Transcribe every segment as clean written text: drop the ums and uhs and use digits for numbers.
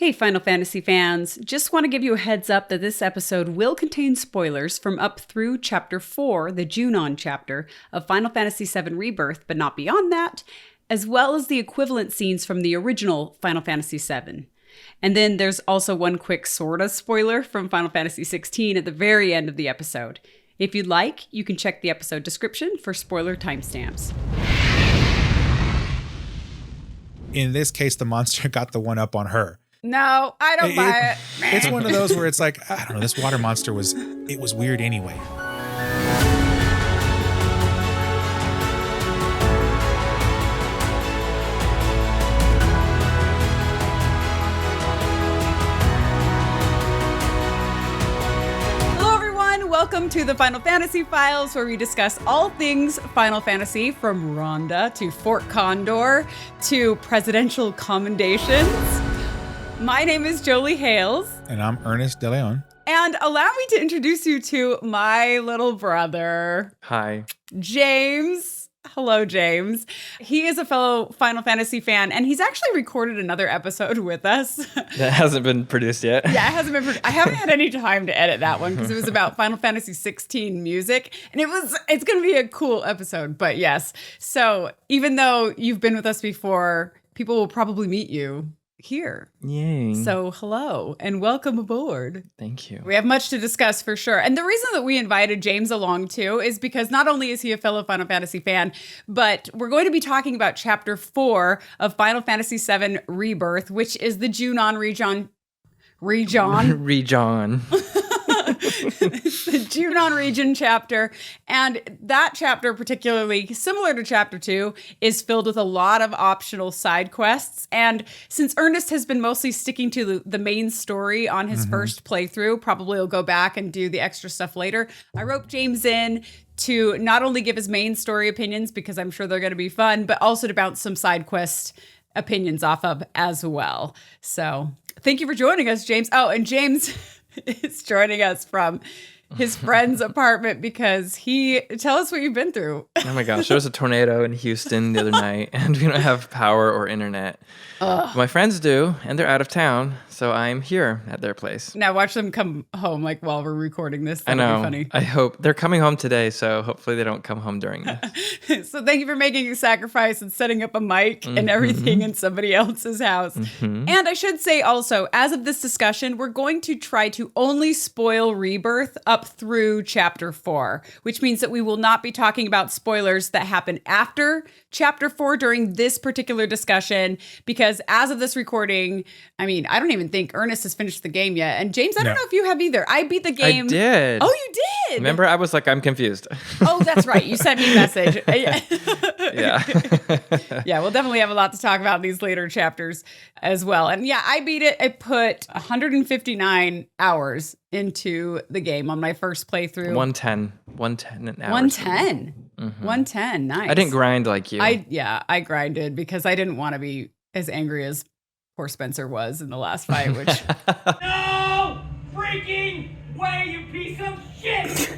Hey Final Fantasy fans, just want to give you a heads up that this episode will contain spoilers from up through Chapter 4, the Junon chapter, of Final Fantasy VII Rebirth, but not beyond that, as well as the equivalent scenes from the original Final Fantasy VII. And then there's also one quick sorta spoiler from Final Fantasy XVI at the very end of the episode. If you'd like, you can check the episode description for spoiler timestamps. In this case, the monster got the one up on her. No, I don't buy it. It's one of those where it's like, I don't know, this water monster was weird anyway. Hello everyone, welcome to the Final Fantasy Files, where we discuss all things Final Fantasy, from Rhonda to Fort Condor to presidential commendations. My name is Jolie Hales. And I'm Ernest De Leon. And allow me to introduce you to my little brother. Hi. James. Hello, James. He is a fellow Final Fantasy fan, and he's actually recorded another episode with us. That hasn't been produced yet. Yeah, it hasn't been produced. I haven't had any time to edit that one because it was about Final Fantasy XVI music, and it's going to be a cool episode, but yes. So even though you've been with us before, people will probably meet you here. Yay. So hello and welcome aboard. Thank you. We have much to discuss for sure. And the reason that we invited James along too is because not only is he a fellow Final Fantasy fan, but we're going to be talking about Chapter 4 of Final Fantasy VII Rebirth, which is the Junon region. The Junon region chapter. And that chapter, particularly similar to Chapter 2, is filled with a lot of optional side quests. And since Ernest has been mostly sticking to the main story on his first playthrough, probably he'll go back and do the extra stuff later, I roped James in to not only give his main story opinions, because I'm sure they're going to be fun, but also to bounce some side quest opinions off of as well. So thank you for joining us, James. Oh, and James is joining us from his friend's apartment because tell us what you've been through. Oh my gosh, there was a tornado in Houston the other night, and we don't have power or internet. My friends do, and they're out of town, so I'm here at their place. Now watch them come home like while we're recording this. I know. Be funny. I hope they're coming home today, so hopefully they don't come home during this. So thank you for making a sacrifice and setting up a mic and everything in somebody else's house. And I should say also, as of this discussion, we're going to try to only spoil Rebirth up through Chapter 4, which means that we will not be talking about spoilers that happen after Chapter 4 during this particular discussion, because as of this recording, I mean, I don't even think Ernest has finished the game yet. And James, I don't know if you have either. I beat the game. I did. Oh, you did? Remember, I was like, I'm confused. Oh, that's right. You sent me a message. Yeah. Yeah, we'll definitely have a lot to talk about in these later chapters as well. And yeah, I beat it. I put 159 hours into the game on my first playthrough. 110 an hour. 110. 110. Nice. I didn't grind like you. I grinded because I didn't want to be as angry as poor Spencer was in the last fight, which No freaking way, you piece of shit!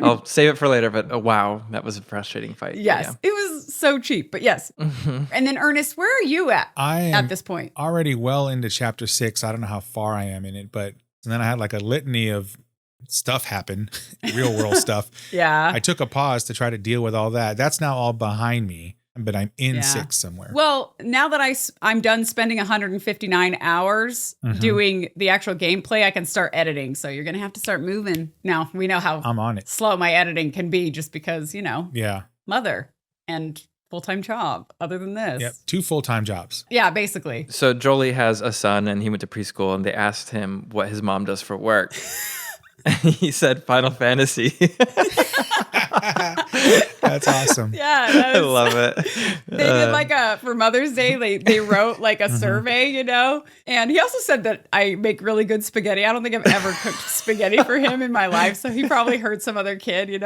I'll save it for later, but wow, that was a frustrating fight. yes, it was so cheap, but yes. And then Ernest, where are you at this point? Already well into Chapter 6. I don't know how far I am in it, but and then I had like a litany of stuff happen, real world stuff. Yeah. I took a pause to try to deal with all that. That's now all behind me, but I'm in 6 somewhere. Well, now that I'm done spending 159 hours doing the actual gameplay, I can start editing. So you're going to have to start moving. Now, we know how I'm on it. Slow my editing can be just because, Yeah. mother and full-time job other than this. Yep. 2 full-time jobs. Yeah, basically. So Jolie has a son, and he went to preschool, and they asked him what his mom does for work. And he said Final Fantasy. That's awesome. Yeah. I love it. They did for Mother's Day, they wrote like a survey, and he also said that I make really good spaghetti. I don't think I've ever cooked spaghetti for him in my life. So he probably heard some other kid,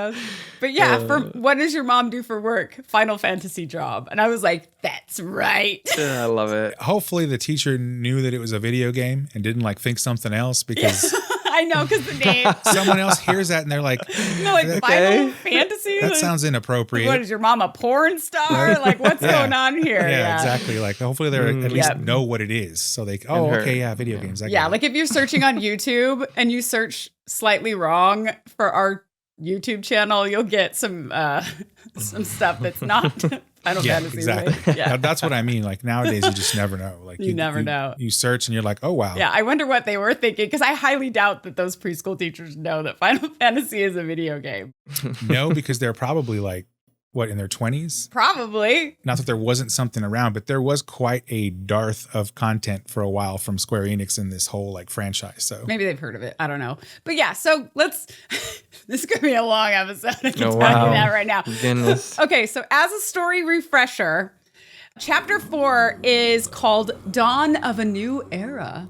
but yeah, what does your mom do for work? Final Fantasy job. And I was like, that's right. I love it. Hopefully the teacher knew that it was a video game and didn't think something else, because I know, because the name. Someone else hears that and they're like, No, like Final Fantasy. that sounds inappropriate. What is your mom, a porn star? Right? Like, what's Yeah. going on here? Yeah, exactly. Like, hopefully they at least know what it is. So they, video games. I Yeah, get it. like if you're searching on YouTube and you search slightly wrong for our YouTube channel, you'll get some stuff that's not Final Fantasy. Exactly. Right? Yeah, That's what I mean. Like nowadays, you just never know. Like You never know. You search and you're like, oh wow. Yeah, I wonder what they were thinking, because I highly doubt that those preschool teachers know that Final Fantasy is a video game. No, because they're probably like, what, in their 20s? Probably. Not that there wasn't something around, but there was quite a dearth of content for a while from Square Enix in this whole like franchise. So Maybe they've heard of it. I don't know. But yeah, so let's, this is going to be a long episode. I can tell you that right now. Goodness. Okay, so as a story refresher, Chapter 4 is called Dawn of a New Era.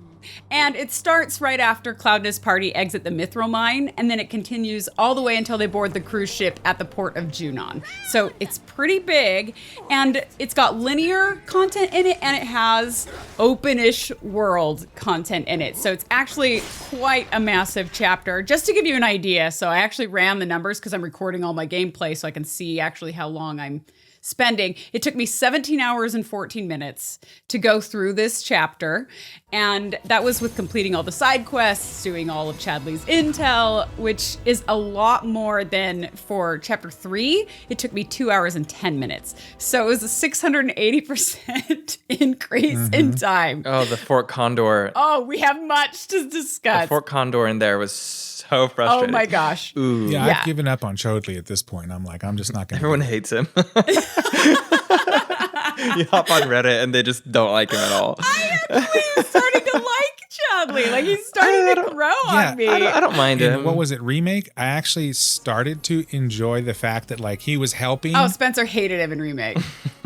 And it starts right after Cloud and his party exit the Mythril Mine, and then it continues all the way until they board the cruise ship at the port of Junon. So it's pretty big, and it's got linear content in it, and it has open-ish world content in it. So it's actually quite a massive chapter. Just to give you an idea, so I actually ran the numbers because I'm recording all my gameplay so I can see actually how long I'm spending. It took me 17 hours and 14 minutes to go through this chapter. And that was with completing all the side quests, doing all of Chadley's intel, which is a lot more than for chapter 3. It took me 2 hours and 10 minutes. So it was a 680% increase in time. Oh, the Fort Condor. Oh, we have much to discuss. The Fort Condor in there was so frustrating. Oh my gosh. Ooh. yeah, Yeah. I've given up on Chadley at this point. I'm like, I'm just not going to. Everyone hates him. You hop on Reddit and they just don't like him at all. I actually started to like Chadley. Like, he's starting to grow on me. I don't mind him. What was it, Remake? I actually started to enjoy the fact that like he was helping Oh, Spencer hated him in Remake.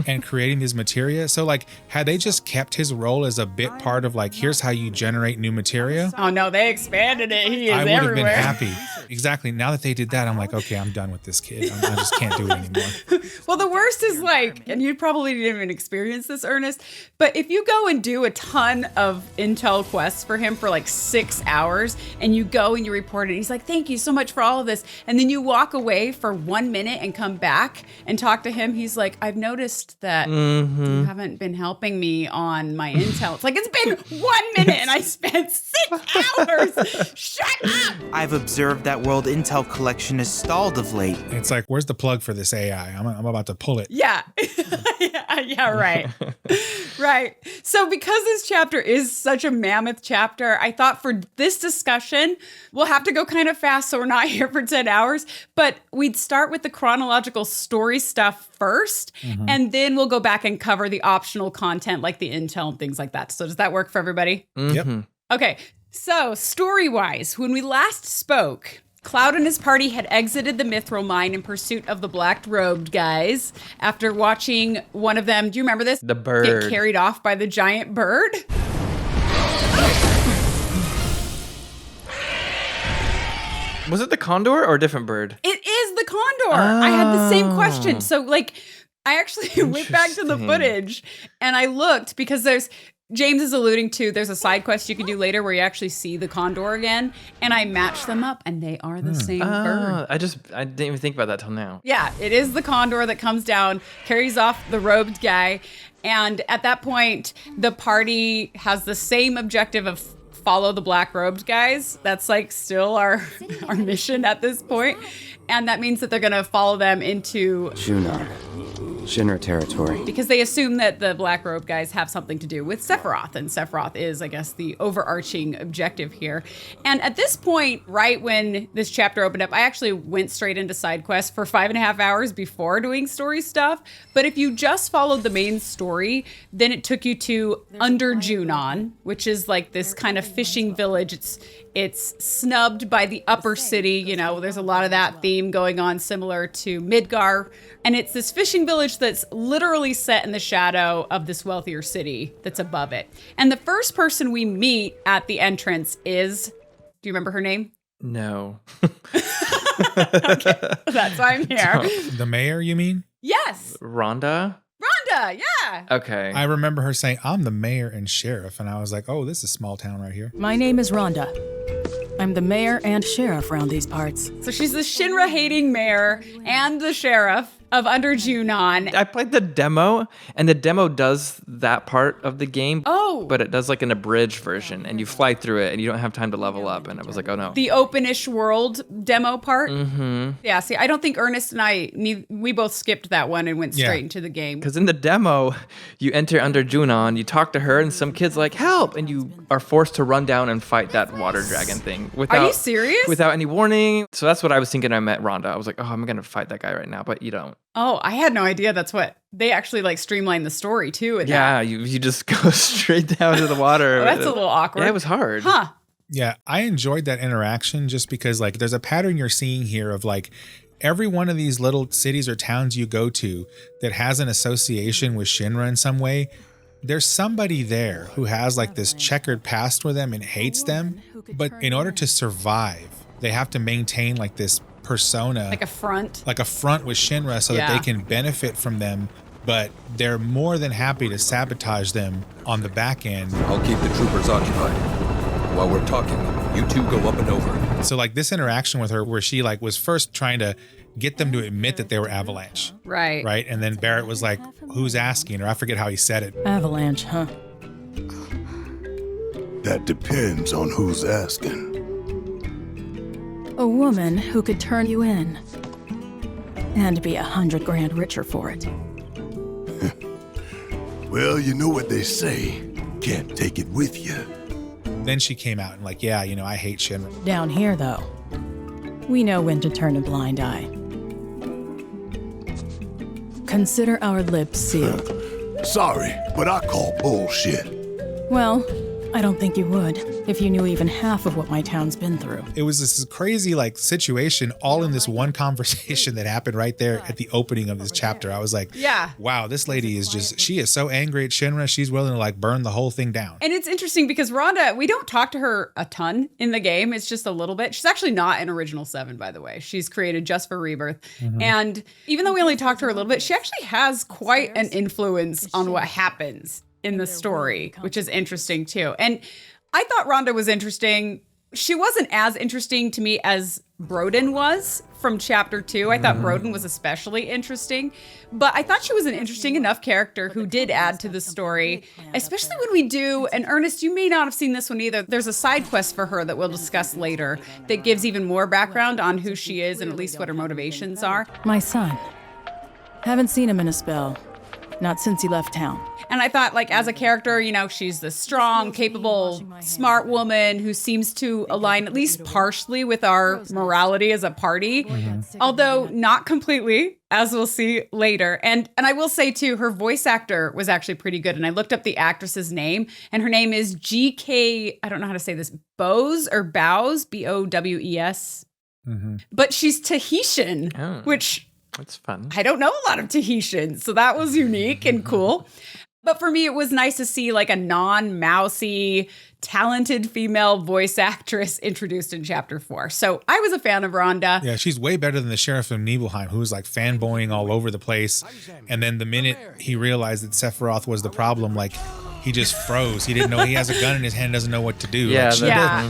and creating these materia. So like, had they just kept his role as a bit part of like, here's how you generate new materia, Oh no, they expanded it. He is I would have been everywhere. happy. Exactly. Now that they did that, I'm like, okay, I'm done with this kid. I just can't do it anymore. Well, the worst is like, and you probably didn't even experience this, Ernest, but if you go and do a ton of intel quests for him for like 6 hours, and you go and you report it, he's like, thank you so much for all of this. And then you walk away for 1 minute and come back and talk to him. He's like, I've noticed that you haven't been helping me on my intel. It's like, it's been 1 minute and I spent 6 hours. Shut up. I've observed that world intel collection is stalled of late. It's like, where's the plug for this AI? I'm about to pull it. Yeah. yeah, right. Right. So because this chapter is such a mammoth chapter, I thought for this discussion, we'll have to go kind of fast so we're not here for 10 hours, but we'd start with the chronological story stuff first, and then we'll go back and cover the optional content like the intel and things like that. So does that work for everybody? Yep. Okay, so story-wise, when we last spoke, Cloud and his party had exited the Mythril Mine in pursuit of the black-robed guys after watching one of them, do you remember this? The bird. Get carried off by the giant bird? Was it the condor or a different bird? It is the condor. I had the same question. Oh. So, like, I actually went back to the Interesting. footage and I looked because James is alluding to, there's a side quest you can do later where you actually see the condor again, and I matched them up and they are the same bird. I didn't even think about that till now. Yeah, it is the condor that comes down, carries off the robed guy, and at that point, the party has the same objective of follow the black robed guys. That's like still our mission at this point. And that means that they're gonna follow them into Junon. Shinra territory. because they assume that the black robe guys have something to do with Sephiroth, and Sephiroth is, I guess, the overarching objective here. And at this point, right when this chapter opened up, I actually went straight into side quests for 5.5 hours before doing story stuff. But if you just followed the main story, then it took you to Under Junon, which is like this kind of fishing village. It's snubbed by the upper city. You know, there's a lot of that theme going on, similar to Midgar. And it's this fishing village that's literally set in the shadow of this wealthier city that's above it. And the first person we meet at the entrance is, do you remember her name? No. That's why I'm here. The mayor, you mean? Yes, Rhonda? Rhonda, yeah. Okay. I remember her saying, I'm the mayor and sheriff. And I was like, oh, this is small town right here. My name is Rhonda. I'm the mayor and sheriff around these parts. So she's the Shinra-hating mayor and the sheriff of Under Junon. I played the demo, and the demo does that part of the game. Oh. But it does like an abridged version, and you fly through it, and you don't have time to level up. And I was like, oh no. The open-ish world demo part. Mm-hmm. Yeah, see, I don't think Ernest and we both skipped that one and went straight into the game. Because in the demo, you enter Under Junon, you talk to her, and some kid's like, help! And you are forced to run down and fight that water dragon thing. Are you serious? Without any warning. So that's what I was thinking I met Rhonda. I was like, oh, I'm going to fight that guy right now, but you don't. Oh, I had no idea that's what they actually like streamlined the story too. You just go straight down to the water. That's a little awkward. Yeah, it was hard. Huh. Yeah, I enjoyed that interaction just because like there's a pattern you're seeing here of like every one of these little cities or towns you go to that has an association with Shinra in some way. There's somebody there who has like this checkered past with them and hates them. But in order to survive, they have to maintain like this persona, like a front with Shinra so that they can benefit from them, but they're more than happy to sabotage them on the back end. I'll keep the troopers occupied. While we're talking, you two go up and over. So like this interaction with her where she like was first trying to get them to admit that they were Avalanche. Right. And then Barret was like, who's asking? Or I forget how he said it. Avalanche, huh? That depends on who's asking. A woman who could turn you in. And be $100,000 richer for it. Well, you know what they say. Can't take it with you. Then she came out and like, yeah, you know, I hate Shinra. Down here, though, we know when to turn a blind eye. Consider our lips sealed. Sorry, but I call bullshit. Well, I don't think you would, if you knew even half of what my town's been through. It was this crazy like situation all in this one conversation that happened right there at the opening of this chapter. I was like, wow, this lady is she is so angry at Shinra, she's willing to like burn the whole thing down. And it's interesting because Rhonda, we don't talk to her a ton in the game. It's just a little bit. She's actually not in Original 7, by the way. She's created just for Rebirth. Mm-hmm. And even though we only talk to her a little bit, she actually has quite an influence on what happens in the story, which is interesting too. And I thought Rhonda was interesting. She wasn't as interesting to me as Broden was from chapter 2. I thought Broden was especially interesting, but I thought she was an interesting enough character who did add to the story, especially when we do, and Ernest, you may not have seen this one either. There's a side quest for her that we'll discuss later that gives even more background on who she is and at least what her motivations are. My son. Haven't seen him in a spell. Not since he left town. And I thought, like, as a character, you know, she's the strong, capable, smart woman who seems to align at least partially with our morality as a party, although not completely, as we'll see later. And I will say, too, her voice actor was actually pretty good. And I looked up the actress's name, and her name is GK, I don't know how to say this, Bowes or Bows, B-O-W-E-S. But she's Tahitian, which... That's fun. I don't know a lot of Tahitians, so that was unique and cool. But for me, it was nice to see like a non-mousy, talented female voice actress introduced in chapter 4. So I was a fan of Rhonda. Yeah, she's way better than the sheriff of Nibelheim, who was like fanboying all over the place. And then the minute he realized that Sephiroth was the problem, like he just froze. He didn't know he has a gun in his hand, doesn't know what to do. Yeah,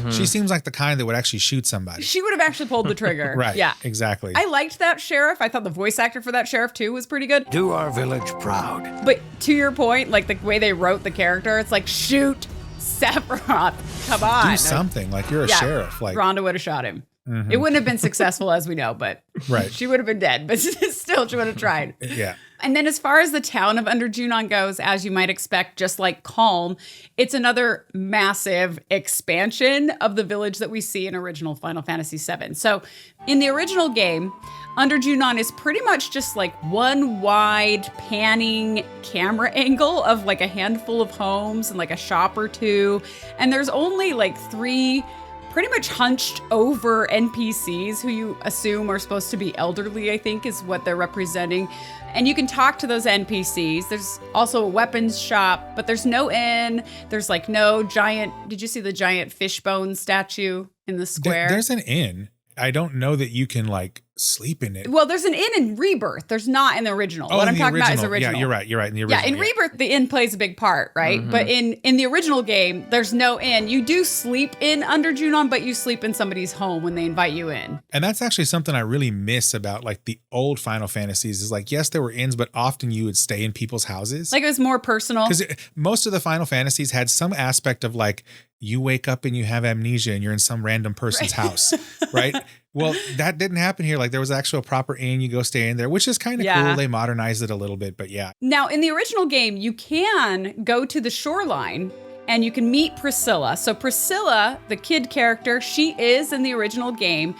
like, she seems like the kind that would actually shoot somebody. She would have actually pulled the trigger. Right. Yeah. Exactly. I liked that sheriff. I thought the voice actor for that sheriff too was pretty good. Do our village proud. But to your point, like the way they wrote the character, it's like shoot Sephiroth. Come on. Do something. Like you're a sheriff. Like Rhonda would have shot him. It wouldn't have been successful, as we know, but she would have been dead. But still, she would have tried. Yeah. And then as far as the town of Under Junon goes, as you might expect, just like Calm, it's another massive expansion of the village that we see in original Final Fantasy VII. So in the original game, Under Junon is pretty much just like one wide panning camera angle of like a handful of homes and like a shop or two. And there's only like 3 pretty much hunched over NPCs who you assume are supposed to be elderly, I think is what they're representing. And you can talk to those NPCs. There's also a weapons shop, but there's no inn. There's like no giant, did you see the giant fishbone statue in the square? There's an inn. I don't know that you can like sleep in it. Well, there's an inn in Rebirth. There's not in the original. What I'm talking about is original. Yeah, you're right. You're right. In the original. Yeah, in Rebirth, the inn plays a big part, right? But in the original game, there's no inn. You do sleep in Under Junon, but you sleep in somebody's home when they invite you in. And that's actually something I really miss about like the old Final Fantasies is like, yes, there were inns, but often you would stay in people's houses. Like it was more personal. Because most of the Final Fantasies had some aspect of like, you wake up and you have amnesia and you're in some random person's house, right? Well, that didn't happen here. Like there was actual proper inn, you go stay in there, which is kind of cool. They modernized it a little bit, but yeah. Now, in the original game, you can go to the shoreline and you can meet Priscilla. So Priscilla, the kid character, she is in the original game,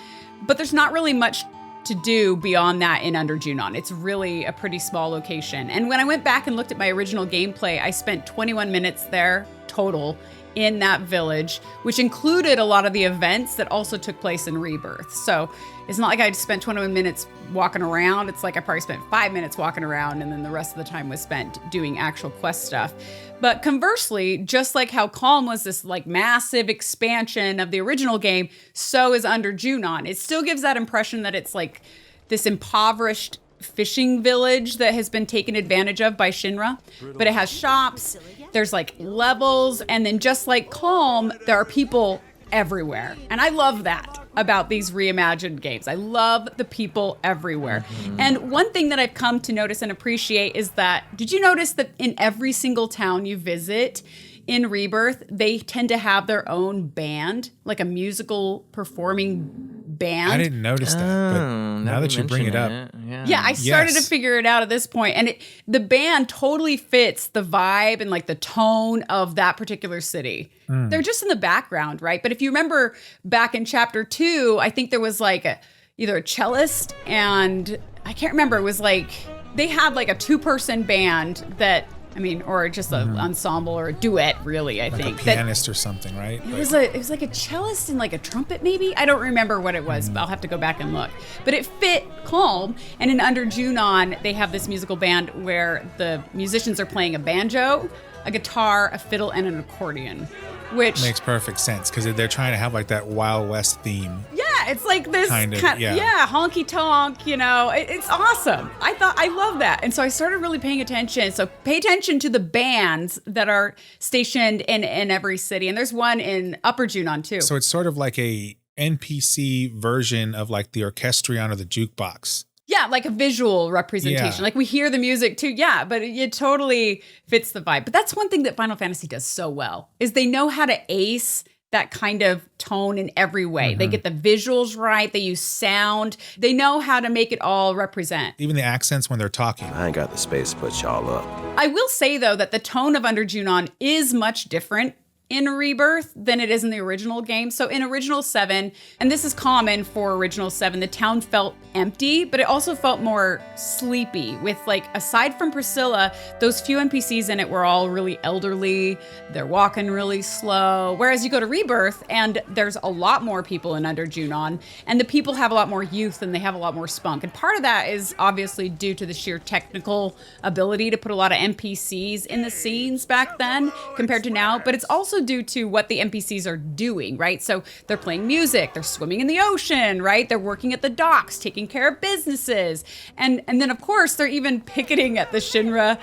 but there's not really much to do beyond that in Under Junon. It's really a pretty small location. And when I went back and looked at my original gameplay, I spent 21 minutes there total in that village, which included a lot of the events that also took place in Rebirth. So it's not like I spent 21 minutes walking around. It's like I probably spent 5 minutes walking around and then the rest of the time was spent doing actual quest stuff. But conversely, just like how Calm was this like massive expansion of the original game, so is Under Junon. It still gives that impression that it's like this impoverished fishing village that has been taken advantage of by Shinra, but it has shops, there's like levels, and then just like Calm, there are people everywhere. And I love that about these reimagined games. I love the people everywhere. And one thing that I've come to notice and appreciate is that, did you notice that in every single town you visit in Rebirth, they tend to have their own band, like a musical performing band? I didn't notice that, but now that you bring it up. Yeah, I started to figure it out at this point. And the band totally fits the vibe and like the tone of that particular city. They're just in the background, right? But if you remember back in chapter 2, I think there was like either a cellist and I can't remember. It was like, they had like a 2-person band that, I mean, or just an ensemble or a duet, really, I think. Like a pianist or something, right? It was like a cellist and like a trumpet, maybe? I don't remember what it was, but I'll have to go back and look. But it fit Calm. And in Under Junon, they have this musical band where the musicians are playing a banjo, a guitar, a fiddle, and an accordion, which makes perfect sense because they're trying to have like that Wild West theme. Yeah, it's like this kind of honky tonk, you know, it's awesome. I love that. And so I started really paying attention. So pay attention to the bands that are stationed in every city. And there's one in Upper Junon too. So it's sort of like a NPC version of like the orchestrion or the jukebox. Yeah, like a visual representation. Like we hear the music too. Yeah, but it totally fits the vibe. But that's one thing that Final Fantasy does so well is they know how to ace that kind of tone in every way. They get the visuals right. They use sound. They know how to make it all represent. Even the accents when they're talking. I ain't got the space to put y'all up. I will say, though, that the tone of Under Junon is much different in Rebirth than it is in the original game. So in Original 7, and this is common for Original 7, the town felt empty, but it also felt more sleepy with like, aside from Priscilla, those few NPCs in it were all really elderly. They're walking really slow. Whereas you go to Rebirth and there's a lot more people in Under Junon and the people have a lot more youth and they have a lot more spunk. And part of that is obviously due to the sheer technical ability to put a lot of NPCs in the scenes back then compared to now, but it's also due to what the NPCs are doing, right? So they're playing music, they're swimming in the ocean, right? They're working at the docks, taking care of businesses. And then of course they're even picketing at the Shinra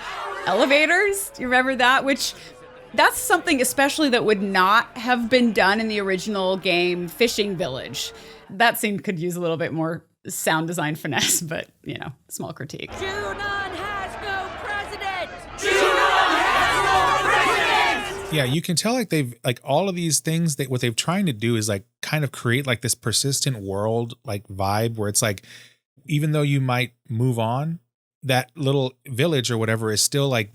elevators. Do you remember that? Which that's something especially that would not have been done in the original game Fishing Village. That scene could use a little bit more sound design finesse, but you know, small critique. Junon has no president! Junon has no president! Yeah, you can tell like they've like all of these things that what they've trying to do is like kind of create like this persistent world like vibe where it's like even though you might move on, that little village or whatever is still like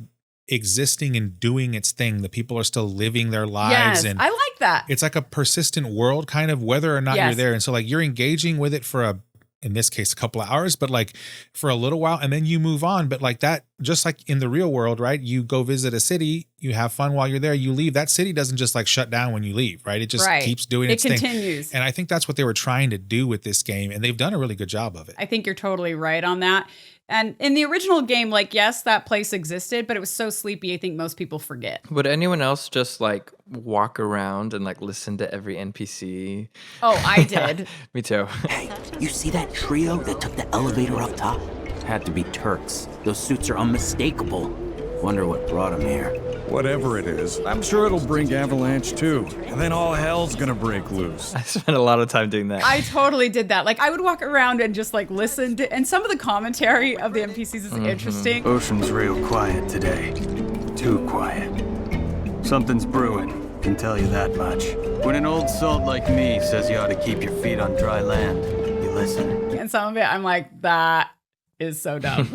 existing and doing its thing. The people are still living their lives. Yes, and I like that. It's like a persistent world kind of whether or not you're there. And so like you're engaging with it for in this case, a couple of hours, but like for a little while and then you move on. But like that just like in the real world, right? You go visit a city, you have fun while you're there, you leave. That city doesn't just like shut down when you leave, right? It just keeps doing its thing. It continues. And I think that's what they were trying to do with this game, and they've done a really good job of it. I think you're totally right on that. And in the original game, like, yes, that place existed, but it was so sleepy, I think most people forget. Would anyone else just like walk around and like listen to every NPC? Oh, I did. Me too. Hey, you see that trio that took the elevator up top? Had to be Turks. Those suits are unmistakable. Wonder what brought them here. Whatever it is, I'm sure it'll bring Avalanche too. And then all hell's gonna break loose. I spent a lot of time doing that. I totally did that. Like, I would walk around and just like listen to, and some of the commentary of the NPCs is interesting. Ocean's real quiet today. Too quiet. Something's brewing, can tell you that much. When an old salt like me says you ought to keep your feet on dry land, you listen. And some of it, I'm like, that is so dumb.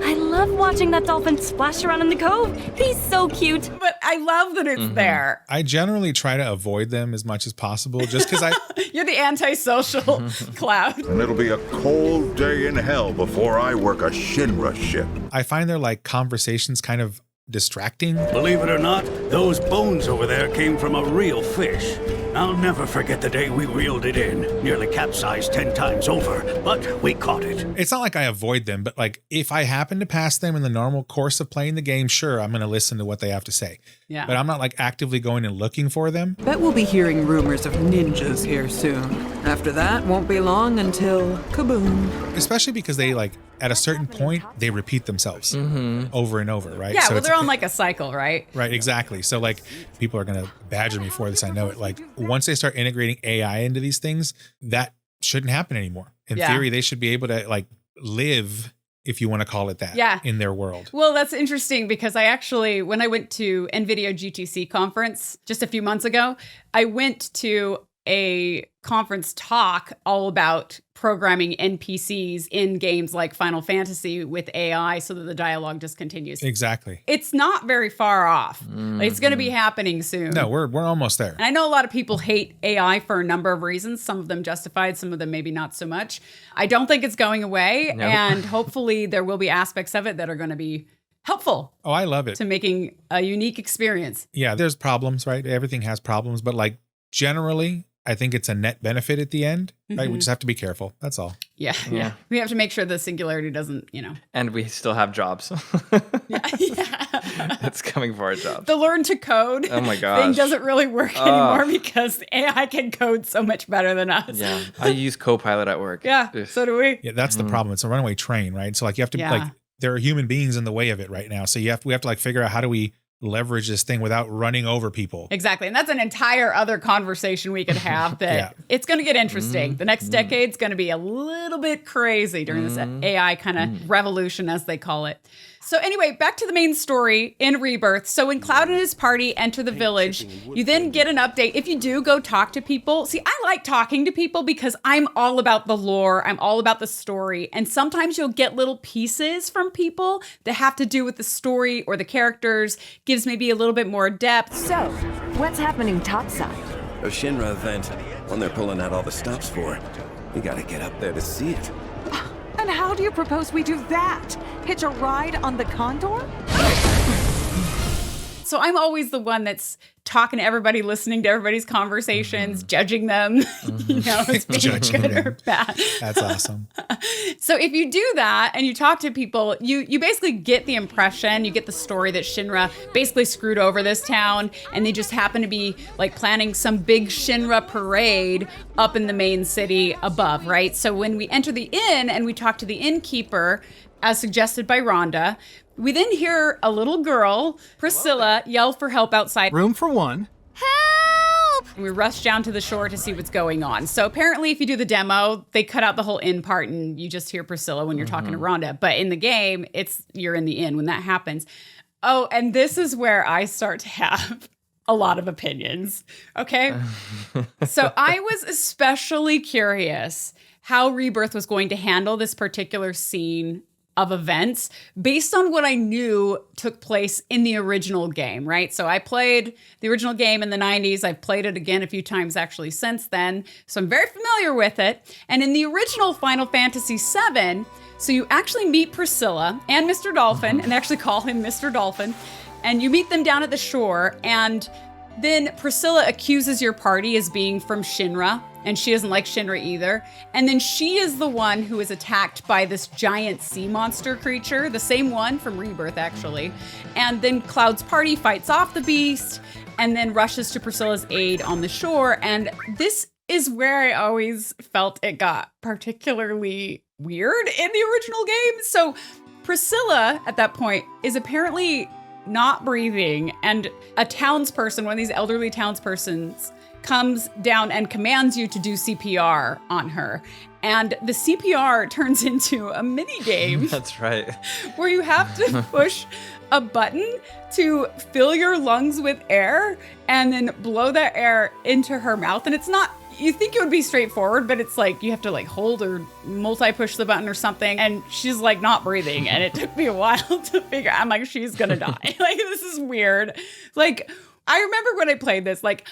I love watching that dolphin splash around in the cove. He's so cute. But I love that it's there. I generally try to avoid them as much as possible just because You're the antisocial cloud. And it'll be a cold day in hell before I work a Shinra ship. I find their like conversations kind of distracting. Believe it or not, those bones over there came from a real fish. I'll never forget the day we reeled it in. Nearly capsized 10 times over, but we caught it. It's not like I avoid them, but like if I happen to pass them in the normal course of playing the game, sure, I'm going to listen to what they have to say. Yeah. But I'm not like actively going and looking for them. Bet we'll be hearing rumors of ninjas here soon. After that, won't be long until kaboom. Especially because they like, at a certain point, they repeat themselves over and over, right? Yeah, so well, they're on like a cycle, right? Right, exactly. So like people are going to badger me for this, I know it. Like once they start integrating AI into these things, that shouldn't happen anymore. In theory, they should be able to like live, if you want to call it that, in their world. Well, that's interesting because I actually, when I went to NVIDIA GTC conference just a few months ago, I went to a conference talk all about programming NPCs in games like Final Fantasy with AI so that the dialogue just continues. Exactly. It's not very far off. Like, it's going to be happening soon. No, we're almost there. And I know a lot of people hate AI for a number of reasons. Some of them justified, some of them maybe not so much. I don't think it's going away. No. And hopefully there will be aspects of it that are going to be helpful. Oh, I love it. To making a unique experience. Yeah, there's problems, right? Everything has problems, but like generally, I think it's a net benefit at the end, right? We just have to be careful. That's all. Yeah. We have to make sure the singularity doesn't, And we still have jobs. It's coming for our jobs. The learn to code my gosh. thing doesn't really work anymore because AI can code so much better than us. Yeah. I use Copilot at work. Yeah, so do we. Yeah, that's the problem. It's a runaway train, right? So like you have to like there are human beings in the way of it right now. So we have to like figure out how do we leverage this thing without running over people. Exactly. And that's an entire other conversation we could have that it's going to get interesting. The next decade's going to be a little bit crazy during this AI kind of revolution, as they call it. So anyway, back to the main story in Rebirth. So when Cloud and his party enter the village, you then get an update. If you do go talk to people, see, I like talking to people because I'm all about the lore. I'm all about the story. And sometimes you'll get little pieces from people that have to do with the story or the characters, gives maybe a little bit more depth. So, what's happening topside? A Shinra event, one they're pulling out all the stops for. We gotta get up there to see it. And how do you propose we do that? Hitch a ride on the Condor? So I'm always the one that's talking to everybody, listening to everybody's conversations, judging them, as being good or bad. That's awesome. So if you do that and you talk to people, you basically get the impression, you get the story that Shinra basically screwed over this town and they just happen to be like planning some big Shinra parade up in the main city above, right? So when we enter the inn and we talk to the innkeeper, as suggested by Rhonda, we then hear a little girl, Priscilla, yell for help outside. Room for one. Help! And we rush down to the shore to see what's going on. So apparently if you do the demo, they cut out the whole inn part and you just hear Priscilla when you're talking to Rhonda. But in the game, you're in the inn when that happens. Oh, and this is where I start to have a lot of opinions, okay? So I was especially curious how Rebirth was going to handle this particular scene of events based on what I knew took place in the original game, right? So I played the original game in the 90s. I've played it again a few times actually since then. So I'm very familiar with it. And in the original Final Fantasy VII, So you actually meet Priscilla and Mr. Dolphin, and they actually call him Mr. Dolphin, and you meet them down at the shore, and then Priscilla accuses your party as being from Shinra, and she doesn't like Shinra either. And then she is the one who is attacked by this giant sea monster creature, the same one from Rebirth, actually. And then Cloud's party fights off the beast, and then rushes to Priscilla's aid on the shore. And this is where I always felt it got particularly weird in the original game. So Priscilla, at that point, is apparently not breathing, and a townsperson, one of these elderly townspersons, comes down and commands you to do CPR on her. And the CPR turns into a mini game. That's right. Where you have to push a button to fill your lungs with air and then blow that air into her mouth. And it's not, you think it would be straightforward, but it's like you have to like hold or multi-push the button or something. And she's like not breathing. And it took me a while to figure out, I'm like, she's gonna die. Like, this is weird. Like, I remember when I played this, like,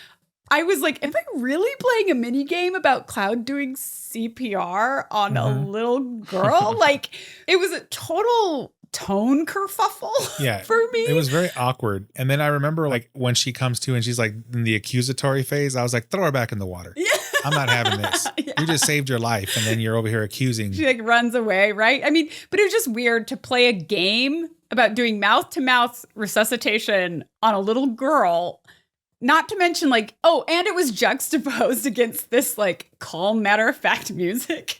I was like, am I really playing a mini game about Cloud doing CPR on a little girl? Like, it was a total tone kerfuffle for me. It was very awkward. And then I remember like when she comes to and she's like in the accusatory phase, I was like, throw her back in the water. Yeah. I'm not having this. You just saved your life and then you're over here accusing. She like runs away, right? I mean, but it was just weird to play a game about doing mouth-to-mouth resuscitation on a little girl. Not to mention like, oh, and it was juxtaposed against this like calm, matter-of-fact music.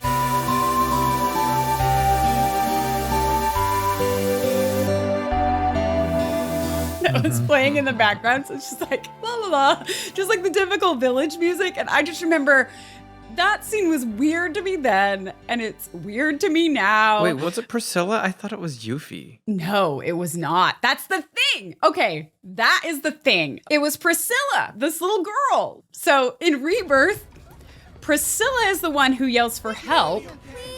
That was playing in the background. So it's just like, blah, blah, blah. Just like the typical village music. And I just remember that scene was weird to me then, and it's weird to me now. Wait, was it Priscilla? I thought it was Yuffie. No, it was not. That's the thing. Okay, that is the thing. It was Priscilla, this little girl. So in Rebirth, Priscilla is the one who yells for help,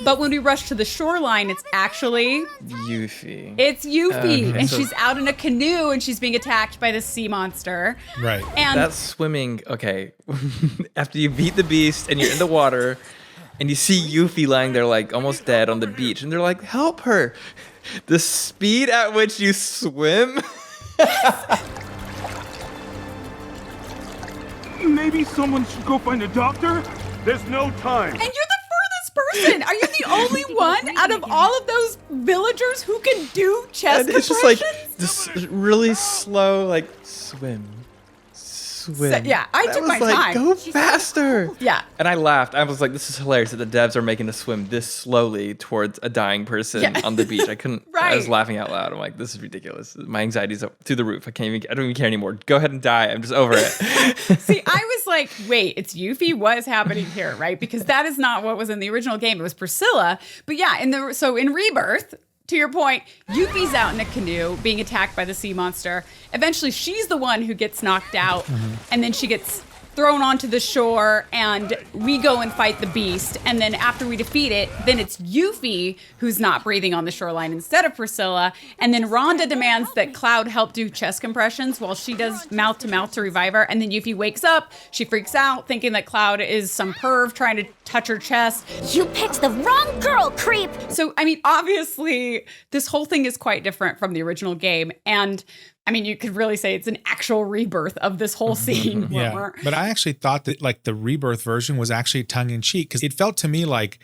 but when we rush to the shoreline, it's actually Yuffie. It's Yuffie, Okay, and so she's out in a canoe, and she's being attacked by the sea monster. Right. And that's swimming. Okay, after you beat the beast and you're in the water, and you see Yuffie lying there like almost dead on the beach, and they're like, "Help her!" The speed at which you swim. Maybe someone should go find a doctor? There's no time. And you're the furthest person. Are you the only one out of all of those villagers who can do chest And it's just like this really slow, like swim. So, yeah, I took my time. Go faster. Yeah. And I laughed. I was like, this is hilarious that the devs are making us swim this slowly towards a dying person on the beach. I couldn't, I was laughing out loud. I'm like, this is ridiculous. My anxiety's up through the roof. I don't even care anymore. Go ahead and die. I'm just over it. See, I was like, wait, it's Yuffie? What is happening here, right? Because that is not what was in the original game. It was Priscilla. But yeah, in Rebirth, to your point, Yuffie's out in a canoe being attacked by the sea monster. Eventually, she's the one who gets knocked out, and then she gets thrown onto the shore, and we go and fight the beast. And then after we defeat it, then it's Yuffie who's not breathing on the shoreline instead of Priscilla. And then Rhonda demands that Cloud help do chest compressions while she does mouth-to-mouth to revive her. And then Yuffie wakes up, she freaks out, thinking that Cloud is some perv trying to touch her chest. You picked the wrong girl, creep! So, I mean, obviously, this whole thing is quite different from the original game. And I mean, you could really say it's an actual rebirth of this whole scene. Yeah, but I actually thought that like the Rebirth version was actually tongue in cheek because it felt to me like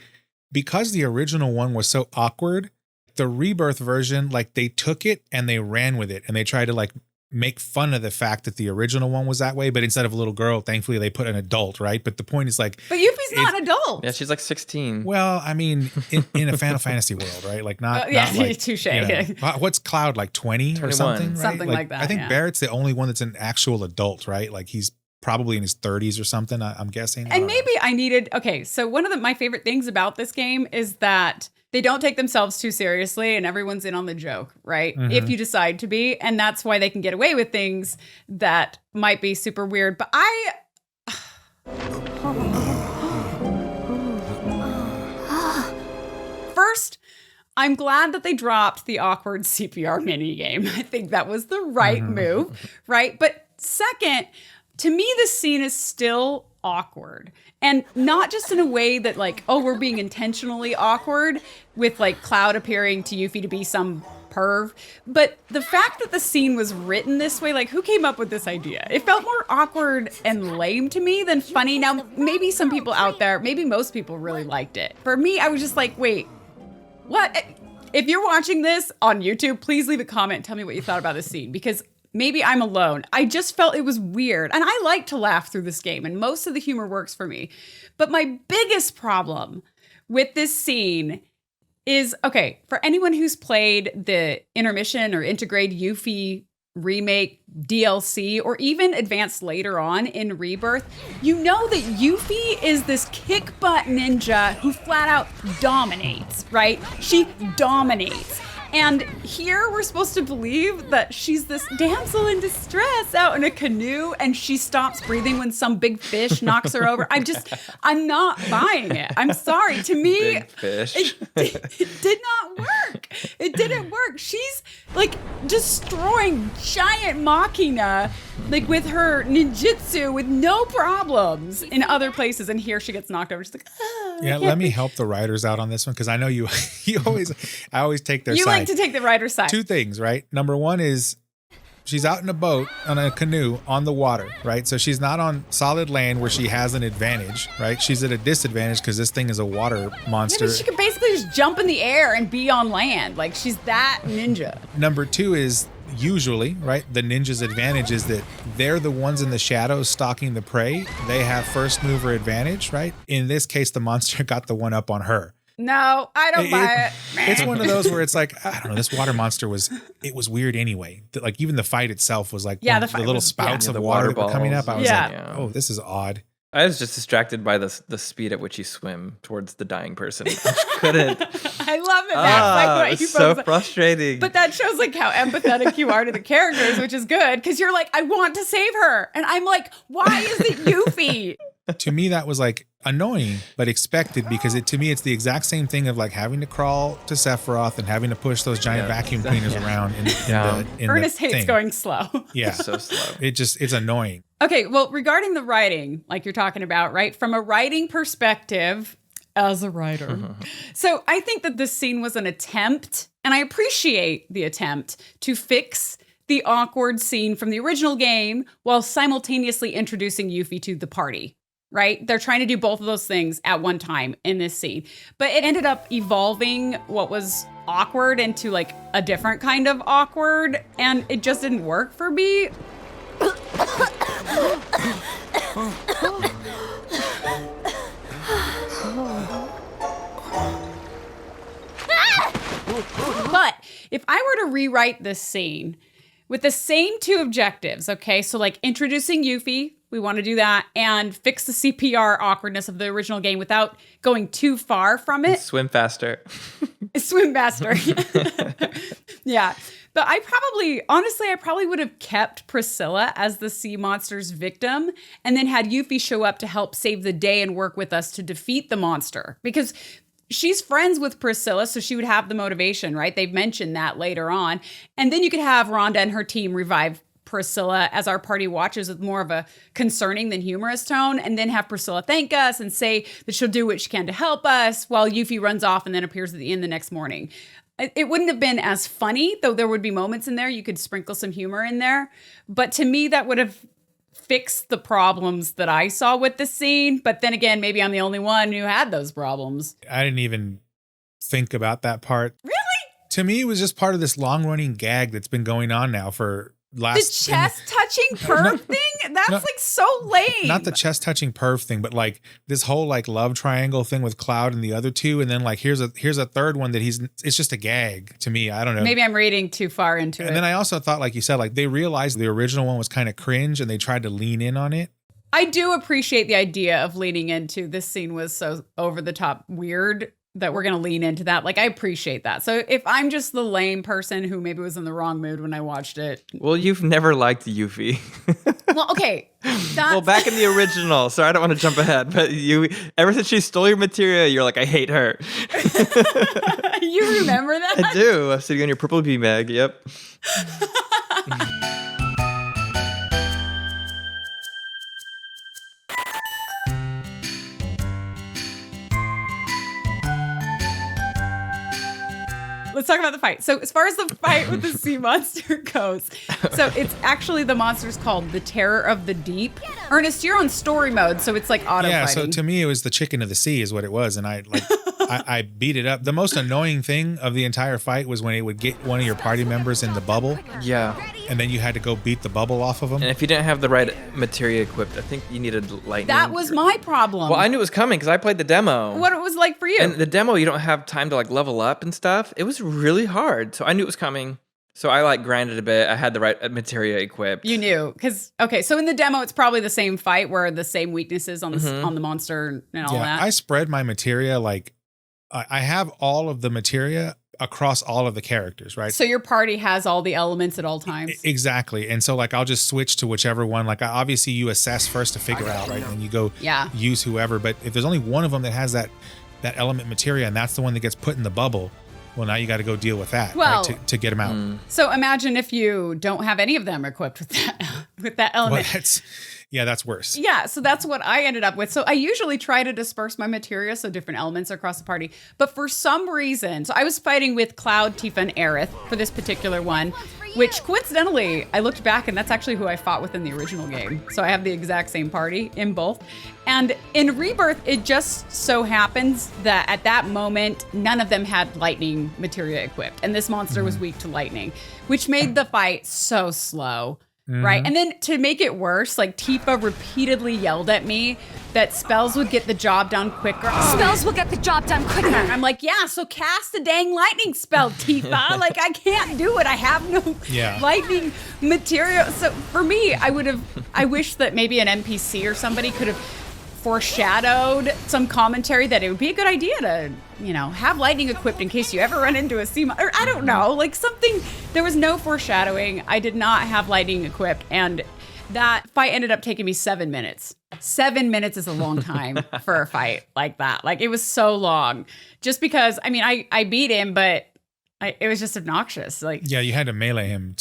because the original one was so awkward, the Rebirth version, like they took it and they ran with it and they tried to like make fun of the fact that the original one was that way, but instead of a little girl, thankfully they put an adult, right? But the point is like, but Yuffie's not an adult. Yeah, she's like 16. Well, I mean, in a Final Fantasy world, right? Like not, yeah, not like, touche. You know, what's Cloud, like 20 or something? Right? Something like that. I think Barrett's the only one that's an actual adult, right? Like he's probably in his 30s or something, I'm guessing. And maybe I needed, okay, so one of my favorite things about this game is that they don't take themselves too seriously and everyone's in on the joke, right? If you decide to be. And that's why they can get away with things that might be super weird. But First, I'm glad that they dropped the awkward CPR minigame. I think that was the right move, right? But second, To me, this scene is still awkward. And not just in a way that like, oh, we're being intentionally awkward with like Cloud appearing to Yuffie to be some perv, but the fact that the scene was written this way, like who came up with this idea? It felt more awkward and lame to me than funny. Now, maybe some people out there, maybe most people really liked it. For me, I was just like, wait, what? If you're watching this on YouTube, please leave a comment and tell me what you thought about this scene, because maybe I'm alone. I just felt it was weird. And I like to laugh through this game, and most of the humor works for me. But my biggest problem with this scene is, okay, for anyone who's played the intermission or integrate Yuffie remake DLC, or even advanced later on in Rebirth, you know that Yuffie is this kick butt ninja who flat out dominates, right? She dominates. And here we're supposed to believe that she's this damsel in distress out in a canoe and she stops breathing when some big fish knocks her over. I'm not buying it. I'm sorry. To me, big fish. It did not work. It didn't work. She's like destroying giant machina like with her ninjutsu with no problems in other places. And here she gets knocked over. She's like, oh, yeah, let me help the writers out on this one, because I know I always take their side. To take the writer's side. Two things, right? Number one is she's out in a boat, on a canoe, on the water, right? So she's not on solid land where she has an advantage, right? She's at a disadvantage because this thing is a water monster. Yeah, she could basically just jump in the air and be on land. Like, she's that ninja. Number two is usually, right, the ninja's advantage is that they're the ones in the shadows stalking the prey. They have first mover advantage, right? In this case, the monster got the one up on her. No, I don't buy it. It's one of those where it's like, I don't know, this water monster was weird anyway. Like even the fight itself was like the little spouts of water that were coming up. I was like, oh, this is odd. I was just distracted by the speed at which you swim towards the dying person. I just couldn't. I love it. That's like what you so frustrating. But that shows like how empathetic you are to the characters, which is good, because you're like, I want to save her. And I'm like, why is it Yuffie? To me, that was like annoying, but expected, because to me, it's the exact same thing of like having to crawl to Sephiroth and having to push those giant vacuum cleaners around. Ernest hates going slow. Yeah. So slow. It's annoying. Okay, well, regarding the writing, like you're talking about, right? From a writing perspective, as a writer. So I think that this scene was an attempt, and I appreciate the attempt, to fix the awkward scene from the original game while simultaneously introducing Yuffie to the party. Right? They're trying to do both of those things at one time in this scene. But it ended up evolving what was awkward into like a different kind of awkward, and it just didn't work for me. But if I were to rewrite this scene with the same two objectives, okay? So like introducing Yuffie, we want to do that, and fix the CPR awkwardness of the original game without going too far from it. Swim faster. Swim faster. Yeah. But I probably would have kept Priscilla as the sea monster's victim and then had Yuffie show up to help save the day and work with us to defeat the monster. Because she's friends with Priscilla, so she would have the motivation, right? They've mentioned that later on. And then you could have Rhonda and her team revive Priscilla as our party watches with more of a concerning than humorous tone, and then have Priscilla thank us and say that she'll do what she can to help us while Yuffie runs off and then appears at the inn the next morning. It wouldn't have been as funny, though there would be moments in there. You could sprinkle some humor in there. But to me, that would have fixed the problems that I saw with the scene. But then again, maybe I'm the only one who had those problems. I didn't even think about that part. Really? To me, it was just part of this long-running gag that's been going on now for the chest-touching perv thing? That's like so lame. Not the chest-touching perv thing, but like this whole like love triangle thing with Cloud and the other two, and then like here's a third one that it's just a gag to me. I don't know. Maybe I'm reading too far into it. And then I also thought, like you said, like they realized the original one was kind of cringe and they tried to lean in on it. I do appreciate the idea of leaning into this scene was so over the top weird that we're going to lean into that. Like, I appreciate that. So if I'm just the lame person who maybe was in the wrong mood when I watched it. Well, you've never liked Yuffie. Well, okay. Well, back in the original, sorry, I don't want to jump ahead, but ever since she stole your materia, you're like, I hate her. You remember that? I do. I'm sitting on your purple B-Mag. Yep. let's talk about the fight. So as far as the fight with the sea monster goes, so it's actually the monster's called the Terror of the Deep. Ernest, you're on story mode, so it's like auto Yeah, fighting. so to me, it was the chicken of the sea is what it was. And I beat it up. The most annoying thing of the entire fight was when it would get one of your party members in the bubble. Yeah. And then you had to go beat the bubble off of them. And if you didn't have the right materia equipped, I think you needed lightning. That was my problem. Well, I knew it was coming because I played the demo. What it was like for you. And the demo, you don't have time to like level up and stuff. It was really hard. So I knew it was coming. So I like grinded a bit. I had the right materia equipped. You knew because so in the demo it's probably the same fight where the same weaknesses on the on the monster and all that. I spread my materia like I have all of the materia across all of the characters, right? So your party has all the elements at all times. Exactly. And so like I'll just switch to whichever one. Like obviously you assess first to figure out, right? And you go use whoever. But if there's only one of them that has that element materia and that's the one that gets put in the bubble, well, now you got to go deal with that to get them out. So imagine if you don't have any of them equipped with that element. Well, that's worse. Yeah, so that's what I ended up with. So I usually try to disperse my materia so different elements are across the party. But for some reason, so I was fighting with Cloud, Tifa, and Aerith for this particular one, which coincidentally, I looked back and that's actually who I fought with in the original game. So I have the exact same party in both. And in Rebirth, it just so happens that at that moment, none of them had lightning materia equipped. And this monster was weak to lightning, which made the fight so slow. Right. And then to make it worse, like Tifa repeatedly yelled at me that spells would get the job done quicker. Spells will get the job done quicker. I'm like, yeah, so cast a dang lightning spell, Tifa. Like, I can't do it. I have no lightning material. So for me, I wish that maybe an NPC or somebody could have foreshadowed some commentary that it would be a good idea to, have lightning equipped in case you ever run into a sea monster. Or I don't know, like something. There was no foreshadowing. I did not have lightning equipped, and that fight ended up taking me 7 minutes. 7 minutes is a long time for a fight like that. Like it was so long, just because. I mean, I beat him, but it was just obnoxious. Like you had to melee him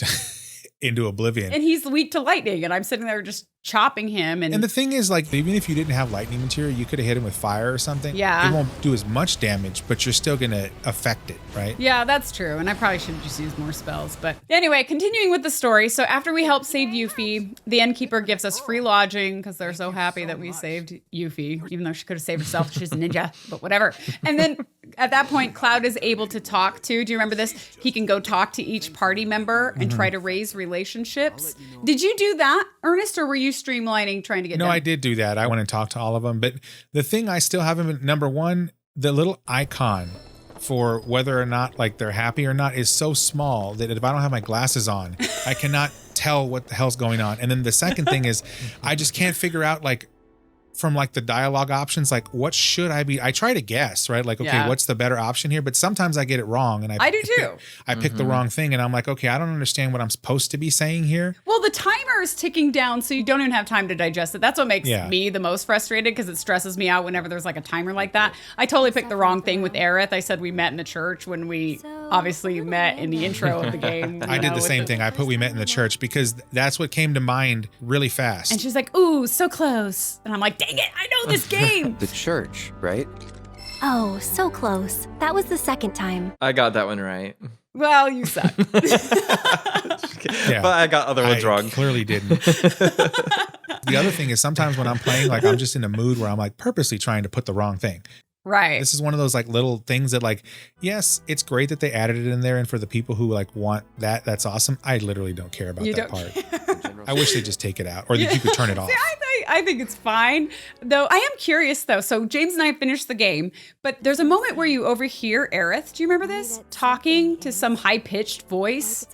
into oblivion, and he's weak to lightning, and I'm sitting there just chopping him. And the thing is, like, even if you didn't have lightning material, you could have hit him with fire or something. Yeah. It won't do as much damage, but you're still going to affect it, right? Yeah, that's true. And I probably should have just used more spells. But anyway, continuing with the story. So after we help save Yuffie, the innkeeper gives us free lodging because they're so happy that we saved Yuffie, even though she could have saved herself. She's a ninja, but whatever. And then at that point, Cloud is able to talk to, do you remember this? He can go talk to each party member and try to raise relationships. Did you do that, Ernest, or were you streamlining trying to get No, done? I did do that. I went and talked to all of them. But the thing I still haven't been, number one, the little icon for whether or not like they're happy or not is so small that if I don't have my glasses on, I cannot tell what the hell's going on. And then the second thing is I just can't figure out like from like the dialogue options, like what should I be? I try to guess, right? Like, okay, what's the better option here? But sometimes I get it wrong, and I do too. I pick the wrong thing, and I'm like, okay, I don't understand what I'm supposed to be saying here. Well, the timer is ticking down, so you don't even have time to digest it. That's what makes me the most frustrated because it stresses me out whenever there's like a timer like that. I totally picked the wrong thing with Aerith. I said we met in the church when we obviously met in the intro of the game. I did the same thing. I put we met in the church because that's what came to mind really fast. And she's like, ooh, so close. And I'm like, dang it, I know this game. The church, right? Oh, so close. That was the second time. I got that one right. Well, you suck. But I got other ones wrong. Clearly didn't. The other thing is sometimes when I'm playing, like I'm just in a mood where I'm like purposely trying to put the wrong thing. Right. This is one of those like little things that like, yes, it's great that they added it in there. And for the people who like want that, that's awesome. I literally don't care about that part. I wish they'd just take it out or that you could turn it off. See, I think it's fine. Though I am curious though. So James and I finished the game, but there's a moment where you overhear Aerith. Do you remember this? Talking to some high-pitched voice.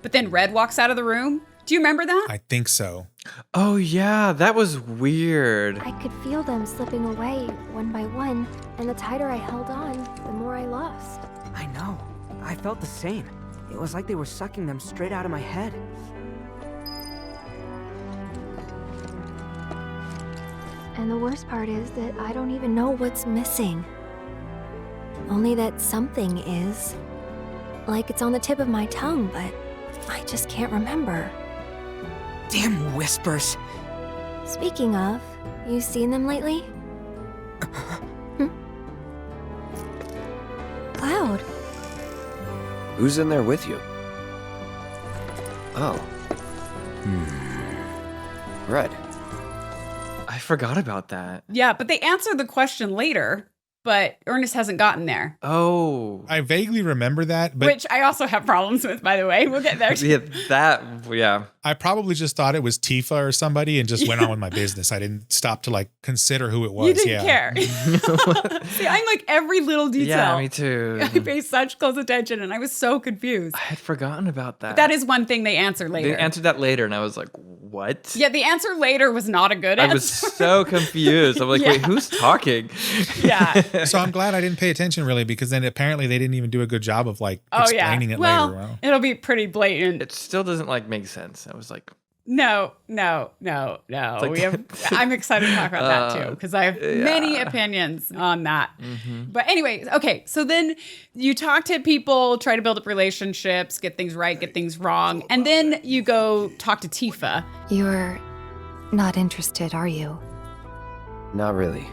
But then Red walks out of the room. Do you remember that? I think so. Oh yeah, that was weird. I could feel them slipping away one by one, and the tighter I held on, the more I lost. I know. I felt the same. It was like they were sucking them straight out of my head. And the worst part is that I don't even know what's missing. Only that something is. Like it's on the tip of my tongue, but I just can't remember. Damn whispers. Speaking of, you seen them lately? Cloud. Who's in there with you? Oh. Red. I forgot about that. Yeah, but they answer the question later, but Ernest hasn't gotten there. Oh. I vaguely remember that, but Which I also have problems with, by the way. We'll get there. Yeah. I probably just thought it was Tifa or somebody and just went on with my business. I didn't stop to like consider who it was. You didn't care. See, I'm like every little detail. Yeah, me too. I pay such close attention, and I was so confused. I had forgotten about that. But that is one thing they answer later. They answered that later, and I was like, what? Yeah, the answer later was not a good answer. I was so confused. I'm like, wait, who's talking? Yeah. So I'm glad I didn't pay attention really, because then apparently they didn't even do a good job of like explaining it later. Well, it'll be pretty blatant. It still doesn't like make sense. I was like, No. Like, I'm excited to talk about that too, because I have many opinions on that. Mm-hmm. But anyways, okay. So then you talk to people, try to build up relationships, get things right, get things wrong. And then you go talk to Tifa. You're not interested, are you? Not really.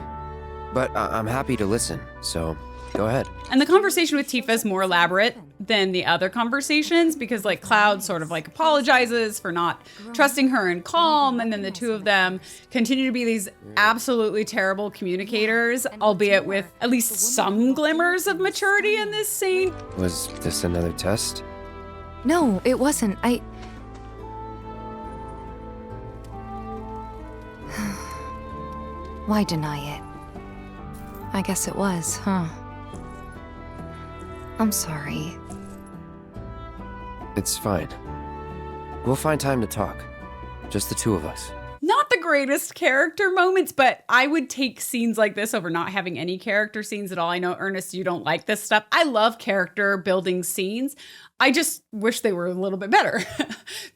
But I'm happy to listen, so go ahead. And the conversation with Tifa is more elaborate than the other conversations because like Cloud sort of like apologizes for not trusting her in Calm, and then the two of them continue to be these absolutely terrible communicators, albeit with at least some glimmers of maturity in this scene. Was this another test? No, it wasn't. Why deny it? I guess it was, huh? I'm sorry. It's fine. We'll find time to talk. Just the two of us. Not the greatest character moments, but I would take scenes like this over not having any character scenes at all. I know, Ernest, you don't like this stuff. I love character building scenes. I just wish they were a little bit better.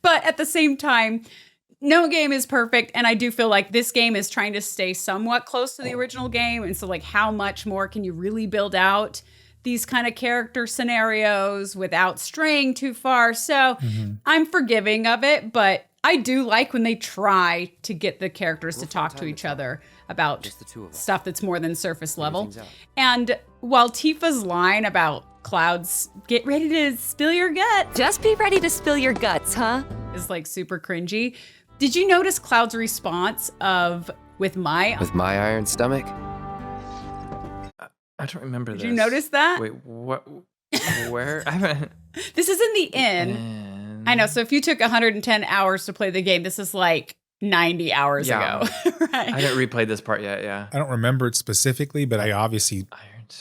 But at the same time, no game is perfect, and I do feel like this game is trying to stay somewhat close to the original game, and so like how much more can you really build out these kind of character scenarios without straying too far? So I'm forgiving of it, but I do like when they try to get the characters to talk to each other about stuff that's more than surface level. And while Tifa's line about Cloud's get ready to spill your guts, just be ready to spill your guts, huh? Is like super cringy. Did you notice Cloud's response of with my iron stomach? I don't remember this. Did you notice that? Wait, what? Where? I haven't. This is in the inn. I know. So if you took 110 hours to play the game, this is like 90 hours ago. Right? I didn't replay this part yet. Yeah. I don't remember it specifically, but I obviously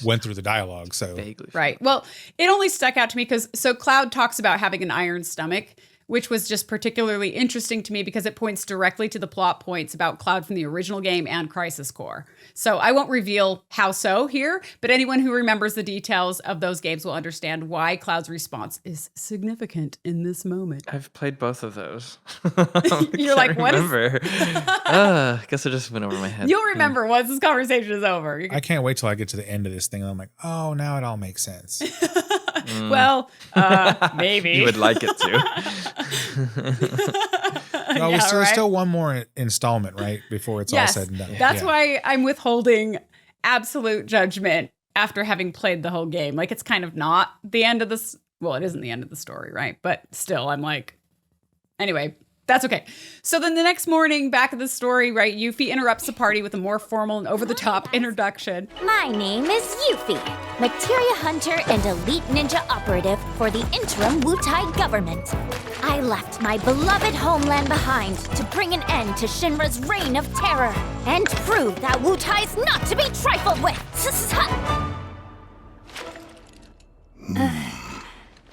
went through the dialogue. So right. Well, it only stuck out to me because so Cloud talks about having an iron stomach, which was just particularly interesting to me because it points directly to the plot points about Cloud from the original game and Crisis Core. So I won't reveal how so here, but anyone who remembers the details of those games will understand why Cloud's response is significant in this moment. I've played both of those. You're like, what remember. I guess it just went over my head. You'll remember once this conversation is over. I can't wait till I get to the end of this thing and I'm like, oh, now it all makes sense. Well, maybe. You would like it to. No, there's still one more installment, right? Before it's all said and done. That's why I'm withholding absolute judgment after having played the whole game. Like, it's kind of not the end of this. Well, it isn't the end of the story, right? But still, I'm like, anyway, that's okay. So then the next morning, back at the story, right, Yuffie interrupts the party with a more formal and over-the-top introduction. My name is Yuffie, materia hunter and elite ninja operative for the interim Wutai government. I left my beloved homeland behind to bring an end to Shinra's reign of terror and prove that Wutai's not to be trifled with.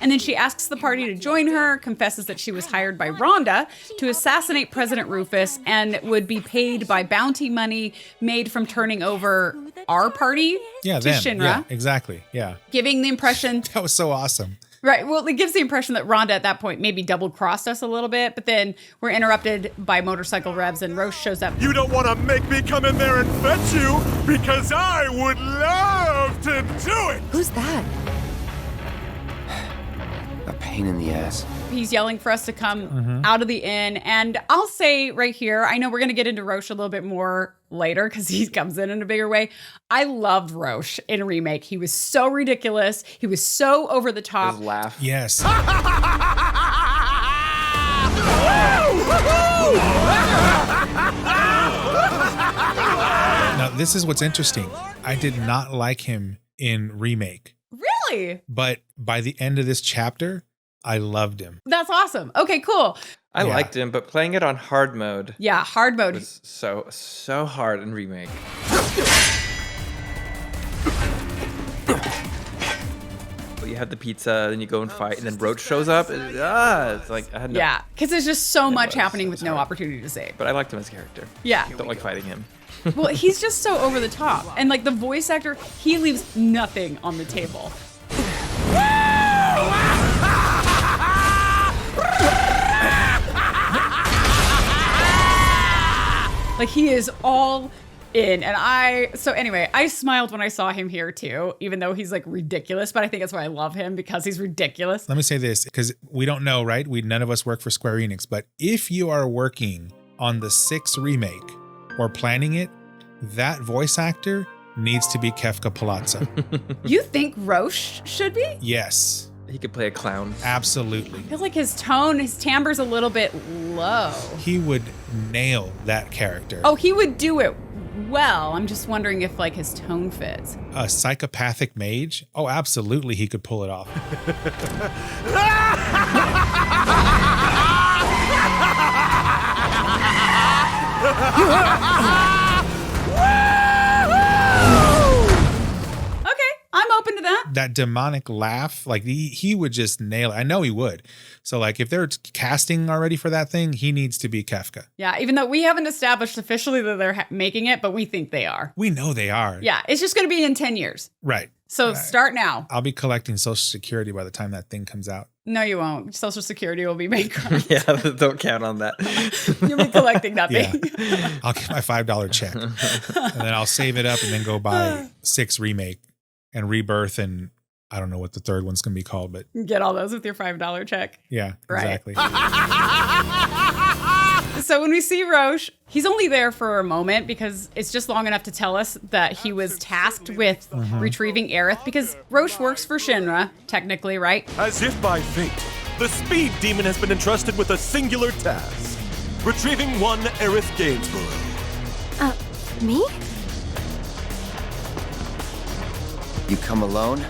And then she asks the party to join her, confesses that she was hired by Rhonda to assassinate President Rufus and would be paid by bounty money made from turning over our party to Shinra. Yeah, exactly. Yeah. Giving the impression... That was so awesome. Right. Well, it gives the impression that Rhonda at that point maybe double-crossed us a little bit, but then we're interrupted by motorcycle revs and Roche shows up. You don't want to make me come in there and fetch you because I would love to do it. Who's that? A pain in the ass. He's yelling for us to come out of the inn. And I'll say right here, I know we're going to get into Roche a little bit more later because he comes in a bigger way. I loved Roche in Remake. He was so ridiculous. He was so over the top. His laugh. Yes. Now, this is what's interesting. I did not like him in Remake. Really? But by the end of this chapter, I loved him. That's awesome. Okay, cool. I liked him, but playing it on hard mode. Yeah, hard mode. Was so hard in Remake. You have the pizza, then you go and fight, and then Roche shows up. It's like I had no. Yeah, because there's just so much happening with no opportunity to save. But I liked him as a character. Yeah. Don't like fighting him. Well, he's just so over the top. And like the voice actor, he leaves nothing on the table. Like he is all in. And I smiled when I saw him here too, even though he's like ridiculous, but I think that's why I love him, because he's ridiculous. Let me say this, because we don't know, right? None of us work for Square Enix, but if you are working on the 6 remake or planning it, that voice actor needs to be Kefka Palazzo. You think Roche should be? Yes. He could play a clown. Absolutely. I feel like his tone, his timbre's a little bit low. He would nail that character. Oh, he would do it well. I'm just wondering if like his tone fits. A psychopathic mage? Oh, absolutely he could pull it off. I'm open to that. That demonic laugh, like he would just nail it. I know he would. So like if they're casting already for that thing, he needs to be Kefka. Yeah, even though we haven't established officially that they're making it, but we think they are. We know they are. Yeah, it's just going to be in 10 years. Right. So start now. I'll be collecting Social Security by the time that thing comes out. No, you won't. Social Security will be bankrupt. Yeah, don't count on that. You'll be collecting nothing. Yeah. I'll get my $5 check. And then I'll save it up and then go buy 6 Remake and Rebirth, and I don't know what the third one's going to be called, but get all those with your $5 check. Yeah, right. Exactly. So when we see Roche, he's only there for a moment because it's just long enough to tell us that he was tasked with retrieving Aerith, because Roche works for Shinra, technically, right? As if by fate, the Speed Demon has been entrusted with a singular task: retrieving one Aerith Gainsborough. Me? You come alone?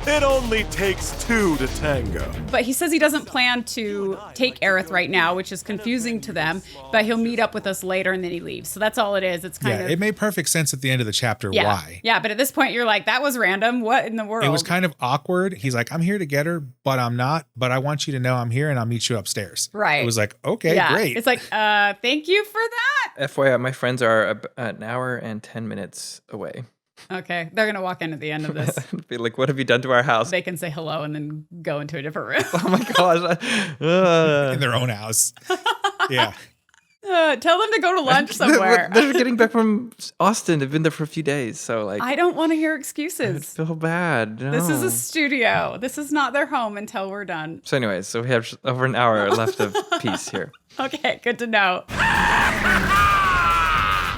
It only takes 2 to tango. But he says he doesn't plan to take Aerith right now, which is confusing to them, but he'll meet up with us later and then he leaves. So that's all it is. It's kind of... it made perfect sense at the end of the chapter why. Yeah, but at this point you're like, that was random. What in the world? It was kind of awkward. He's like, I'm here to get her, but I'm not. But I want you to know I'm here and I'll meet you upstairs. Right. It was like, okay, great. It's like, thank you for that. FYI, my friends are an hour and 10 minutes away. Okay, they're gonna walk in at the end of this. Be like, what have you done to our house? They can say hello and then go into a different room. Oh my gosh. In their own house. Yeah. Tell them to go to lunch somewhere. They're getting back from Austin. They've been there for a few days. So like, I don't want to hear excuses. I feel bad. No. This is a studio. This is not their home until we're done. So anyways, so we have over an hour left of peace here. Okay, good to know.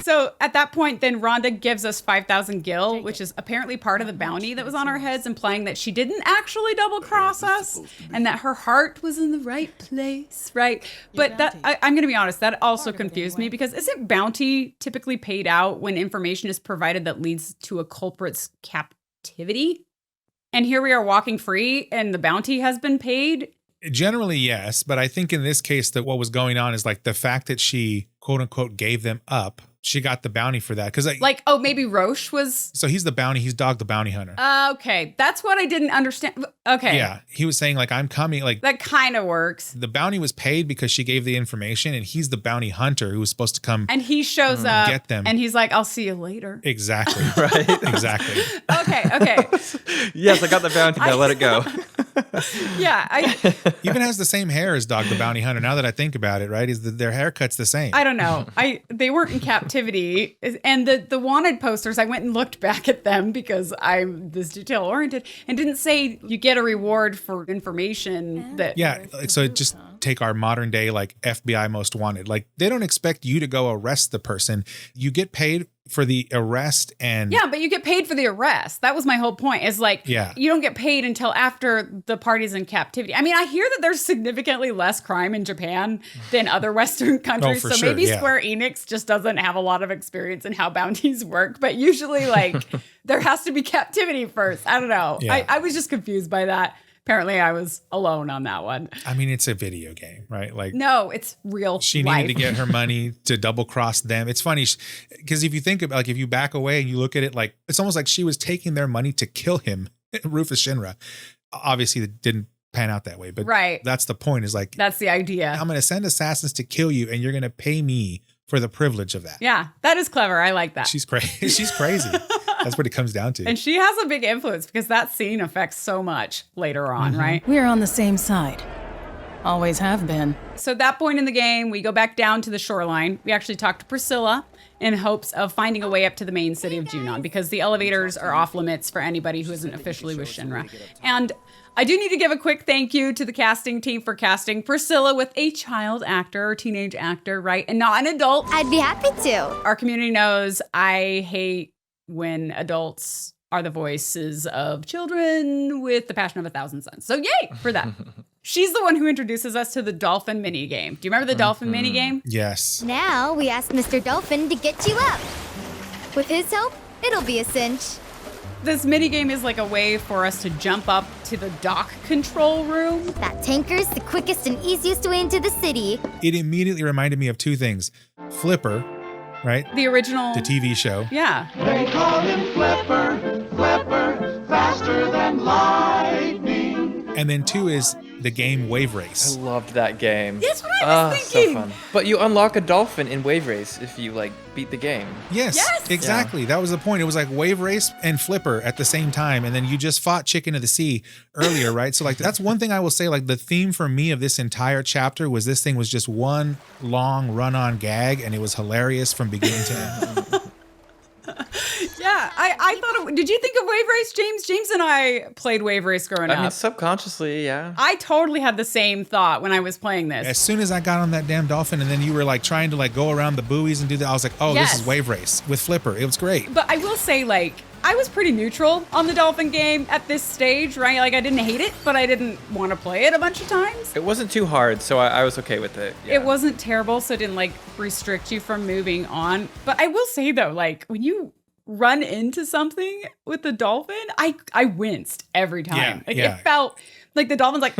So at that point, then Rhonda gives us 5,000 gil, which is apparently part of the bounty that was on our heads, implying that she didn't actually double cross us and that her heart was in the right place, right? But that I'm going to be honest, that also confused me, because isn't bounty typically paid out when information is provided that leads to a culprit's captivity? And here we are walking free and the bounty has been paid. Generally, yes. But I think in this case that what was going on is like the fact that she quote unquote gave them up. She got the bounty for that. Cause maybe Roche was. So he's the bounty. He's Dog the bounty hunter. Okay. That's what I didn't understand. Okay. Yeah. He was saying like, I'm coming. Like that kind of works. The bounty was paid because she gave the information, and he's the bounty hunter who was supposed to come. And he shows up. Get them. And he's like, I'll see you later. Exactly. Right. Exactly. Okay. Yes, I got the bounty. Now let it go. Yeah, even has the same hair as Dog the Bounty Hunter. Now that I think about it, right? Their haircut's the same. I don't know. They weren't in captivity, and the wanted posters. I went and looked back at them because I'm this detail oriented, and didn't say you get a reward for information that. Yeah, so just take our modern day like FBI Most Wanted. Like they don't expect you to go arrest the person. You get paid for the arrest and yeah, but you get paid for the arrest. That was my whole point. Is like you don't get paid until after the party's in captivity. I mean, I hear that there's significantly less crime in Japan than other Western countries. So maybe Square Enix just doesn't have a lot of experience in how bounties work. But usually, like there has to be captivity first. I don't know. Yeah. I was just confused by that. Apparently, I was alone on that one. I mean, it's a video game, right? Like, no, it's real. She needed to get her money to double cross them. It's funny because if you think about, like, if you back away and you look at it, like, it's almost like she was taking their money to kill him, Rufus Shinra. Obviously, it didn't pan out that way, but that's the point. Is like that's the idea. I'm going to send assassins to kill you, and you're going to pay me for the privilege of that. Yeah, that is clever. I like that. She's crazy. She's crazy. That's what it comes down to. And she has a big influence because that scene affects so much later on, right? We're on the same side. Always have been. So at that point in the game, we go back down to the shoreline. We actually talk to Priscilla in hopes of finding a way up to the main city of Junon because the elevators are off limits for anybody who isn't officially with Shinra. And I do need to give a quick thank you to the casting team for casting Priscilla with a child actor or teenage actor, right? And not an adult. I'd be happy to. Our community knows I hate when adults are the voices of children with the passion of 1,000 suns. So yay for that. She's the one who introduces us to the dolphin minigame. Do you remember the dolphin minigame? Yes. Now we ask Mr. Dolphin to get you up. With his help, it'll be a cinch. This minigame is like a way for us to jump up to the dock control room. That tanker's the quickest and easiest way into the city. It immediately reminded me of two things. Flipper, right? The original. The TV show. Yeah. They call him Flipper, Flipper, faster than lightning. And then two is the game Wave Race. I loved that game. That's what I was thinking. So fun. But you unlock a dolphin in Wave Race if you like beat the game. Yes, exactly. Yeah. That was the point. It was like Wave Race and Flipper at the same time. And then you just fought Chicken of the Sea earlier, right? So like that's one thing I will say, like the theme for me of this entire chapter was this thing was just one long run-on gag and it was hilarious from beginning to end. Yeah, I thought did you think of Wave Race, James? James and I played Wave Race growing up. I mean, subconsciously, yeah. I totally had the same thought when I was playing this. As soon as I got on that damn dolphin and then you were like trying to like go around the buoys and do that, I was like, oh, This is Wave Race with Flipper. It was great. But I will say, like, I was pretty neutral on the dolphin game at this stage, right? Like, I didn't hate it, but I didn't want to play it a bunch of times. It wasn't too hard, so I was okay with it. Yeah. It wasn't terrible, so it didn't, like, restrict you from moving on. But I will say, though, like, when you run into something with the dolphin, I winced every time. It felt like the dolphin's like,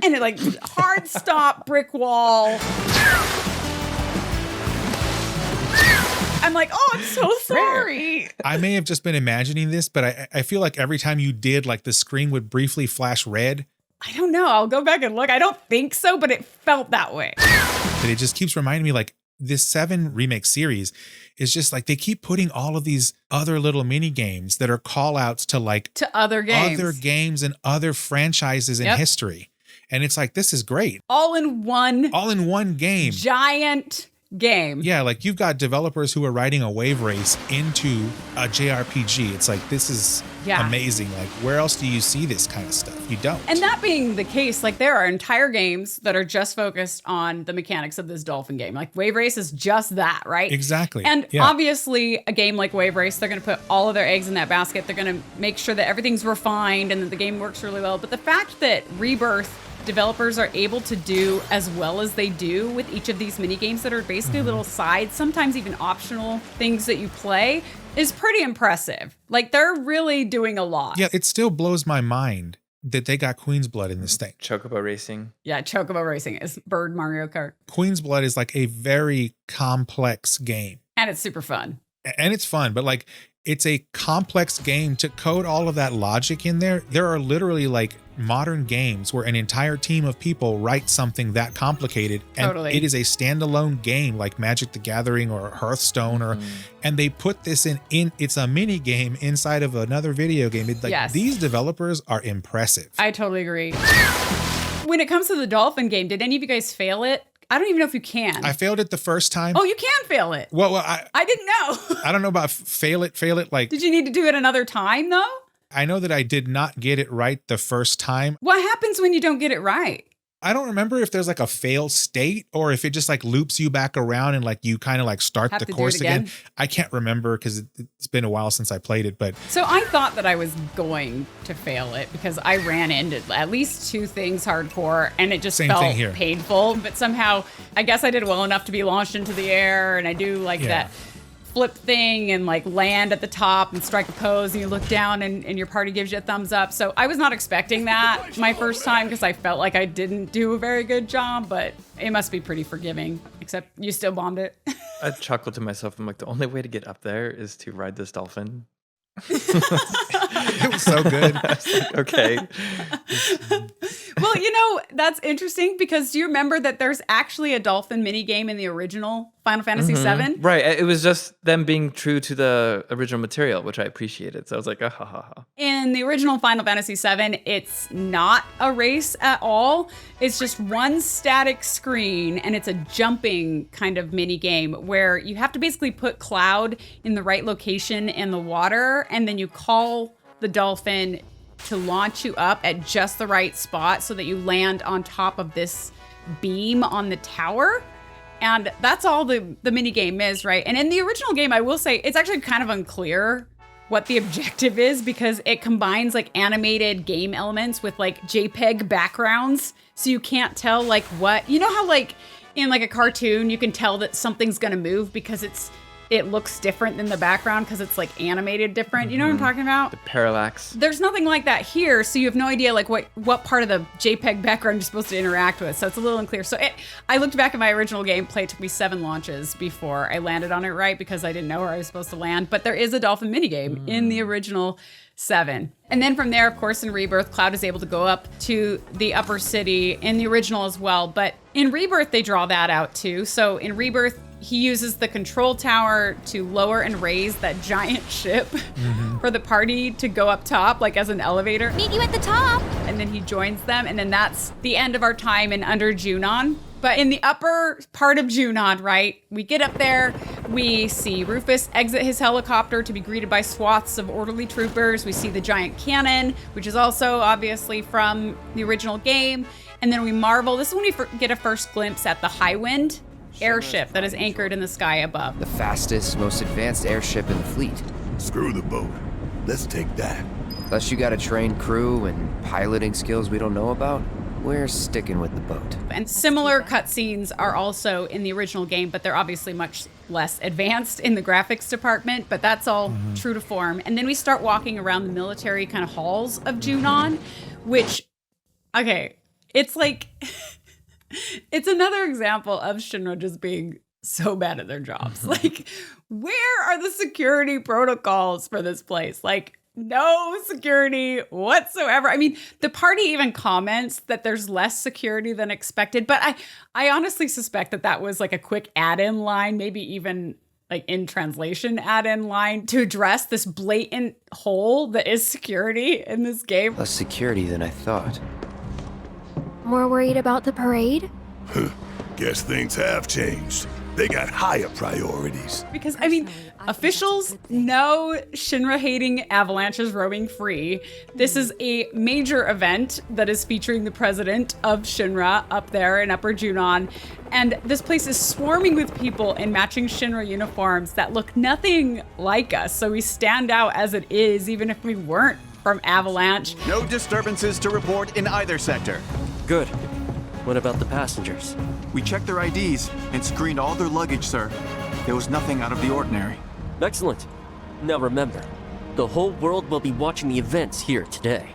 and it like hard stop brick wall. I'm like, oh, I'm so sorry. I may have just been imagining this, but I feel like every time you did, like the screen would briefly flash red. I don't know. I'll go back and look. I don't think so, but it felt that way. But it just keeps reminding me, like, this 7 Remake series is just like they keep putting all of these other little mini games that are call outs to like to other games and other franchises in history. And it's like, this is great. All in one game. Giant game. Yeah, like you've got developers who are writing a Wave Race into a JRPG. It's like, this is amazing. Like, where else do you see this kind of stuff? You don't. And that being the case, like there are entire games that are just focused on the mechanics of this dolphin game. Like Wave Race is just that, right? Exactly. And obviously a game like Wave Race, they're going to put all of their eggs in that basket. They're going to make sure that everything's refined and that the game works really well. But the fact that Rebirth developers are able to do as well as they do with each of these mini games that are basically little sides, sometimes even optional things that you play, is pretty impressive. Like they're really doing a lot. Yeah, it still blows my mind that they got Queen's Blood in this thing. Chocobo racing. Yeah, Chocobo racing is Bird Mario Kart. Queen's Blood is like a very complex game. And it's super fun. And it's fun, but like it's a complex game to code all of that logic in there. There are literally like modern games where an entire team of people write something that complicated, and it is a standalone game like Magic the Gathering or Hearthstone, or and they put this in it's a mini game inside of another video game. These developers are impressive. I totally agree. When it comes to the dolphin game, did any of you guys fail it? I don't even know if you can. I failed it the first time. Oh, you can fail it. Well, I didn't know. I don't know about fail it. Like, did you need to do it another time though? I know that I did not get it right the first time. What happens when you don't get it right? I don't remember if there's like a fail state or if it just like loops you back around and like you kind of like start the course again. I can't remember because it's been a while since I played it. But so I thought that I was going to fail it because I ran into at least 2 things hardcore and it just felt painful. But somehow I guess I did well enough to be launched into the air, and I do like that flip thing and like land at the top and strike a pose, and you look down and your party gives you a thumbs up. So I was not expecting that my first time because I felt like I didn't do a very good job, but it must be pretty forgiving, except you still bombed it. I chuckled to myself. I'm like, the only way to get up there is to ride this dolphin. It was so good. I was like, okay. Well, you know, that's interesting because do you remember that there's actually a dolphin minigame in the original Final Fantasy VII? Right. It was just them being true to the original material, which I appreciated. So I was like, ah, ha, ha, ha. In the original Final Fantasy VII, it's not a race at all. It's just one static screen, and it's a jumping kind of mini game where you have to basically put Cloud in the right location in the water, and then you call the dolphin to launch you up at just the right spot so that you land on top of this beam on the tower. And that's all the mini game is, right? And in the original game, I will say it's actually kind of unclear what the objective is because it combines like animated game elements with like JPEG backgrounds. So you can't tell like what, you know how like in like a cartoon, you can tell that something's gonna move because it looks different than the background because it's like animated different. You know what I'm talking about? The parallax. There's nothing like that here, so you have no idea like what part of the JPEG background you're supposed to interact with. So it's a little unclear. So I looked back at my original gameplay. It took me 7 launches before I landed on it right because I didn't know where I was supposed to land. But there is a dolphin minigame in the original 7. And then from there, of course, in Rebirth, Cloud is able to go up to the upper city in the original as well. But in Rebirth, they draw that out too. So in Rebirth, he uses the control tower to lower and raise that giant ship for the party to go up top, like as an elevator. Meet you at the top. And then he joins them. And then that's the end of our time in Under Junon. But in the upper part of Junon, right, we get up there, we see Rufus exit his helicopter to be greeted by swaths of orderly troopers. We see the giant cannon, which is also obviously from the original game. And then we marvel. This is when we get a first glimpse at the Highwind airship that is anchored in the sky above. The fastest, most advanced airship in the fleet. Screw the boat. Let's take that. Unless you got a trained crew and piloting skills we don't know about, we're sticking with the boat. And similar cutscenes are also in the original game, but they're obviously much less advanced in the graphics department, but that's all true to form. And then we start walking around the military kind of halls of Junon, which, okay, it's like... It's another example of Shinra just being so bad at their jobs. Like, where are the security protocols for this place? Like, no security whatsoever. I mean, the party even comments that there's less security than expected, but I honestly suspect that was like a quick add-in line, maybe even like in translation add-in line to address this blatant hole that is security in this game. Less security than I thought. More worried about the parade? Guess things have changed. They got higher priorities. Because, I mean, officials know Shinra-hating avalanches roaming free. This is a major event that is featuring the president of Shinra up there in Upper Junon. And this place is swarming with people in matching Shinra uniforms that look nothing like us. So we stand out as it is, even if we weren't from Avalanche. No disturbances to report in either sector. Good. What about the passengers? We checked their IDs and screened all their luggage, sir. There was nothing out of the ordinary. Excellent. Now remember, the whole world will be watching the events here today.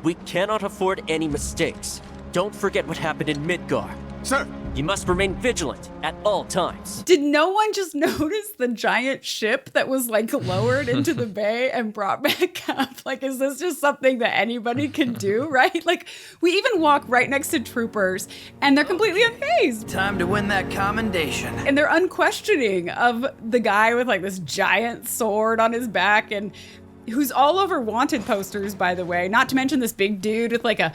We cannot afford any mistakes. Don't forget what happened in Midgar. Sir, You must remain vigilant at all times. Did no one just notice the giant ship that was like lowered into the bay and brought back up? Like, is this just something that anybody can do, right? Like, we even walk right next to troopers and they're completely unfazed. Time to win that commendation. And they're unquestioning of the guy with like this giant sword on his back and who's all over wanted posters, by the way. Not to mention this big dude with like a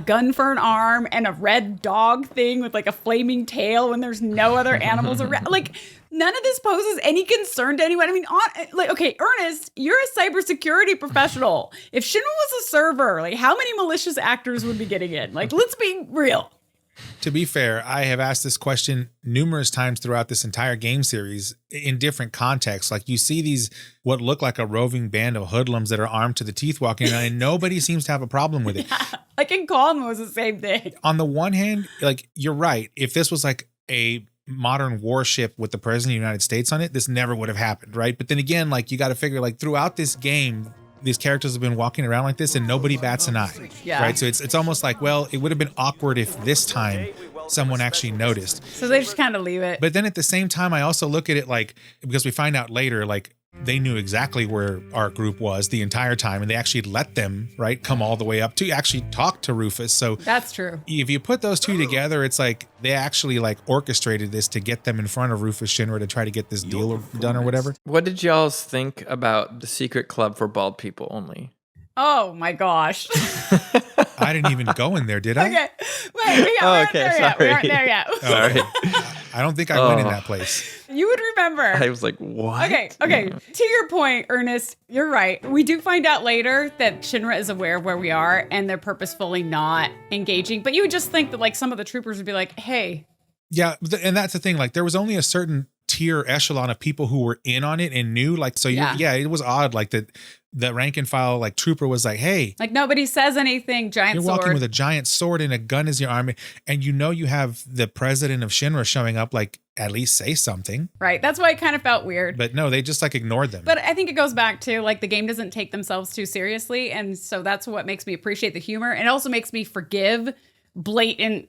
gun for an arm and a red dog thing with like a flaming tail when there's no other animals around. Like, none of this poses any concern to anyone. I mean, okay, Ernest, you're a cybersecurity professional. If Shinra was a server, like, how many malicious actors would be getting in? Like, let's be real. To be fair, I have asked this question numerous times throughout this entire game series in different contexts. Like, you see these, what look like a roving band of hoodlums that are armed to the teeth walking around, and nobody seems to have a problem with it. Yeah, like in Calm, it was the same thing. On the one hand, like, you're right. If this was like a modern warship with the president of the United States on it, this never would have happened, right? But then again, like, you got to figure, like, throughout this game, these characters have been walking around like this and nobody bats an eye. Yeah. Right. So it's almost like, well, it would have been awkward if this time someone actually noticed. So they just kind of leave it. But then at the same time, I also look at it like, because we find out later, like, they knew exactly where our group was the entire time, and they actually let them, right, come all the way up to actually talk to Rufus. So that's true. If you put those two together, it's like they actually like orchestrated this to get them in front of Rufus Shinra to try to get this deal done or whatever. What did y'all think about the secret club for bald people only? Oh my gosh. I didn't even go in there, did I? Okay. Wait, we aren't there yet. Sorry. I don't think I went in that place. You would remember. I was like, what? Okay. To your point, Ernest, you're right. We do find out later that Shinra is aware of where we are and they're purposefully not engaging. But you would just think that like some of the troopers would be like, hey. Yeah, and that's the thing. Like, there was only a certain tier echelon of people who were in on it and knew. Like, so yeah, it was odd. Like the rank and file like trooper was like, hey, like nobody says anything. Giant you're sword. You're walking with a giant sword and a gun as your arm, and you know you have the president of Shinra showing up. Like, at least say something. Right. That's why it kind of felt weird. But no, they just like ignored them. But I think it goes back to like the game doesn't take themselves too seriously, and so that's what makes me appreciate the humor. And it also makes me forgive blatant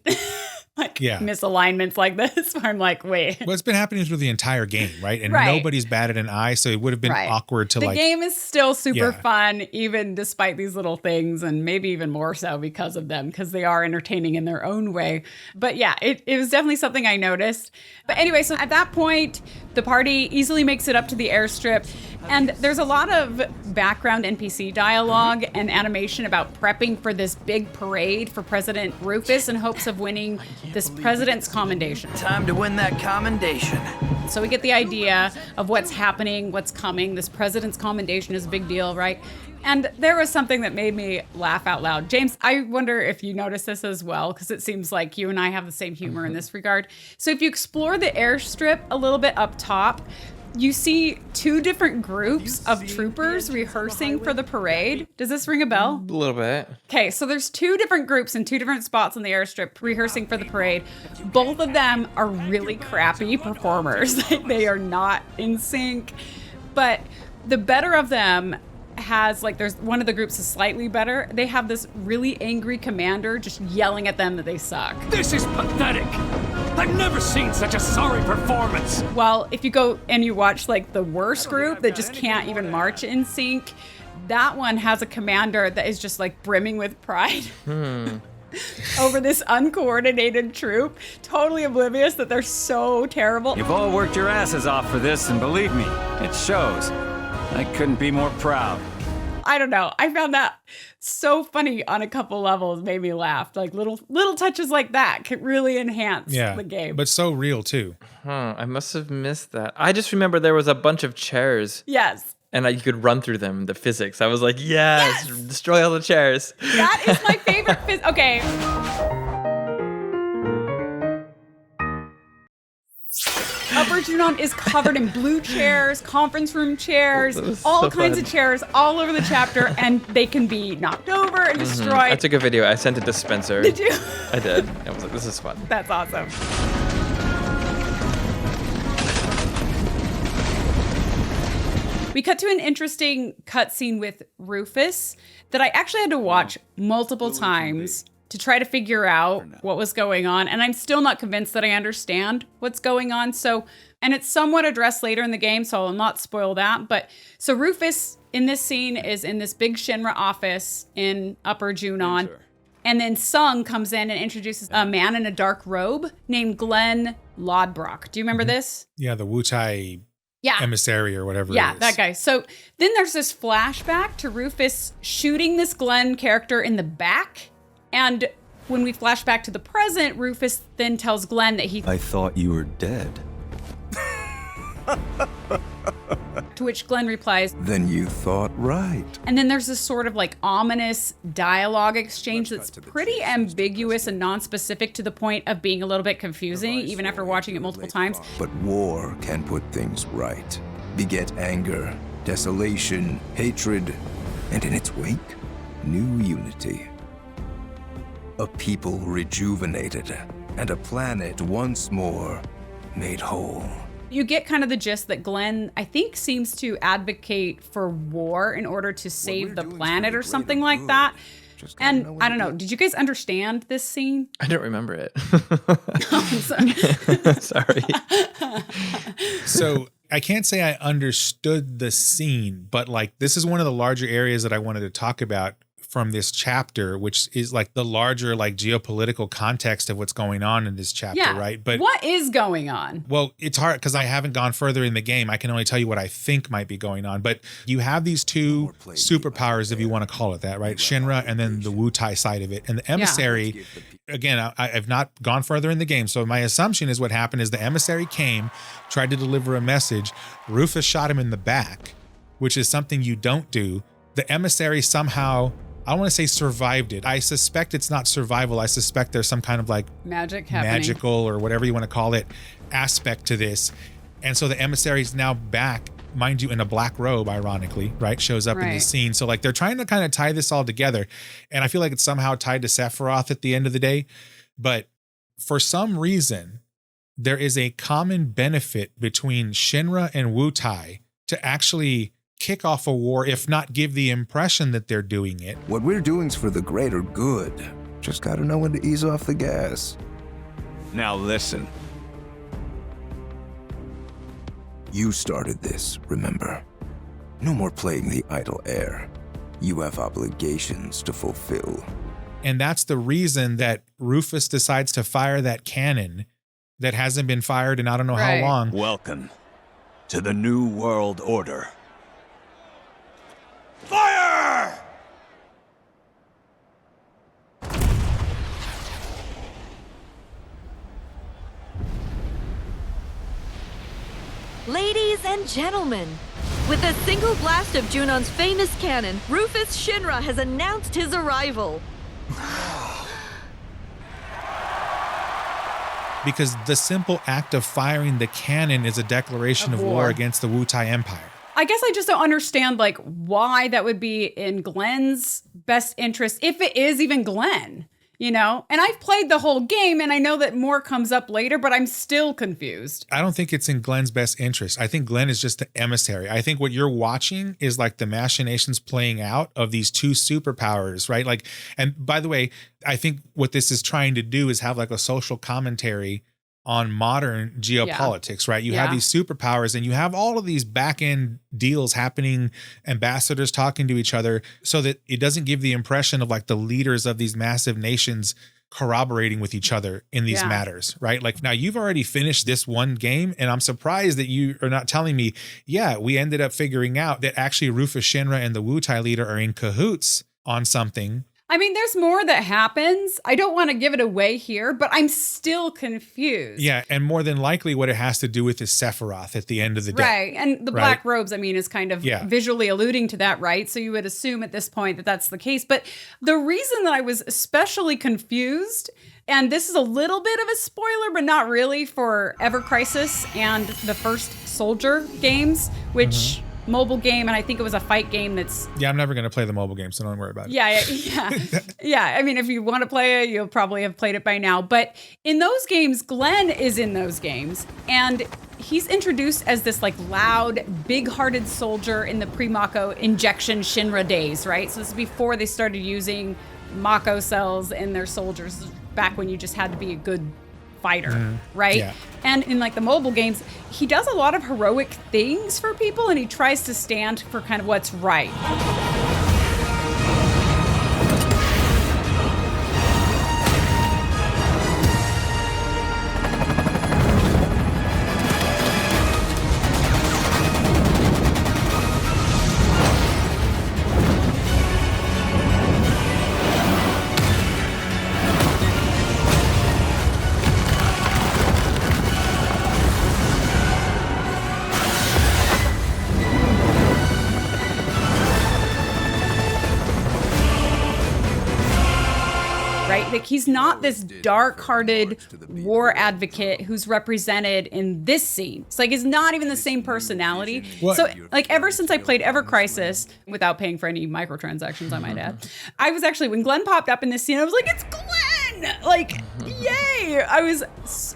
misalignments like this where I'm like, wait. Well, it's been happening through the entire game, right? And nobody's batted an eye, so it would have been awkward to the game is still super fun, even despite these little things, and maybe even more so because of them, because they are entertaining in their own way. But yeah, it was definitely something I noticed. But anyway, so at that point, the party easily makes it up to the airstrip, and there's a lot of background NPC dialogue and animation about prepping for this big parade for President Rufus in hopes of winning this president's commendation. Time to win that commendation. So we get the idea of what's happening, what's coming. This president's commendation is a big deal, right? And there was something that made me laugh out loud. James, I wonder if you noticed this as well, because it seems like you and I have the same humor in this regard. So if you explore the airstrip a little bit up top, you see two different groups of troopers rehearsing for the parade. Does this ring a bell? A little bit. Okay, so there's two different groups in two different spots on the airstrip rehearsing for the parade. Both of them are really crappy performers. They are not in sync. But the better of them has, like, there's one of the groups is slightly better. They have this really angry commander just yelling at them that they suck. This is pathetic. I've never seen such a sorry performance. Well, if you go and you watch like the worst group that just can't even march in sync, that one has a commander that is just like brimming with pride. Over this uncoordinated troop, totally oblivious that they're so terrible. You've all worked your asses off for this, and believe me, it shows. I couldn't be more proud. I don't know. I found that so funny on a couple levels, made me laugh. Like little touches like that could really enhance the game. But so real too. I must have missed that. I just remember there was a bunch of chairs. Yes. And you could run through them, the physics. I was like, yes! Destroy all the chairs. That is my favorite Okay. Upper Junon is covered in blue chairs, conference room chairs, all kinds of chairs all over the chapter, and they can be knocked over and destroyed. I took a video. I sent it to Spencer. Did you? I did. I was like, this is fun. That's awesome. We cut to an interesting cutscene with Rufus that I actually had to watch multiple times to try to figure out what was going on. And I'm still not convinced that I understand what's going on. So, and it's somewhat addressed later in the game, so I'll not spoil that. But so Rufus in this scene is in this big Shinra office in Upper Junon. And then Sung comes in and introduces a man in a dark robe named Glenn Lodbrok. Do you remember this? Yeah, the Wutai emissary or whatever it is. Yeah, that guy. So then there's this flashback to Rufus shooting this Glenn character in the back. And when we flash back to the present, Rufus then tells Glenn that I thought you were dead. To which Glenn replies, Then you thought right. And then there's this sort of like ominous dialogue exchange that's pretty ambiguous and non-specific to the point of being a little bit confusing, even after watching it multiple times. But war can put things right. Beget anger, desolation, hatred, and in its wake, new unity. A people rejuvenated, and a planet once more made whole. You get kind of the gist that Glenn, I think, seems to advocate for war in order to save the planet or something like that. And I don't know, did you guys understand this scene? I don't remember it. Sorry. So I can't say I understood the scene, but like this is one of the larger areas that I wanted to talk about from this chapter, which is like the larger like geopolitical context of what's going on in this chapter, right? But what is going on? Well, it's hard because I haven't gone further in the game. I can only tell you what I think might be going on. But you have these two superpowers, if you want to call it that, right? Shinra and then the Wutai side of it. And the emissary, again, I've not gone further in the game. So my assumption is what happened is the emissary came, tried to deliver a message. Rufus shot him in the back, which is something you don't do. The emissary somehow, I don't want to say survived it. I suspect it's not survival. I suspect there's some kind of like magical or whatever you want to call it aspect to this. And so the emissary is now back, mind you, in a black robe, ironically, right? Shows up in the scene. So like they're trying to kind of tie this all together. And I feel like it's somehow tied to Sephiroth at the end of the day. But for some reason, there is a common benefit between Shinra and Wutai to actually kick off a war, if not give the impression that they're doing it. What we're doing's for the greater good. Just gotta know when to ease off the gas. Now listen. You started this, remember? No more playing the idle heir. You have obligations to fulfill. And that's the reason that Rufus decides to fire that cannon that hasn't been fired in I don't know how long. Welcome to the New World Order. Fire! Ladies and gentlemen, with a single blast of Junon's famous cannon, Rufus Shinra has announced his arrival. Because the simple act of firing the cannon is a declaration of war against the Wutai Empire. I guess I just don't understand like why that would be in Glenn's best interest, if it is even Glenn, you know? And I've played the whole game and I know that more comes up later, but I'm still confused. I don't think it's in Glenn's best interest. I think Glenn is just the emissary. I think what you're watching is like the machinations playing out of these two superpowers, right? Like, and by the way, I think what this is trying to do is have like a social commentary on modern geopolitics, right? You have these superpowers and you have all of these back end deals happening, ambassadors talking to each other, so that it doesn't give the impression of like the leaders of these massive nations corroborating with each other in these matters, right? Like now you've already finished this one game and I'm surprised that you are not telling me, we ended up figuring out that actually Rufus Shinra and the Wutai leader are in cahoots on something. I mean, there's more that happens. I don't want to give it away here, but I'm still confused. Yeah, and more than likely what it has to do with is Sephiroth at the end of the day. Right, and the black robes, I mean, is kind of visually alluding to that, right? So you would assume at this point that that's the case. But the reason that I was especially confused, and this is a little bit of a spoiler, but not really, for Ever Crisis and the first Soldier games, which... mobile game, and I think it was a fight game that's... Yeah, I'm never going to play the mobile game, so don't worry about it. Yeah. I mean, if you want to play it, you'll probably have played it by now. But in those games, Glenn is in those games, and he's introduced as this like loud, big-hearted soldier in the pre-Mako injection Shinra days, right? So this is before they started using Mako cells in their soldiers back when you just had to be a good fighter, right? Yeah. And in like the mobile games, he does a lot of heroic things for people, and he tries to stand for kind of what's right. Like, he's not this dark-hearted war advocate who's represented in this scene. It's like, he's not even the same personality. What? So, like, ever since I played Ever Crisis, without paying for any microtransactions, I might add, I was actually, when Glenn popped up in this scene, I was like, it's Glenn! Like, yay! I was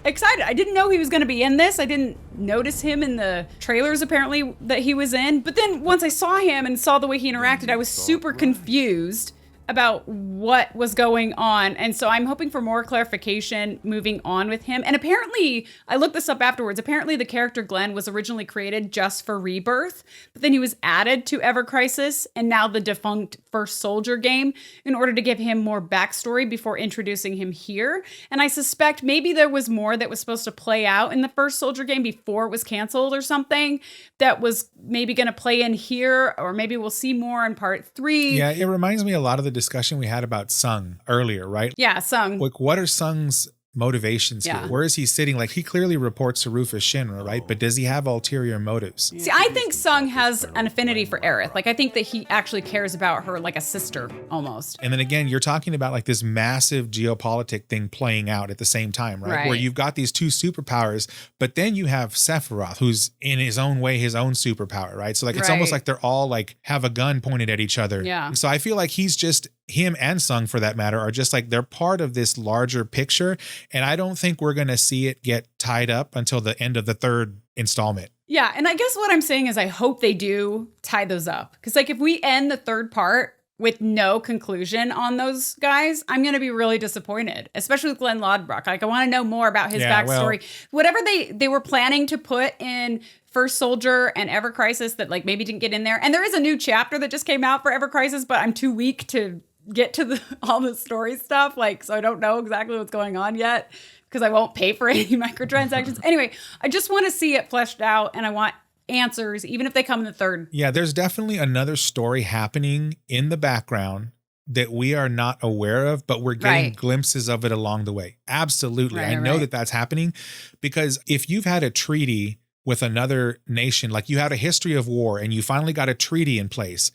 excited. I didn't know he was going to be in this. I didn't notice him in the trailers, apparently, that he was in. But then once I saw him and saw the way he interacted, I was super confused about what was going on. And so I'm hoping for more clarification moving on with him. And apparently, I looked this up afterwards, apparently the character Glenn was originally created just for Rebirth, but then he was added to Ever Crisis and now the defunct First Soldier game in order to give him more backstory before introducing him here. And I suspect maybe there was more that was supposed to play out in the First Soldier game before it was canceled or something that was maybe going to play in here, or maybe we'll see more in part 3. Yeah, it reminds me a lot of the discussion we had about Sung earlier, right? Yeah, Sung. Like, what are Sung's motivations here? Where is he sitting? Like, he clearly reports to Rufus Shinra, right? But does he have ulterior motives? See, I think Sung has an affinity for Aerith. Like, I think that he actually cares about her like a sister, almost. And then again, you're talking about like this massive geopolitic thing playing out at the same time, right? Where you've got these two superpowers, but then you have Sephiroth, who's in his own way, his own superpower, right? So like, it's almost like they're all like have a gun pointed at each other. Yeah. So I feel like he's just, him and Sung for that matter, are just like, they're part of this larger picture. And I don't think we're going to see it get tied up until the end of the third installment. Yeah. And I guess what I'm saying is I hope they do tie those up. Because like, if we end the third part with no conclusion on those guys, I'm going to be really disappointed, especially with Glenn Lodbrok. Like, I want to know more about his backstory. Whatever they were planning to put in First Soldier and Ever Crisis that like maybe didn't get in there. And there is a new chapter that just came out for Ever Crisis, but I'm too weak to get to all the story stuff. Like, so I don't know exactly what's going on yet because I won't pay for any microtransactions. Anyway, I just want to see it fleshed out, and I want answers, even if they come in the third. Yeah, there's definitely another story happening in the background that we are not aware of, but we're getting glimpses of it along the way. Absolutely. I know that that's happening because if you've had a treaty with another nation, like you had a history of war and you finally got a treaty in place,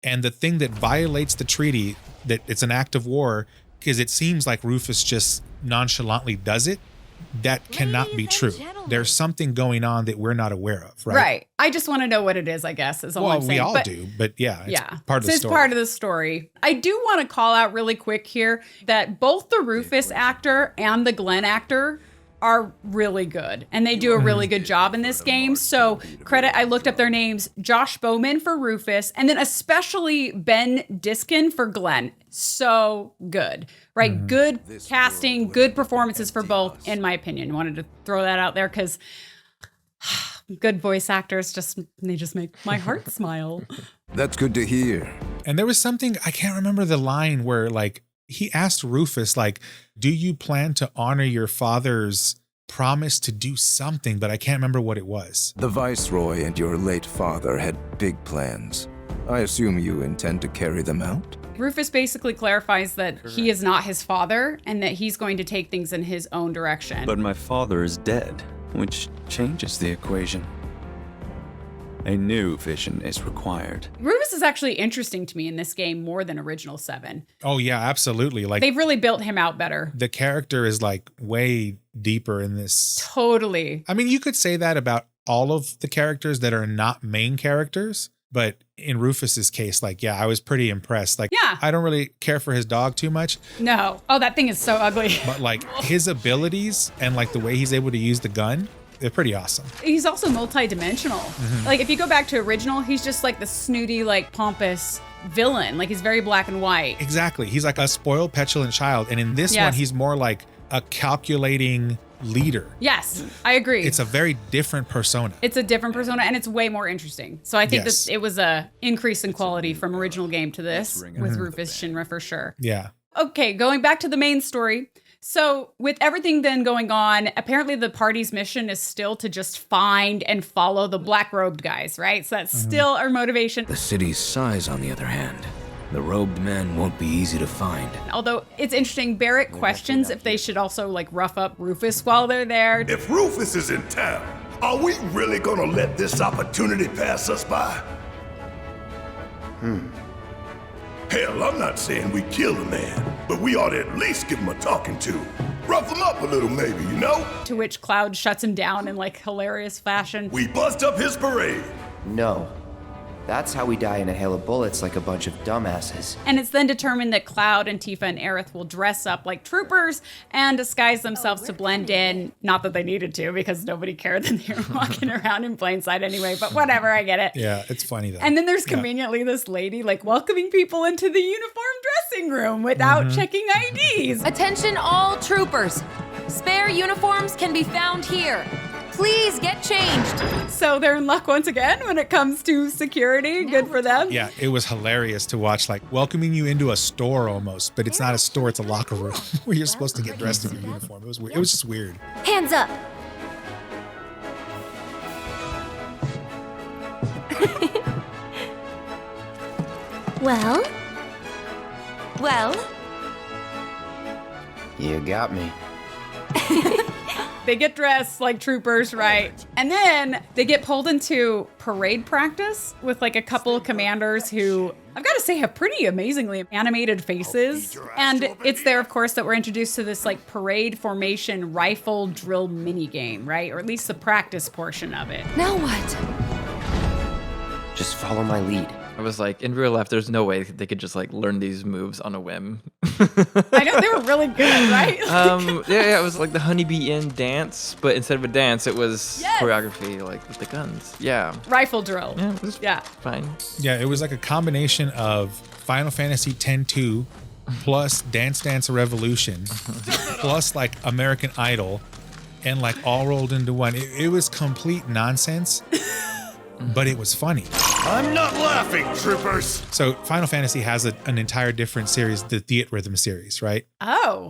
and the thing that violates the treaty, that it's an act of war, because it seems like Rufus just nonchalantly does it, that cannot be true. There's something going on that we're not aware of, right? Right. I just want to know what it is, I guess, is all I'm saying. We all do, but yeah, it's part of the story. It's part of the story. I do want to call out really quick here that both the Rufus actor and the Glenn actor are really good, and they do a really good job in this game. So credit, I looked up their names: Josh Bowman for Rufus, and then especially Ben Diskin for Glenn. So good, right? Good casting, good performances for both, in my opinion. Wanted to throw that out there because good voice actors they just make my heart smile. That's good to hear. And there was something, I can't remember the line where like, he asked Rufus, like, do you plan to honor your father's promise to do something? But I can't remember what it was. The Viceroy and your late father had big plans. I assume you intend to carry them out? Rufus basically clarifies that he is not his father and that he's going to take things in his own direction. But my father is dead, which changes the equation. A new vision is required. Rufus is actually interesting to me in this game more than original 7. Oh yeah, absolutely. Like, they've really built him out better. The character is like way deeper in this. Totally. I mean, you could say that about all of the characters that are not main characters, but in Rufus's case, like, yeah, I was pretty impressed. Like, yeah, I don't really care for his dog too much. No. Oh, that thing is so ugly. But like his abilities and like the way he's able to use the gun, They're pretty awesome. He's also multi-dimensional. Like if you go back to original, he's just like the snooty, like pompous villain. Like he's very black and white. Exactly. He's like a spoiled, petulant child. And in this one, he's more like a calculating leader. Yes, I agree. It's a very different persona. It's a different persona, and it's way more interesting. So I think that it was a increase in quality from original game to this with Rufus Shinra for sure. Yeah. Okay, going back to the main story. So with everything then going on, apparently the party's mission is still to just find and follow the black-robed guys, right? So that's still our motivation. The city's size, on the other hand, the robed men won't be easy to find. Although it's interesting, Barret questions if they should also like rough up Rufus while they're there. If Rufus is in town, are we really gonna let this opportunity pass us by? Hell, I'm not saying we kill the man, but we ought to at least give him a talking to. Rough him up a little maybe, you know? To which Cloud shuts him down in like hilarious fashion. We bust up his parade. No. That's how we die in a hail of bullets like a bunch of dumbasses. And it's then determined that Cloud and Tifa and Aerith will dress up like troopers and disguise themselves to blend in. Not that they needed to, because nobody cared that they were walking around in plain sight anyway, but whatever, I get it. Yeah, it's funny though. And then there's conveniently this lady like welcoming people into the uniform dressing room without checking IDs. Attention all troopers. Spare uniforms can be found here. Please get changed. So they're in luck once again when it comes to security. Good for them. Yeah, it was hilarious to watch, like welcoming you into a store almost, but it's not a store, it's a locker room where you're supposed to get dressed in your uniform. It was weird. It was just weird. Hands up. Well? You got me. They get dressed like troopers, right? And then they get pulled into parade practice with like a couple of commanders who, I've got to say, have pretty amazingly animated faces. And it's there, of course, that we're introduced to this like parade formation rifle drill mini game, right? Or at least the practice portion of it. Now what? Just follow my lead. I was like, in real life, there's no way they could just like learn these moves on a whim. I know, they were really good, right? Yeah, it was like the Honeybee Inn dance, but instead of a dance, it was choreography, like with the guns. Yeah. Rifle drill. Yeah, it was fine. Yeah, it was like a combination of Final Fantasy X-2 plus Dance Dance Revolution plus like American Idol and like all rolled into one. It was complete nonsense. But it was funny. I'm not laughing, troopers. So Final Fantasy has an entire different series, the Theat Rhythm series, right? Oh.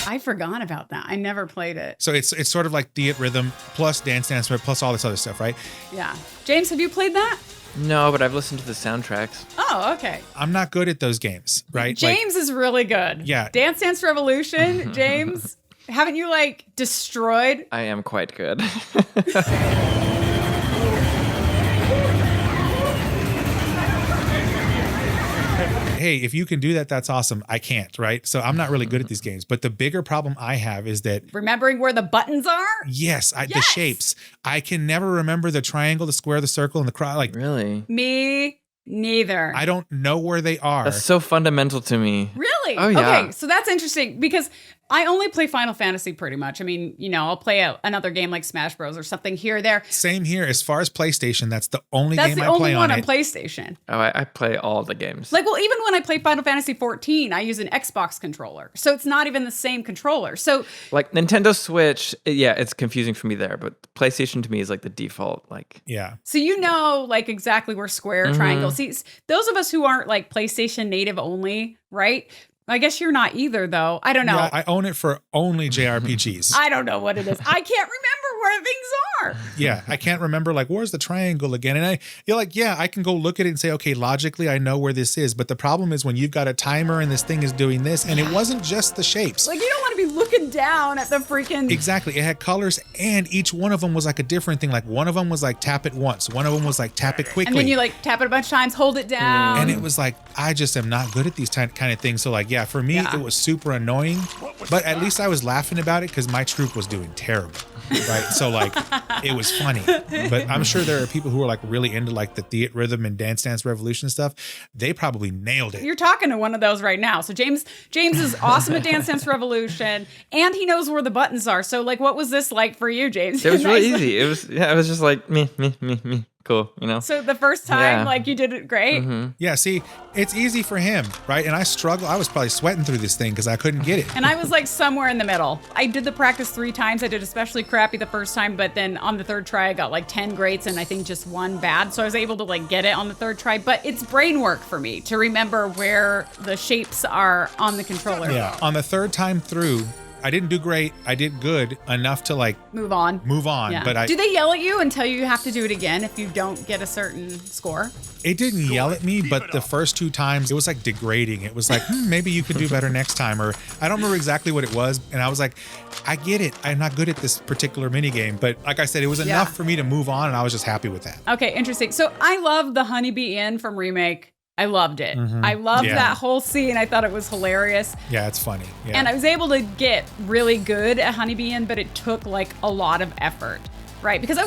I forgot about that. I never played it. So it's sort of like Theat Rhythm plus Dance Dance plus all this other stuff, right? Yeah. James, have you played that? No, but I've listened to the soundtracks. Oh, okay. I'm not good at those games, right? James is really good. Yeah. Dance Dance Revolution, James, haven't you like destroyed? I am quite good. Hey, if you can do that, that's awesome. I can't, right? So I'm not really good at these games. But the bigger problem I have is that remembering where the buttons are? Yes, the shapes. I can never remember the triangle, the square, the circle, and the cross. Like, really? Me neither. I don't know where they are. That's so fundamental to me. Really? Oh, yeah. Okay, so that's interesting because I only play Final Fantasy pretty much. I mean, you know, I'll play another game like Smash Bros. Or something here or there. Same here. As far as PlayStation, that's the only game I play on it. That's the only one on it. PlayStation. Oh, I play all the games. Like, well, even when I play Final Fantasy XIV, I use an Xbox controller. So it's not even the same controller. So like Nintendo Switch, yeah, it's confusing for me there, but PlayStation to me is like the default, like. Yeah. So you know like exactly where square, triangle. See, those of us who aren't like PlayStation native only, right? I guess you're not either, though. I don't know. Yeah, I own it for only JRPGs. I don't know what it is. I can't remember where things are. Yeah, I can't remember, like, where's the triangle again? And you're like, yeah, I can go look at it and say, okay, logically, I know where this is. But the problem is when you've got a timer and this thing is doing this, and it wasn't just the shapes. Like, you don't want to be looking down at the freaking... Exactly. It had colors, and each one of them was like a different thing. Like, one of them was like, tap it once. One of them was like, tap it quickly. And then you like tap it a bunch of times, hold it down. And it was like, I just am not good at these kind of things. So like, yeah, for me, it was super annoying. But at least I was laughing about it because my troop was doing terrible. right? So like, it was funny. But I'm sure there are people who are like really into like the rhythm and Dance Dance Revolution stuff. They probably nailed it. You're talking to one of those right now. So James is awesome at Dance Dance Revolution, and he knows where the buttons are. So like, what was this like for you, James? It was really easy. It was just like me. Cool, you know? So the first time, like, you did it great? Mm-hmm. Yeah, see, it's easy for him, right? And I struggled. I was probably sweating through this thing because I couldn't get it. And I was like somewhere in the middle. I did the practice 3 times. I did especially crappy the first time, but then on the third try, I got like 10 greats and I think just 1 bad. So I was able to like get it on the third try, but it's brain work for me to remember where the shapes are on the controller. Yeah, on the third time through, I didn't do great. I did good enough to like move on. Yeah. But do they yell at you and tell you have to do it again if you don't get a certain score? It didn't yell at me, but the first 2 times it was like degrading. It was like, maybe you could do better next time, or I don't remember exactly what it was. And I was like, I get it. I'm not good at this particular minigame, but like I said, it was enough for me to move on, and I was just happy with that. Okay, interesting. So I love the Honeybee Inn from Remake. I loved it. Mhm. I loved that whole scene. I thought it was hilarious. Yeah, it's funny. Yeah. And I was able to get really good at Honeybee Inn, but it took like a lot of effort, right? Because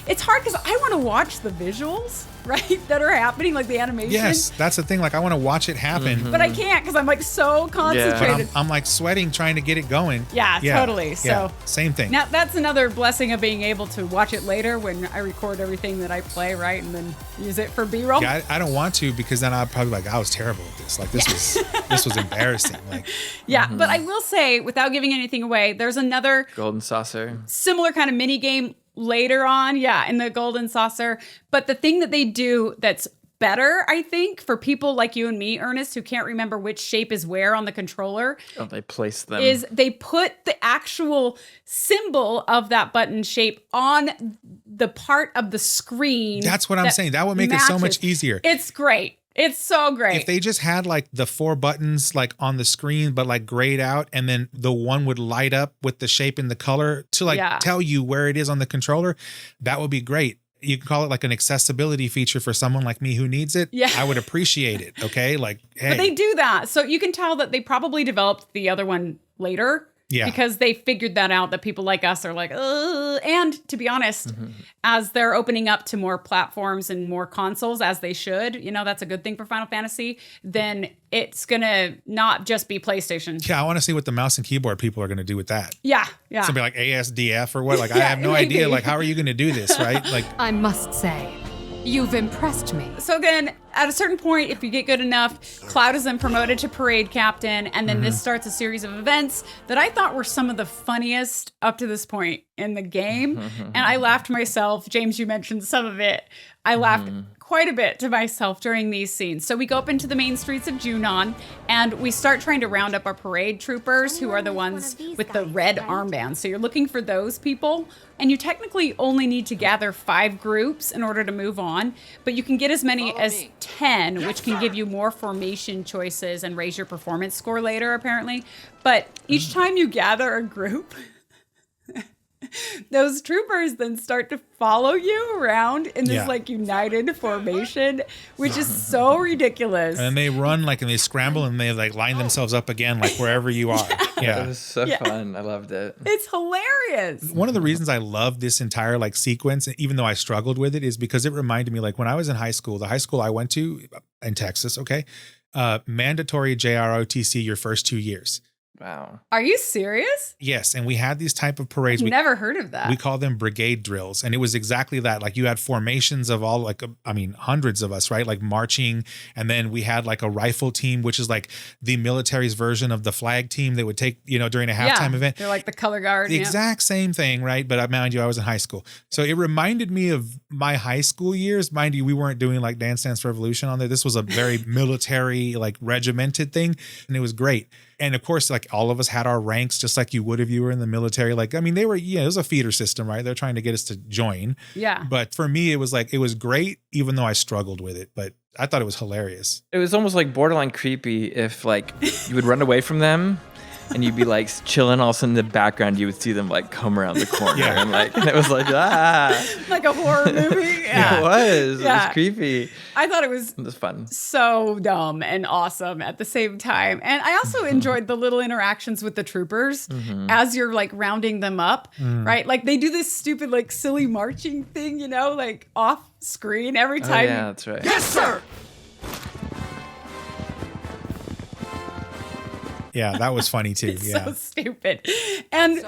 it's hard because I want to watch the visuals, right, that are happening, like the animation. Yes, that's the thing. Like, I want to watch it happen. But I can't because I'm like so concentrated. But I'm like sweating trying to get it going. Yeah, totally. So same thing. Now that's another blessing of being able to watch it later when I record everything that I play, right, and then use it for B-roll. Yeah, I don't want to because then I'd probably be like, I was terrible at this. Like this was embarrassing. Like, but I will say, without giving anything away, there's another Golden Saucer. similar kind of mini game later on, in the Golden Saucer. But the thing that they do that's better, I think, for people like you and me, Ernest, who can't remember which shape is where on the controller, they place them. is they put the actual symbol of that button shape on the part of the screen. that's what I'm saying. That would make it so much easier. It's great. It's so great. If they just had like the 4 buttons like on the screen, but like grayed out, and then the one would light up with the shape and the color to like tell you where it is on the controller, that would be great. You can call it like an accessibility feature for someone like me who needs it. Yeah. I would appreciate it. Okay. Like, hey. But they do that. So you can tell that they probably developed the other one later. Yeah. Because they figured that out, that people like us are like, ugh. And to be honest, as they're opening up to more platforms and more consoles, as they should, that's a good thing for Final Fantasy, then it's going to not just be PlayStation. Yeah, I want to see what the mouse and keyboard people are going to do with that. Yeah. Something like ASDF or what? Like, I have no idea. Like, how are you going to do this, right? Like, I must say, you've impressed me. So then, at a certain point, if you get good enough, Cloud is then promoted to parade captain, and then this starts a series of events that I thought were some of the funniest up to this point in the game. And I laughed myself. James, you mentioned some of it. I laughed quite a bit to myself during these scenes. So we go up into the main streets of Junon, and we start trying to round up our parade troopers, who are the ones with the red armbands. So you're looking for those people, and you technically only need to gather 5 groups in order to move on, but you can get as many as 10, which can give you more formation choices and raise your performance score later, apparently. But each time you gather a group, those troopers then start to follow you around in this like united formation, which is so ridiculous. and they run like, and they scramble, and they like line themselves up again, like wherever you are. Yeah. It was so fun. I loved it. It's hilarious. One of the reasons I love this entire like sequence, even though I struggled with it, is because it reminded me, like when I was in high school, the high school I went to in Texas, mandatory JROTC your first 2 years. Wow. Are you serious? Yes, and we had these type of parades. I've never heard of that. We call them brigade drills, and it was exactly that. Like you had formations of all, like, hundreds of us, right? Like marching, and then we had like a rifle team, which is like the military's version of the flag team they would take, during a halftime event. They're like the color guard. The exact same thing, right? But mind you, I was in high school. So it reminded me of my high school years. Mind you, we weren't doing like Dance Dance Revolution on there. This was a very military, like regimented thing, and it was great. And of course, like all of us had our ranks, just like you would if you were in the military. Like, they were, it was a feeder system, right? They're trying to get us to join. Yeah. But for me, it was great, even though I struggled with it. But I thought it was hilarious. It was almost like borderline creepy if like you would run away from them and you'd be like chilling. All of a sudden, in the background, you would see them like come around the corner, and it was like like a horror movie. Yeah. It was. Yeah. It was creepy. I thought it was fun, so dumb and awesome at the same time. And I also enjoyed the little interactions with the troopers as you're like rounding them up, right? Like they do this stupid like silly marching thing, you know, like off screen every time. Oh, yeah, that's right. Yes, sir. Yeah, that was funny too. Yeah. So stupid. And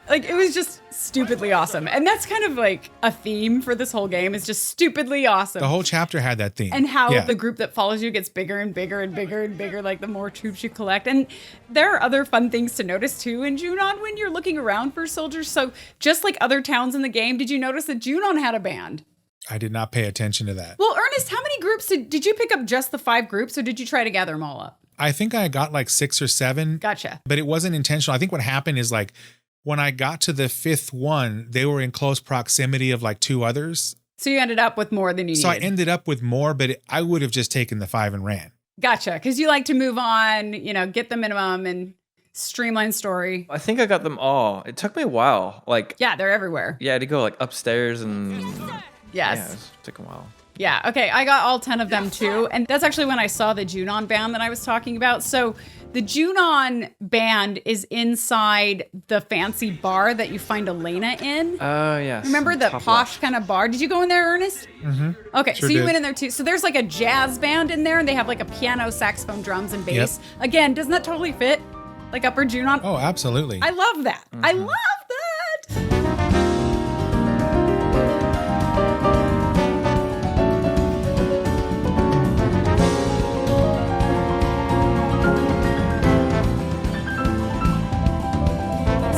like it was just stupidly awesome. And that's kind of like a theme for this whole game, is just stupidly awesome. The whole chapter had that theme. And how the group that follows you gets bigger and bigger and bigger and bigger, like the more troops you collect. And there are other fun things to notice too in Junon when you're looking around for soldiers. So just like other towns in the game, did you notice that Junon had a band? I did not pay attention to that. Well, Ernest, how many groups did you pick up? Just the 5 groups, or did you try to gather them all up? I think I got like 6 or 7. Gotcha. But it wasn't intentional. I think what happened is like when I got to the 5th one, they were in close proximity of like 2 others. So you ended up with more than you needed. So I ended up with more, but I would have just taken the 5 and ran. Gotcha. Because you like to move on, you know, get the minimum and streamline story. I think I got them all. It took me a while. Yeah, they're everywhere. Yeah, to go like upstairs and yes, yeah, it took a while. Yeah, okay, I got all 10 of them too. And that's actually when I saw the Junon band that I was talking about. So the Junon band is inside the fancy bar that you find Elena in. Oh, yes. Remember the posh kind of bar? Did you go in there, Ernest? Mm-hmm. Okay, sure so you did. went in there too. So there's like a jazz band in there, and they have like a piano, saxophone, drums, and bass. Yep. Again, doesn't that totally fit? Like Upper Junon? Oh, absolutely. I love that. I love that.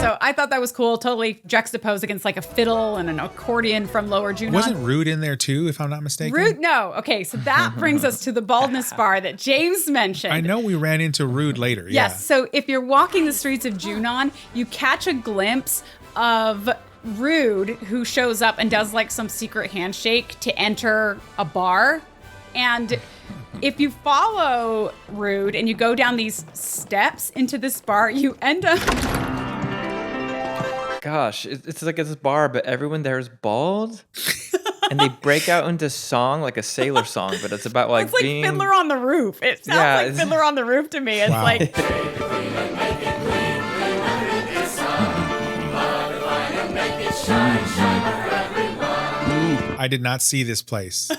So I thought that was cool. Totally juxtaposed against like a fiddle and an accordion from Lower Junon. Wasn't Rude in there too, if I'm not mistaken? Rude? No. Okay, so that brings us to the baldness bar that James mentioned. I know we ran into Rude later. Yes. Yeah. So if you're walking the streets of Junon, you catch a glimpse of Rude, who shows up and does like some secret handshake to enter a bar. And if you follow Rude and you go down these steps into this bar, you end up... Gosh, it's like this bar, but everyone there is bald. And they break out into song, like a sailor song, but it's about like it's like being... Fiddler on the Roof. It sounds like Fiddler on the Roof to me. It's like... I did not see this place.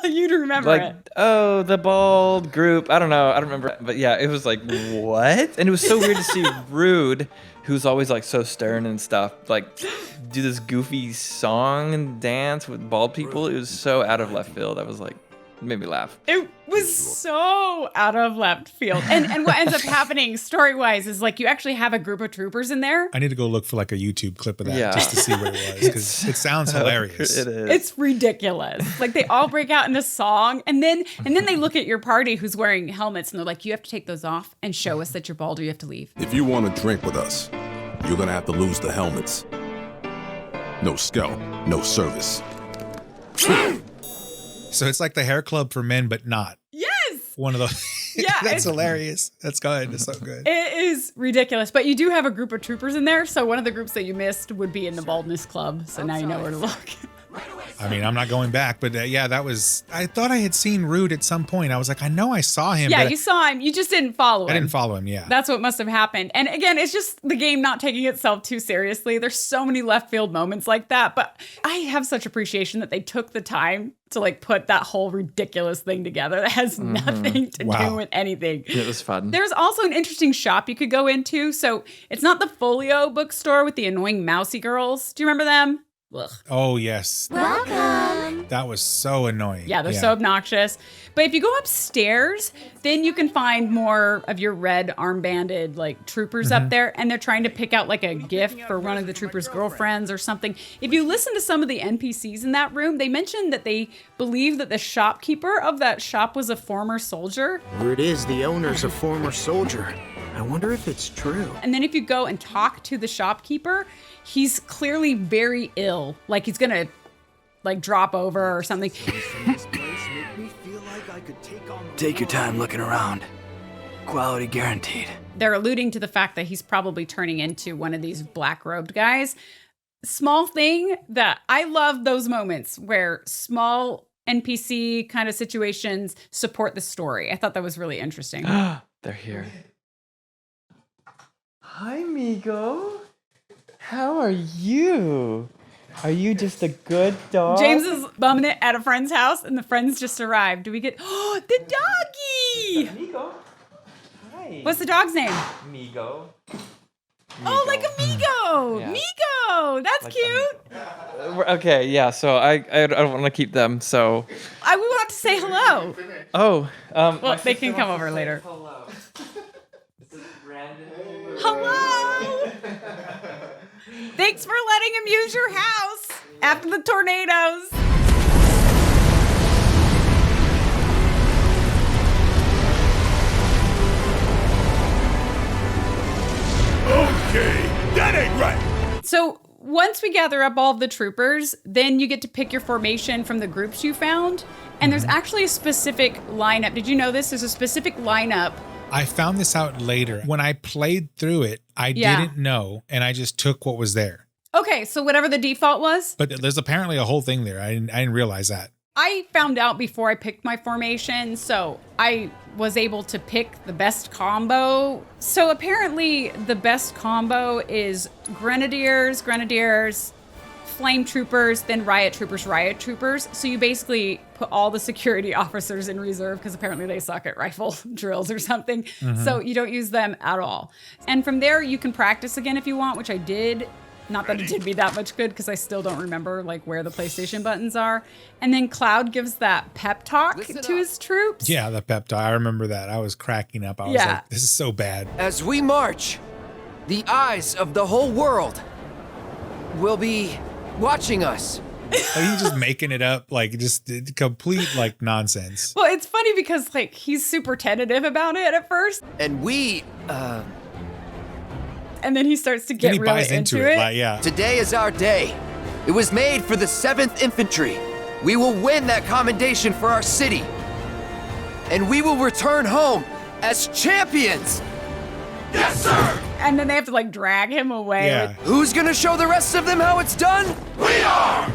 You'd remember like, it. Oh, the bald group. I don't know. I don't remember. But yeah, it was like, what? And it was so weird to see Rude, who's always like so stern and stuff, like do this goofy song and dance with bald people. It was so out of left field. I was like, it made me laugh. It was so out of left field. And what ends up happening story-wise is like you actually have a group of troopers in there. I need to go look for like a YouTube clip of that just to see what it was, because it sounds hilarious. It is. It's ridiculous. Like they all break out into song, and then they look at your party who's wearing helmets, and they're like, you have to take those off and show us that you're bald, or you have to leave. If you want to drink with us, you're gonna have to lose the helmets. No scout, no service. So it's like the hair club for men, but not. Yes. One of those. Yeah. That's hilarious. That's good. It's so good. It is ridiculous. But you do have a group of troopers in there. So one of the groups that you missed would be in the Baldness Club. So now you know where to look. I mean, I'm not going back, but yeah, that was, I thought I had seen Rude at some point. I was like, I know I saw him. Yeah, but you saw him. You just didn't follow him. I didn't follow him, yeah. That's what must have happened. And again, it's just the game not taking itself too seriously. There's so many left field moments like that. But I have such appreciation that they took the time to like put that whole ridiculous thing together that has nothing to do with anything. It was fun. There's also an interesting shop you could go into. So it's not the Folio bookstore with the annoying mousy girls. Do you remember them? Ugh. Oh, yes. Welcome. That was so annoying. Yeah, they're so obnoxious. But if you go upstairs, then you can find more of your red armbanded like troopers up there, and they're trying to pick out like a gift for one of the troopers' girlfriends or something. If you listen to some of the NPCs in that room, they mentioned that they believe that the shopkeeper of that shop was a former soldier. Word is the owner's a former soldier. I wonder if it's true. And then if you go and talk to the shopkeeper, he's clearly very ill. Like he's gonna like drop over or something. Take your time looking around. Quality guaranteed. They're alluding to the fact that he's probably turning into one of these black-robed guys. Small thing that I love those moments where small NPC kind of situations support the story. I thought that was really interesting. They're here. Hi, Migo. How are you? Are you just a good dog? James is bumming it at a friend's house, and the friends just arrived. Do we get... Oh, the doggy! Migo. Hi. What's the dog's name? Migo. Oh, like a Migo! Yeah. Migo! That's like cute! Okay, yeah, so I don't want to keep them, so... I would want to say hello. Oh, well, they can come over later. Hello. This is Brandon. Hello! Thanks for letting him use your house after the tornadoes. Okay, that ain't right. So once we gather up all of the troopers, then you get to pick your formation from the groups you found. And there's actually a specific lineup. Did you know this? There's a specific lineup. I found this out later. When I played through it, I didn't know, and I just took what was there. Okay, so whatever the default was. But there's apparently a whole thing there. I didn't realize that. I found out before I picked my formation, so I was able to pick the best combo. So apparently the best combo is Grenadiers, Flame Troopers, then Riot Troopers. So you basically put all the security officers in reserve because apparently they suck at rifle drills or something. Mm-hmm. So you don't use them at all. And from there you can practice again if you want, which I did. Not that it did me that much good because I still don't remember like where the PlayStation buttons are. And then Cloud gives that pep talk to his troops. Yeah, the pep talk. I remember that. I was cracking up. I was like, this is so bad. As we march, the eyes of the whole world will be watching us. Like he's just making it up, like just complete like nonsense. Well, it's funny because like he's super tentative about it at first. And we, and then he starts to get really into it. Like, yeah. Today is our day. It was made for the 7th Infantry. We will win that commendation for our city. And we will return home as champions. Yes, sir! And then they have to like drag him away. Yeah. Who's gonna show the rest of them how it's done? We are!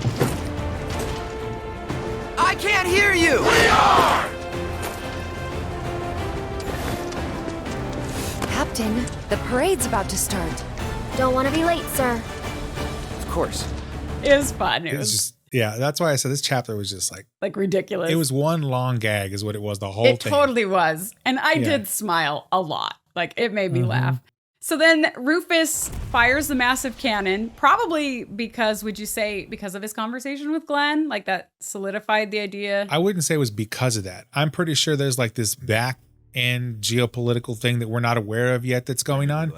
I can't hear you! We are! Captain, the parade's about to start. Don't want to be late, sir. Of course. It was fun. It was just, yeah, that's why I said this chapter was just like ridiculous. It was one long gag is what it was, the whole thing. It totally was. And I did smile a lot. Like it made me laugh. So then Rufus fires the massive cannon, probably because, would you say, because of his conversation with Glenn? Like that solidified the idea? I wouldn't say it was because of that. I'm pretty sure there's like this back end geopolitical thing that we're not aware of yet that's going on.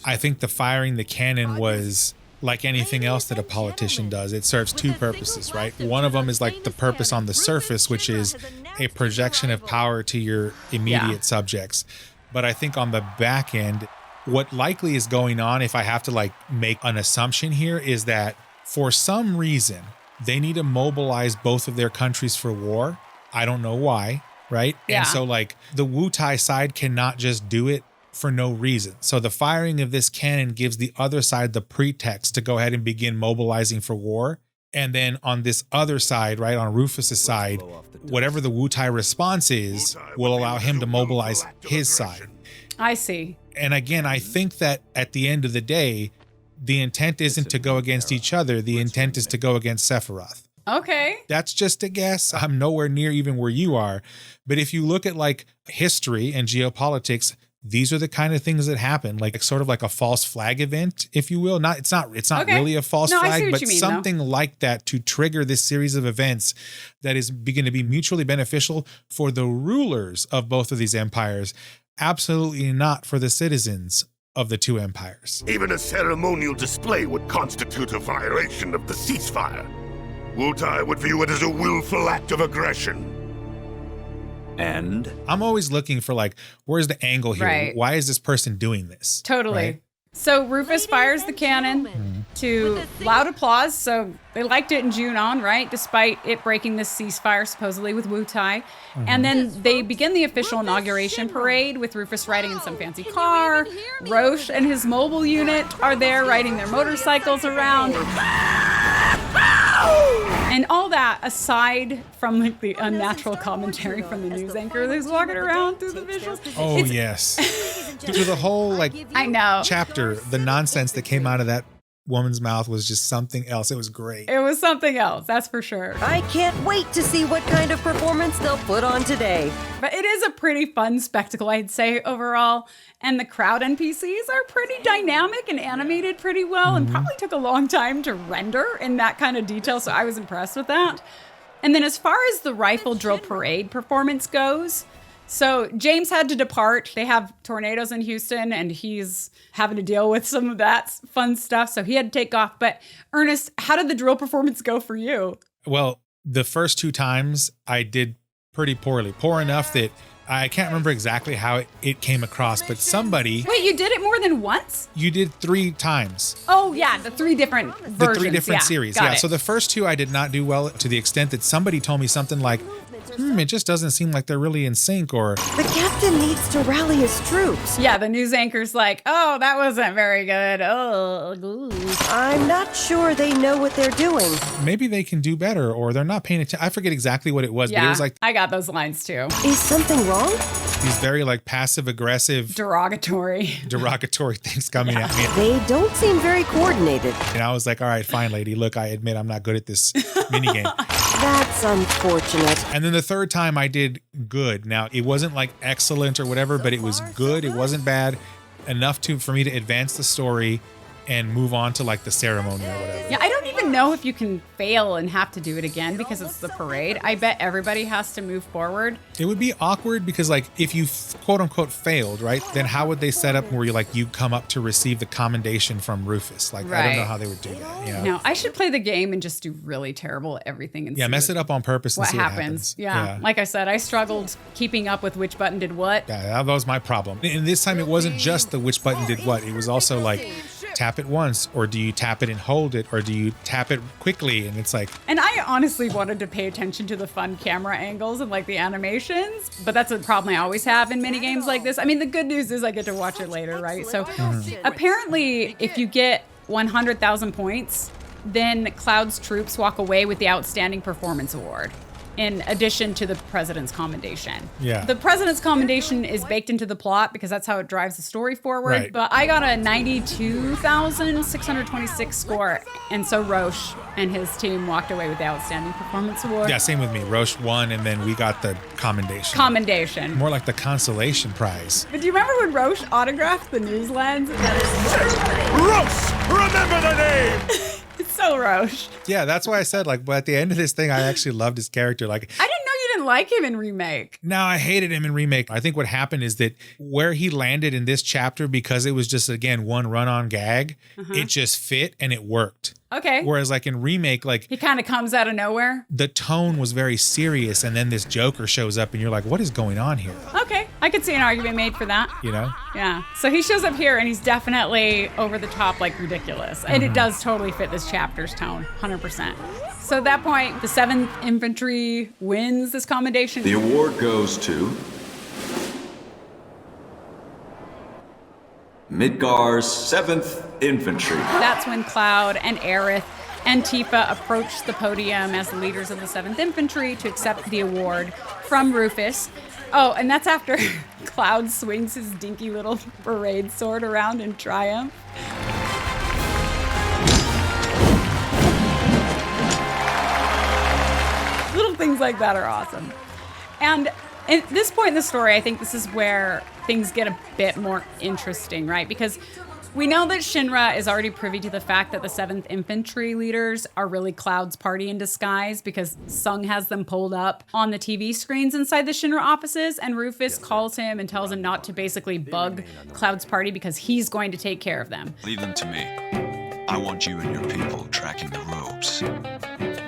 I think the firing the cannon was like anything else that a politician does. It serves two purposes, right? One of them is like the purpose on the surface, which is a projection of power to your immediate subjects. But I think on the back end, what likely is going on, if I have to like make an assumption here, is that for some reason, they need to mobilize both of their countries for war. I don't know why, right? Yeah. And so like the Wutai side cannot just do it for no reason. So the firing of this cannon gives the other side the pretext to go ahead and begin mobilizing for war. And then on this other side, right, on Rufus's side, whatever the Wutai response is will allow him to mobilize his side. I see. And again, I think that at the end of the day, the intent isn't to go against each other. The intent is to go against Sephiroth. Okay. That's just a guess. I'm nowhere near even where you are. But if you look at like history and geopolitics, these are the kind of things that happen, like sort of like a false flag event, if you will. It's not really a false flag, but something like that to trigger this series of events that is going to be mutually beneficial for the rulers of both of these empires. Absolutely not for the citizens of the two empires. Even a ceremonial display would constitute a violation of the ceasefire. Wutai would view it as a willful act of aggression. And I'm always looking for like, where's the angle here? Right. Why is this person doing this? Totally. Right? So Rufus fires the cannon to loud applause. So they liked it in Junon, right? Despite it breaking this ceasefire supposedly with Wutai. And then they begin the official inauguration parade with Rufus riding in some fancy car. Roche and his mobile unit are there riding their motorcycles around. And all that aside from like the unnatural commentary from the news anchor who's walking around through the visuals. Oh, yes. Through the whole I know. chapter, the nonsense that came out of that woman's mouth was just something else. It was great. It was something else, that's for sure. I can't wait to see what kind of performance they'll put on today. But it is a pretty fun spectacle, I'd say, overall. And the crowd NPCs are pretty dynamic and animated pretty well and probably took a long time to render in that kind of detail, so I was impressed with that. And then as far as the rifle drill parade performance goes, so James had to depart. They have tornadoes in Houston and he's having to deal with some of that fun stuff, so he had to take off. But Ernest, how did the drill performance go for you? Well, the first 2 times I did pretty poorly. Poor enough that I can't remember exactly how it came across, but somebody... Wait, you did it more than once? You did 3 times. Oh, yeah, the 3 different versions. The 3 different series. Got Yeah, it. so the first 2 I did not do well to the extent that somebody told me something like, it just doesn't seem like they're really in sync, or... The captain needs to rally his troops. Yeah, the news anchor's like, oh, that wasn't very good. Oh, I'm not sure they know what they're doing. Maybe they can do better, or they're not paying attention. I forget exactly what it was, but it was like... I got those lines too. Is something wrong? These very like passive-aggressive... Derogatory things coming at me. They don't seem very coordinated. And I was like, all right, fine, lady. Look, I admit I'm not good at this minigame. That's unfortunate. And then the third time I did good. Now, it wasn't like excellent or whatever, but it was good. It wasn't bad enough for me to advance the story and move on to like the ceremony or whatever. Yeah, I don't even know if you can fail and have to do it again because it's the parade. I bet everybody has to move forward. It would be awkward because like if you quote unquote failed, right? Then how would they set up where you come up to receive the commendation from Rufus? Like, I don't know how they would do that. You know? No, I should play the game and just do really terrible at everything. And yeah, see mess it up on purpose and what see happens. what happens. Yeah. Like I said, I struggled keeping up with which button did what. Yeah, that was my problem. And this time it wasn't just the which button did what. It was also like tap it once, or do you tap it and hold it, or do you tap it quickly? And it's like... And I honestly wanted to pay attention to the fun camera angles and like the animations, but that's a problem I always have in minigames like this. I mean, the good news is I get to watch it later, right? So apparently if you get 100,000 points, then Cloud's troops walk away with the Outstanding Performance Award, in addition to the President's Commendation. Yeah. The President's Commendation is baked into the plot because that's how it drives the story forward. Right. But I got a 92,626 score. And so Roche and his team walked away with the Outstanding Performance Award. Yeah, same with me. Roche won, and then we got the commendation. Commendation. More like the consolation prize. But do you remember when Roche autographed the news lens? Roche! Remember the name! It's so Roche. Yeah, that's why I said, like, but at the end of this thing, I actually loved his character. Like, I didn't know you didn't like him in Remake. No, I hated him in Remake. I think what happened is that where he landed in this chapter, because it was just, again, one run-on gag, it just fit and it worked. Okay. Whereas like in Remake, like he kind of comes out of nowhere. The tone was very serious, and then this Joker shows up and you're like, what is going on here? Okay. I could see an argument made for that. You know? Yeah. So he shows up here and he's definitely over the top, like ridiculous. And it does totally fit this chapter's tone, 100%. So at that point, the 7th Infantry wins this commendation. The award goes to Midgar's 7th Infantry. That's when Cloud and Aerith and Tifa approach the podium as the leaders of the 7th Infantry to accept the award from Rufus. Oh, and that's after Cloud swings his dinky little parade sword around in triumph. Little things like that are awesome. And at this point in the story, I think this is where things get a bit more interesting, right? Because we know that Shinra is already privy to the fact that the 7th Infantry leaders are really Cloud's party in disguise, because Sung has them pulled up on the TV screens inside the Shinra offices, and Rufus calls him and tells him not to basically bug Cloud's party because he's going to take care of them. Leave them to me. I want you and your people tracking the robes.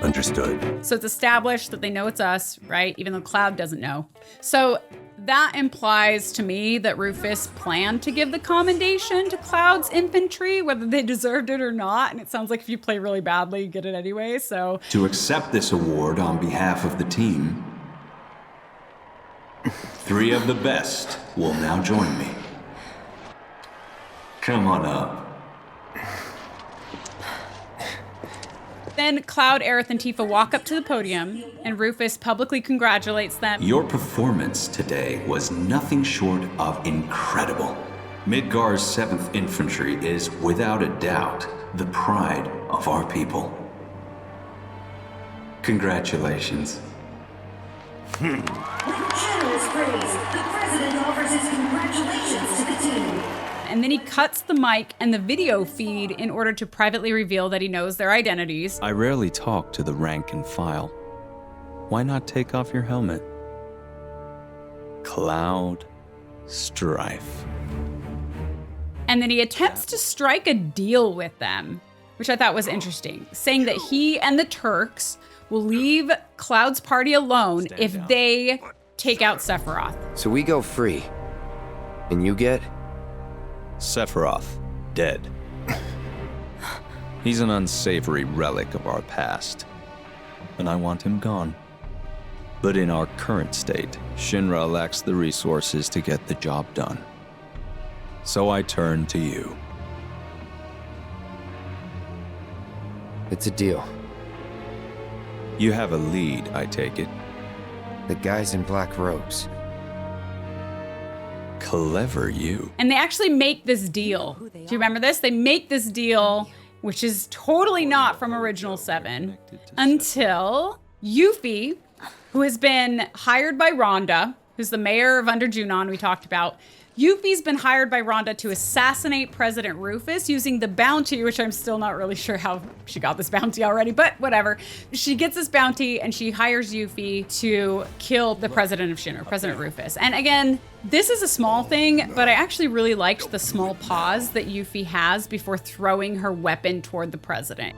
Understood. So it's established that they know it's us, right? Even though Cloud doesn't know. So That implies to me that Rufus planned to give the commendation to Cloud's infantry, whether they deserved it or not. And it sounds like if you play really badly, you get it anyway, so. To accept this award on behalf of the team, 3 of the best will now join me. Come on up. Then Cloud, Aerith, and Tifa walk up to the podium, and Rufus publicly congratulates them. Your performance today was nothing short of incredible. Midgar's 7th Infantry is, without a doubt, the pride of our people. Congratulations. With generous praise, the President offers his congratulations to the team. And then he cuts the mic and the video feed in order to privately reveal that he knows their identities. I rarely talk to the rank and file. Why not take off your helmet? Cloud Strife. And then he attempts to strike a deal with them, which I thought was interesting, saying that he and the Turks will leave Cloud's party alone if they take out Sephiroth. So we go free, and you get? Sephiroth, dead. He's an unsavory relic of our past, and I want him gone. But in our current state, Shinra lacks the resources to get the job done. So I turn to you. It's a deal. You have a lead, I take it. The guys in black robes. Clever you. And they actually make this deal. Do you remember this? They make this deal, which is totally not from Original 7, until Yuffie, who has been hired by Rhonda, who's the mayor of Under Junon we talked about. Yuffie's been hired by Rhonda to assassinate President Rufus using the bounty, which I'm still not really sure how she got this bounty already, but whatever. She gets this bounty and she hires Yuffie to kill the president of Shinra, President Rufus. And again, this is a small thing, but I actually really liked the small pause that Yuffie has before throwing her weapon toward the president.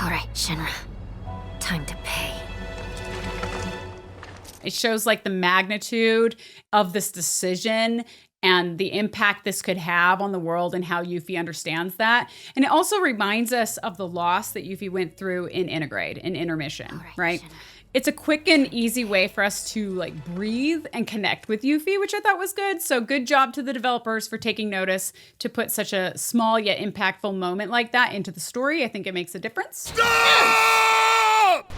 All right, Shinra. Time to pay. It shows like the magnitude of this decision and the impact this could have on the world and how Yuffie understands that. And it also reminds us of the loss that Yuffie went through in Intergrade, in Intermission, right? Shinra. It's a quick and easy way for us to like breathe and connect with Yuffie, which I thought was good. So good job to the developers for taking notice to put such a small yet impactful moment like that into the story. I think it makes a difference. Stop!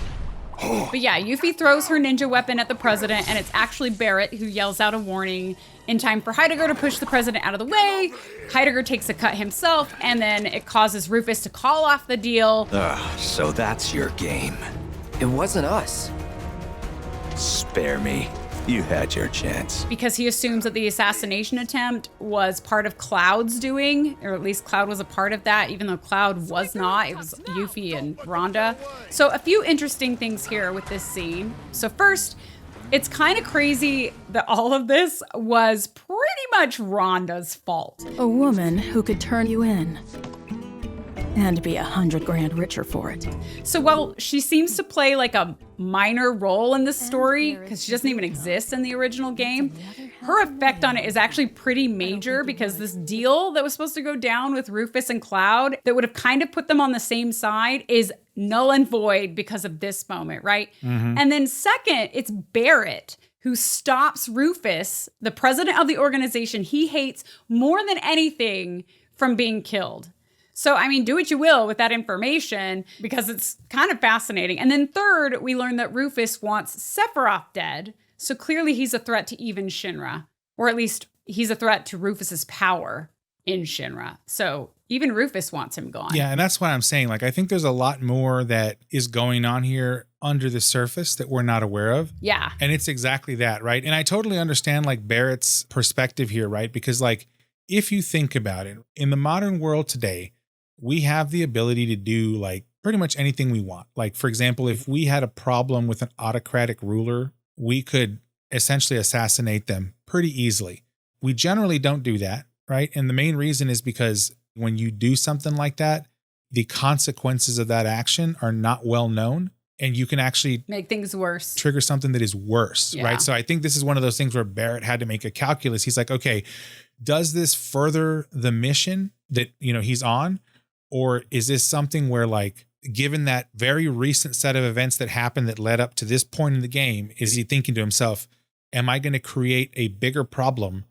But yeah, Yuffie throws her ninja weapon at the president, and it's actually Barret who yells out a warning in time for Heidegger to push the president out of the way. Heidegger takes a cut himself, and then it causes Rufus to call off the deal. So that's your game. It wasn't us. Spare me. You had your chance. Because he assumes that the assassination attempt was part of Cloud's doing, or at least Cloud was a part of that, even though Cloud was not. It was Yuffie and Rhonda. So a few interesting things here with this scene. So first, it's kind of crazy that all of this was pretty much Rhonda's fault. A woman who could turn you in. And be $100,000 richer for it. So while she seems to play like a minor role in this story, because she doesn't even exist in the original game, her effect on it is actually pretty major, because this deal that was supposed to go down with Rufus and Cloud that would have kind of put them on the same side is null and void because of this moment, right? Mm-hmm. And then second, it's Barret who stops Rufus, the president of the organization he hates more than anything, from being killed. So, I mean, do what you will with that information, because it's kind of fascinating. And then third, we learn that Rufus wants Sephiroth dead. So clearly he's a threat to even Shinra, or at least he's a threat to Rufus's power in Shinra. So even Rufus wants him gone. Yeah, and that's what I'm saying. Like, I think there's a lot more that is going on here under the surface that we're not aware of. Yeah. And it's exactly that, right? And I totally understand like Barrett's perspective here, right? Because like, if you think about it, in the modern world today, we have the ability to do like pretty much anything we want. Like, for example, if we had a problem with an autocratic ruler, we could essentially assassinate them pretty easily. we generally don't do that, right? And the main reason is because when you do something like that, the consequences of that action are not well known. And you can actually make things worse, trigger something that is worse, right? So I think this is one of those things where Barret had to make a calculus. He's like, okay, does this further the mission that, he's on? Or is this something where, like, given that very recent set of events that happened that led up to this point in the game, is he thinking to himself, am I going to create a bigger problem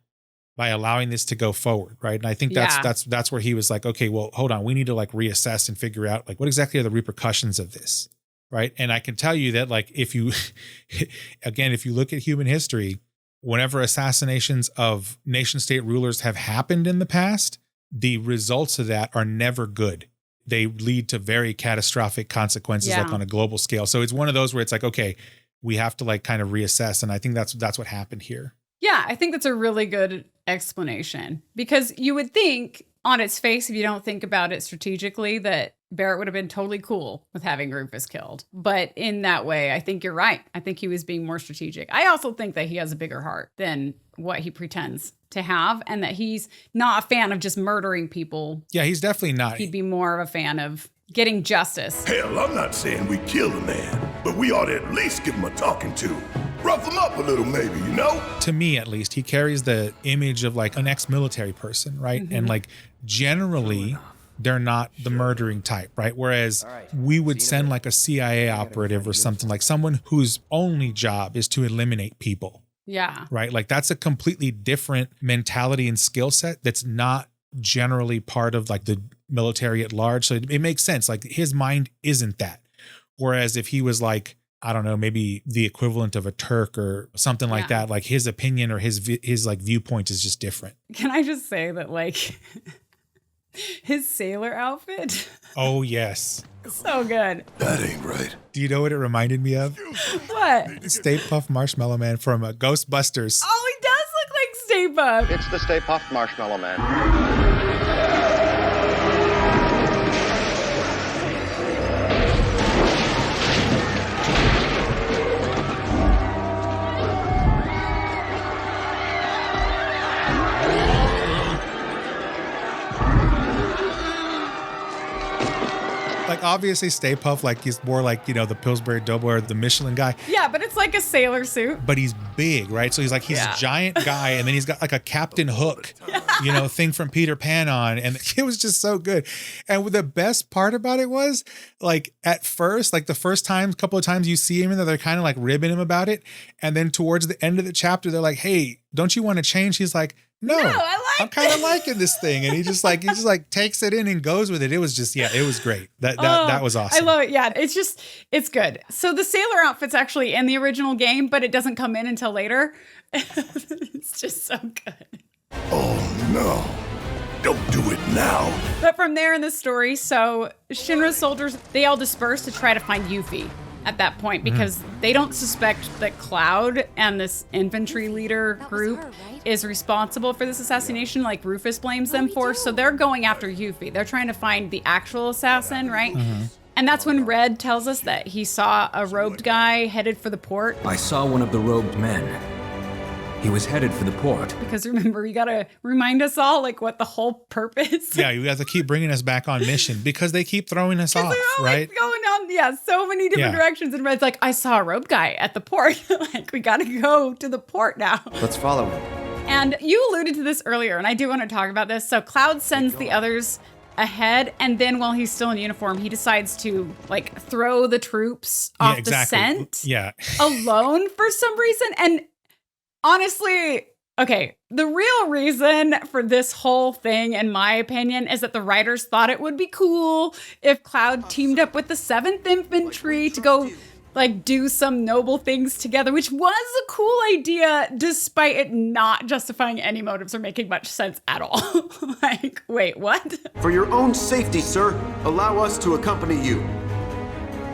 by allowing this to go forward, right? And I think that's where he was like, okay, well, hold on, we need to like reassess and figure out like what exactly are the repercussions of this. Right. And I can tell you that, like, if you look at human history, whenever assassinations of nation state rulers have happened in the past, the results of that are never good. They lead to very catastrophic consequences, like on a global scale. So it's one of those where it's like, okay, we have to like kind of reassess. And I think that's what happened here. Yeah, I think that's a really good explanation, because you would think on its face, if you don't think about it strategically, that Barret would have been totally cool with having Rufus killed. But in that way, I think you're right. I think he was being more strategic. I also think that he has a bigger heart than what he pretends to have, and that he's not a fan of just murdering people. Yeah, he's definitely not. He'd be more of a fan of getting justice. Hell, I'm not saying we kill the man, but we ought to at least give him a talking to. Rough him up a little, maybe, To me, at least, he carries the image of like an ex-military person, right? Mm-hmm. And like generally, they're not the murdering type, right? Whereas we would send like a CIA operative or something, like someone whose only job is to eliminate people. Yeah. Right? Like that's a completely different mentality and skill set that's not generally part of like the military at large. So it makes sense. Like his mind isn't that. Whereas if he was like, I don't know, maybe the equivalent of a Turk or something like that, like his opinion or his like viewpoint is just different. Can I just say that like his sailor outfit? Oh, yes. So good. That ain't right. Do you know what it reminded me of? What? Stay Puft Marshmallow Man from Ghostbusters. Oh, he does look like Stay Puft. It's the Stay Puft Marshmallow Man. Like obviously Stay Puft, like he's more like, the Pillsbury Doughboy or the Michelin guy. Yeah, but it's like a sailor suit. But he's big, right? So he's a giant guy, and then he's got like a Captain Hook, thing from Peter Pan on. And it was just so good. And the best part about it was like at first, like the first couple of times you see him, and they're kind of like ribbing him about it. And then towards the end of the chapter, they're like, hey, don't you want to change? He's like, no, I'm kind of liking this thing. And he just takes it in and goes with it. It was just, it was great. That was awesome. I love it. Yeah, it's good. So the sailor outfit's actually in the original game, but it doesn't come in until later. It's just so good. Oh no, don't do it now. But from there in the story, so Shinra's soldiers, they all disperse to try to find Yuffie at that point, because they don't suspect that Cloud and this infantry leader group is responsible for this assassination, like Rufus blames them for. So they're going after Yuffie. They're trying to find the actual assassin, right? Mm-hmm. And that's when Red tells us that he saw a robed guy headed for the port. I saw one of the robed men. He was headed for the port. Because remember, you gotta remind us all like what the whole purpose. Yeah, you have to keep bringing us back on mission because they keep throwing us off, right? Like, going down, so many different directions. And Red's like, I saw a robe guy at the port. Like, we gotta go to the port now. Let's follow him. And you alluded to this earlier, and I do want to talk about this. So Cloud sends the others ahead, and then while he's still in uniform, he decides to like throw the troops off the scent alone for some reason. And honestly, okay, the real reason for this whole thing, in my opinion, is that the writers thought it would be cool if Cloud teamed up with the 7th Infantry to go like do some noble things together, which was a cool idea, despite it not justifying any motives or making much sense at all. Like, wait, what? For your own safety, sir, allow us to accompany you.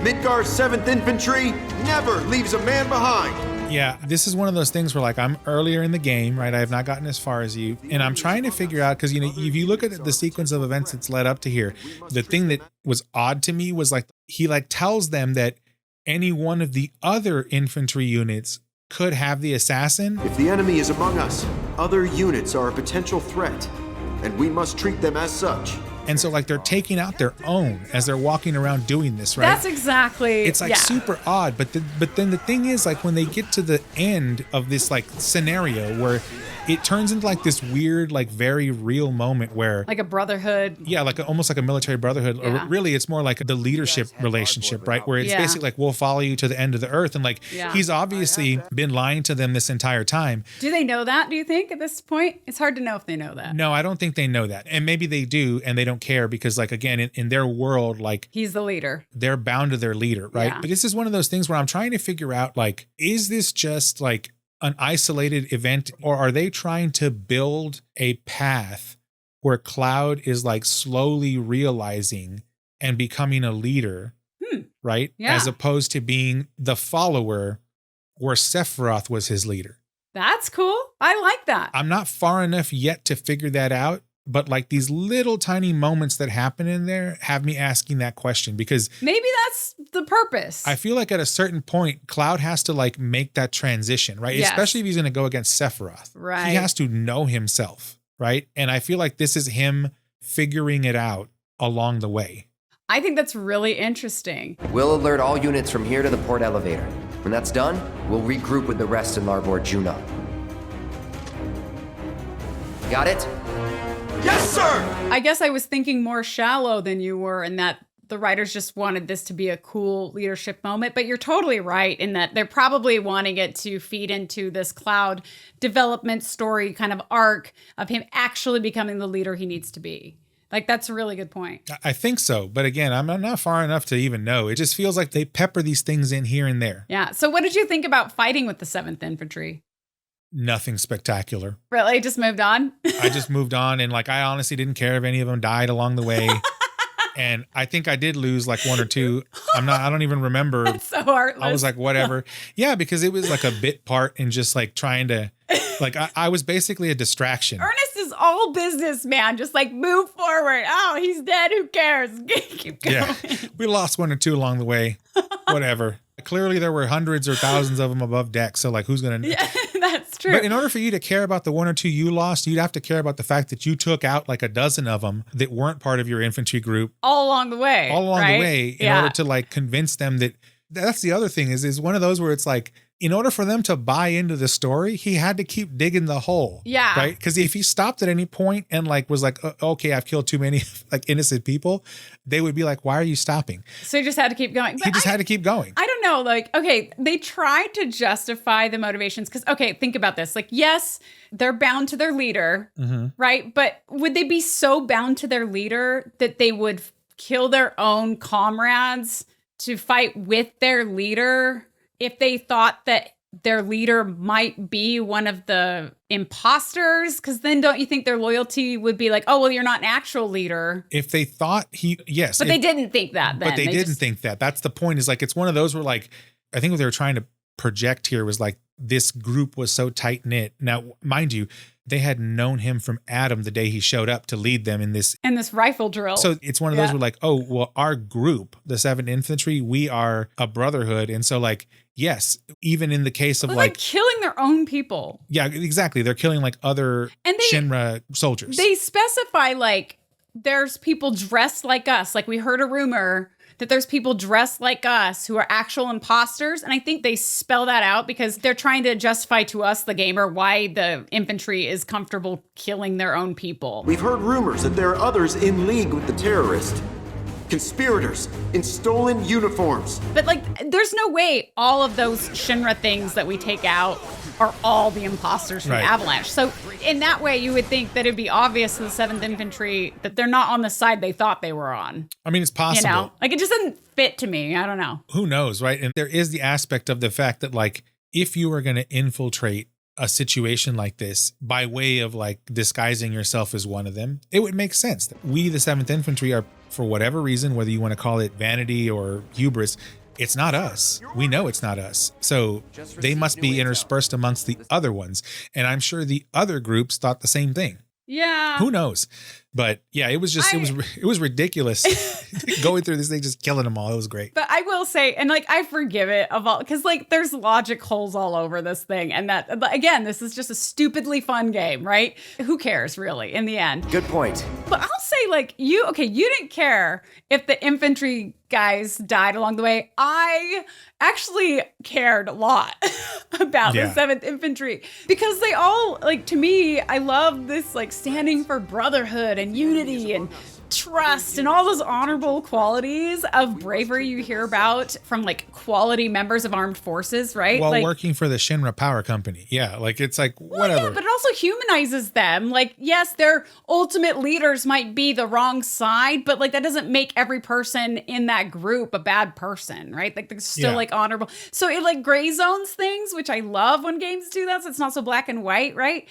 Midgar's 7th Infantry never leaves a man behind. Yeah, this is one of those things where like I'm earlier in the game, right? I have not gotten as far as you, and I'm trying to figure out, because if you look at the sequence of events that's led up to here, the thing that was odd to me was like he like tells them that any one of the other infantry units could have the assassin. If the enemy is among us, other units are a potential threat, and we must treat them as such. And so like they're taking out their own as they're walking around doing this, right? That's exactly. It's like super odd. But then the thing is, like when they get to the end of this like scenario where it turns into like this weird, like very real moment where like a brotherhood. Yeah, like almost like a military brotherhood. Yeah. Or really, it's more like the leadership relationship, right? Where it's basically like, we'll follow you to the end of the earth. And like, he's obviously been lying to them this entire time. Do they know that, do you think, at this point? It's hard to know if they know that. No, I don't think they know that. And maybe they do, and they don't care because like, again, in their world, like he's the leader. They're bound to their leader, right? Yeah. But this is one of those things where I'm trying to figure out, like, is this just like an isolated event, or are they trying to build a path where Cloud is like slowly realizing and becoming a leader, right? Yeah. As opposed to being the follower where Sephiroth was his leader. That's cool. I like that. I'm not far enough yet to figure that out, but like these little tiny moments that happen in there have me asking that question, because maybe that's the purpose. I feel like at a certain point, Cloud has to like make that transition, right? Yes. Especially if he's going to go against Sephiroth. Right. He has to know himself, right? And I feel like this is him figuring it out along the way. I think that's really interesting. We'll alert all units from here to the port elevator. When that's done, we'll regroup with the rest in Fort Junon. Got it? Yes, sir! I guess I was thinking more shallow than you were, in that the writers just wanted this to be a cool leadership moment. But you're totally right in that they're probably wanting it to feed into this Cloud development story kind of arc of him actually becoming the leader he needs to be. Like, that's a really good point. I think so. But again, I'm not far enough to even know. It just feels like they pepper these things in here and there. Yeah. So what did you think about fighting with the 7th Infantry? Nothing spectacular. Really? Just moved on? I just moved on, and like I honestly didn't care if any of them died along the way. And I think I did lose like one or two. I don't even remember. That's so heartless. I was like, whatever. Yeah, because it was like a bit part in just like trying to, like I was basically a distraction. Ernest is all business, man. Just like move forward. Oh, he's dead. Who cares? Keep going. Yeah, we lost one or two along the way. Whatever. Clearly there were hundreds or thousands of them above deck. So like, who's going to... Yeah, that's true. But in order for you to care about the one or two you lost, you'd have to care about the fact that you took out like a dozen of them that weren't part of your infantry group. All along the way. All along right? the way in order to like convince them that... That's the other thing is one of those where it's like, in order for them to buy into the story, he had to keep digging the hole. Yeah. Right? Because if he stopped at any point and like was like, okay, I've killed too many like innocent people, they would be like, why are you stopping? So he just had to keep going. But he just had to keep going. I don't know. Like, okay, they tried to justify the motivations because, okay, think about this. Like, yes, they're bound to their leader, right? But would they be so bound to their leader that they would kill their own comrades to fight with their leader if they thought that their leader might be one of the imposters? Because then don't you think their loyalty would be like, oh, well, you're not an actual leader? If they thought yes. But they didn't think that then. But they didn't think that. That's the point, is like, it's one of those where like, I think what they were trying to project here was like, this group was so tight knit. Now, mind you, they had known him from Adam the day he showed up to lead them in this. And this rifle drill. So it's one of those where like, oh, well, our group, the 7th Infantry, we are a brotherhood. And so like, yes, even in the case of like killing their own people. Yeah, exactly. They're killing like other Shinra soldiers. They specify like there's people dressed like us. Like we heard a rumor that there's people dressed like us who are actual imposters. And I think they spell that out because they're trying to justify to us, the gamer, why the infantry is comfortable killing their own people. We've heard rumors that there are others in league with the terrorists. Conspirators in stolen uniforms. But like, there's no way all of those Shinra things that we take out are all the imposters from Avalanche. So in that way, you would think that it'd be obvious to the 7th Infantry that they're not on the side they thought they were on. I mean, it's possible. You know, like it just doesn't fit to me. I don't know. Who knows, right? And there is the aspect of the fact that like, if you were going to infiltrate a situation like this by way of like disguising yourself as one of them, it would make sense. We, the 7th Infantry, are, for whatever reason, whether you want to call it vanity or hubris, it's not us. We know it's not us. So they must be interspersed amongst the other ones. And I'm sure the other groups thought the same thing. Yeah. Who knows? But yeah, it was just it was ridiculous going through this thing, just killing them all. It was great. But I will say, and like I forgive it of all, because like there's logic holes all over this thing, and that again, this is just a stupidly fun game, right? Who cares really in the end? Good point. But I'll say like you didn't care if the infantry guys died along the way. I actually cared a lot about the 7th Infantry because they all, like, to me, I love this like standing for brotherhood and unity and trust and all those honorable qualities of bravery you hear about from like quality members of armed forces, right? While like, working for the Shinra power company. Yeah, like it's like whatever. Yeah, but it also humanizes them. Like, yes, their ultimate leaders might be the wrong side, but like that doesn't make every person in that group a bad person, right? Like they're still like honorable. So it like gray zones things, which I love when games do that. So it's not so black and white, right?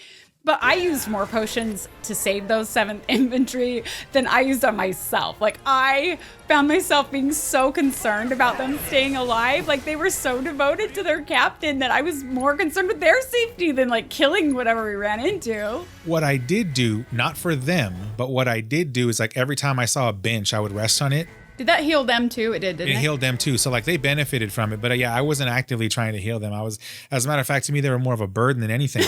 But I used more potions to save those 7th Infantry than I used on myself. Like, I found myself being so concerned about them staying alive. Like, they were so devoted to their captain that I was more concerned with their safety than, like, killing whatever we ran into. What I did do, not for them, but what I did do is, like, every time I saw a bench, I would rest on it. Did that heal them too? It did, didn't it? It healed them too. So like they benefited from it. But yeah, I wasn't actively trying to heal them. I was, as a matter of fact, to me, they were more of a burden than anything.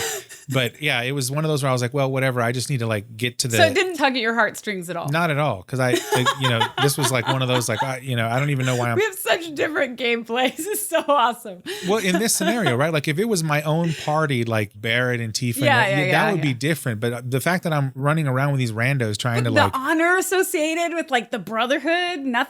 But yeah, it was one of those where I was like, well, whatever. I just need to like get to the. So it didn't tug at your heartstrings at all? Not at all. Cause this was like one of those, like, I don't even know why I'm. We have such different gameplays. It's so awesome. Well, in this scenario, right? Like if it was my own party, like Barret and Tifa, that would be different. But the fact that I'm running around with these randos trying to like. The honor associated with like the brotherhood, nothing?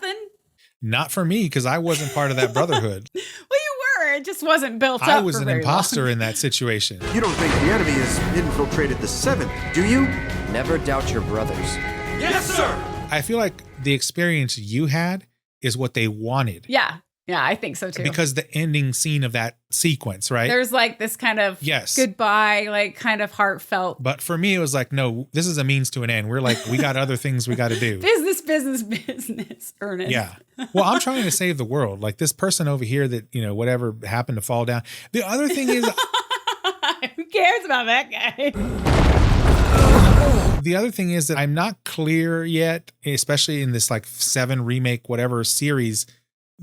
Not for me, because I wasn't part of that brotherhood. Well, you were. It just wasn't built up. I was an imposter in that situation. You don't think the enemy has infiltrated the 7th, do you? Never doubt your brothers. Yes, sir! I feel like the experience you had is what they wanted. Yeah. Yeah, I think so too. Because the ending scene of that sequence, right? There's like this kind of goodbye, like kind of heartfelt. But for me, it was like, no, this is a means to an end. We're like, we got other things we got to do. Business, Ernest. Yeah. Well, I'm trying to save the world. Like this person over here that, whatever happened to fall down. The other thing is. Who cares about that guy? The other thing is that I'm not clear yet, especially in this like 7 remake, whatever series.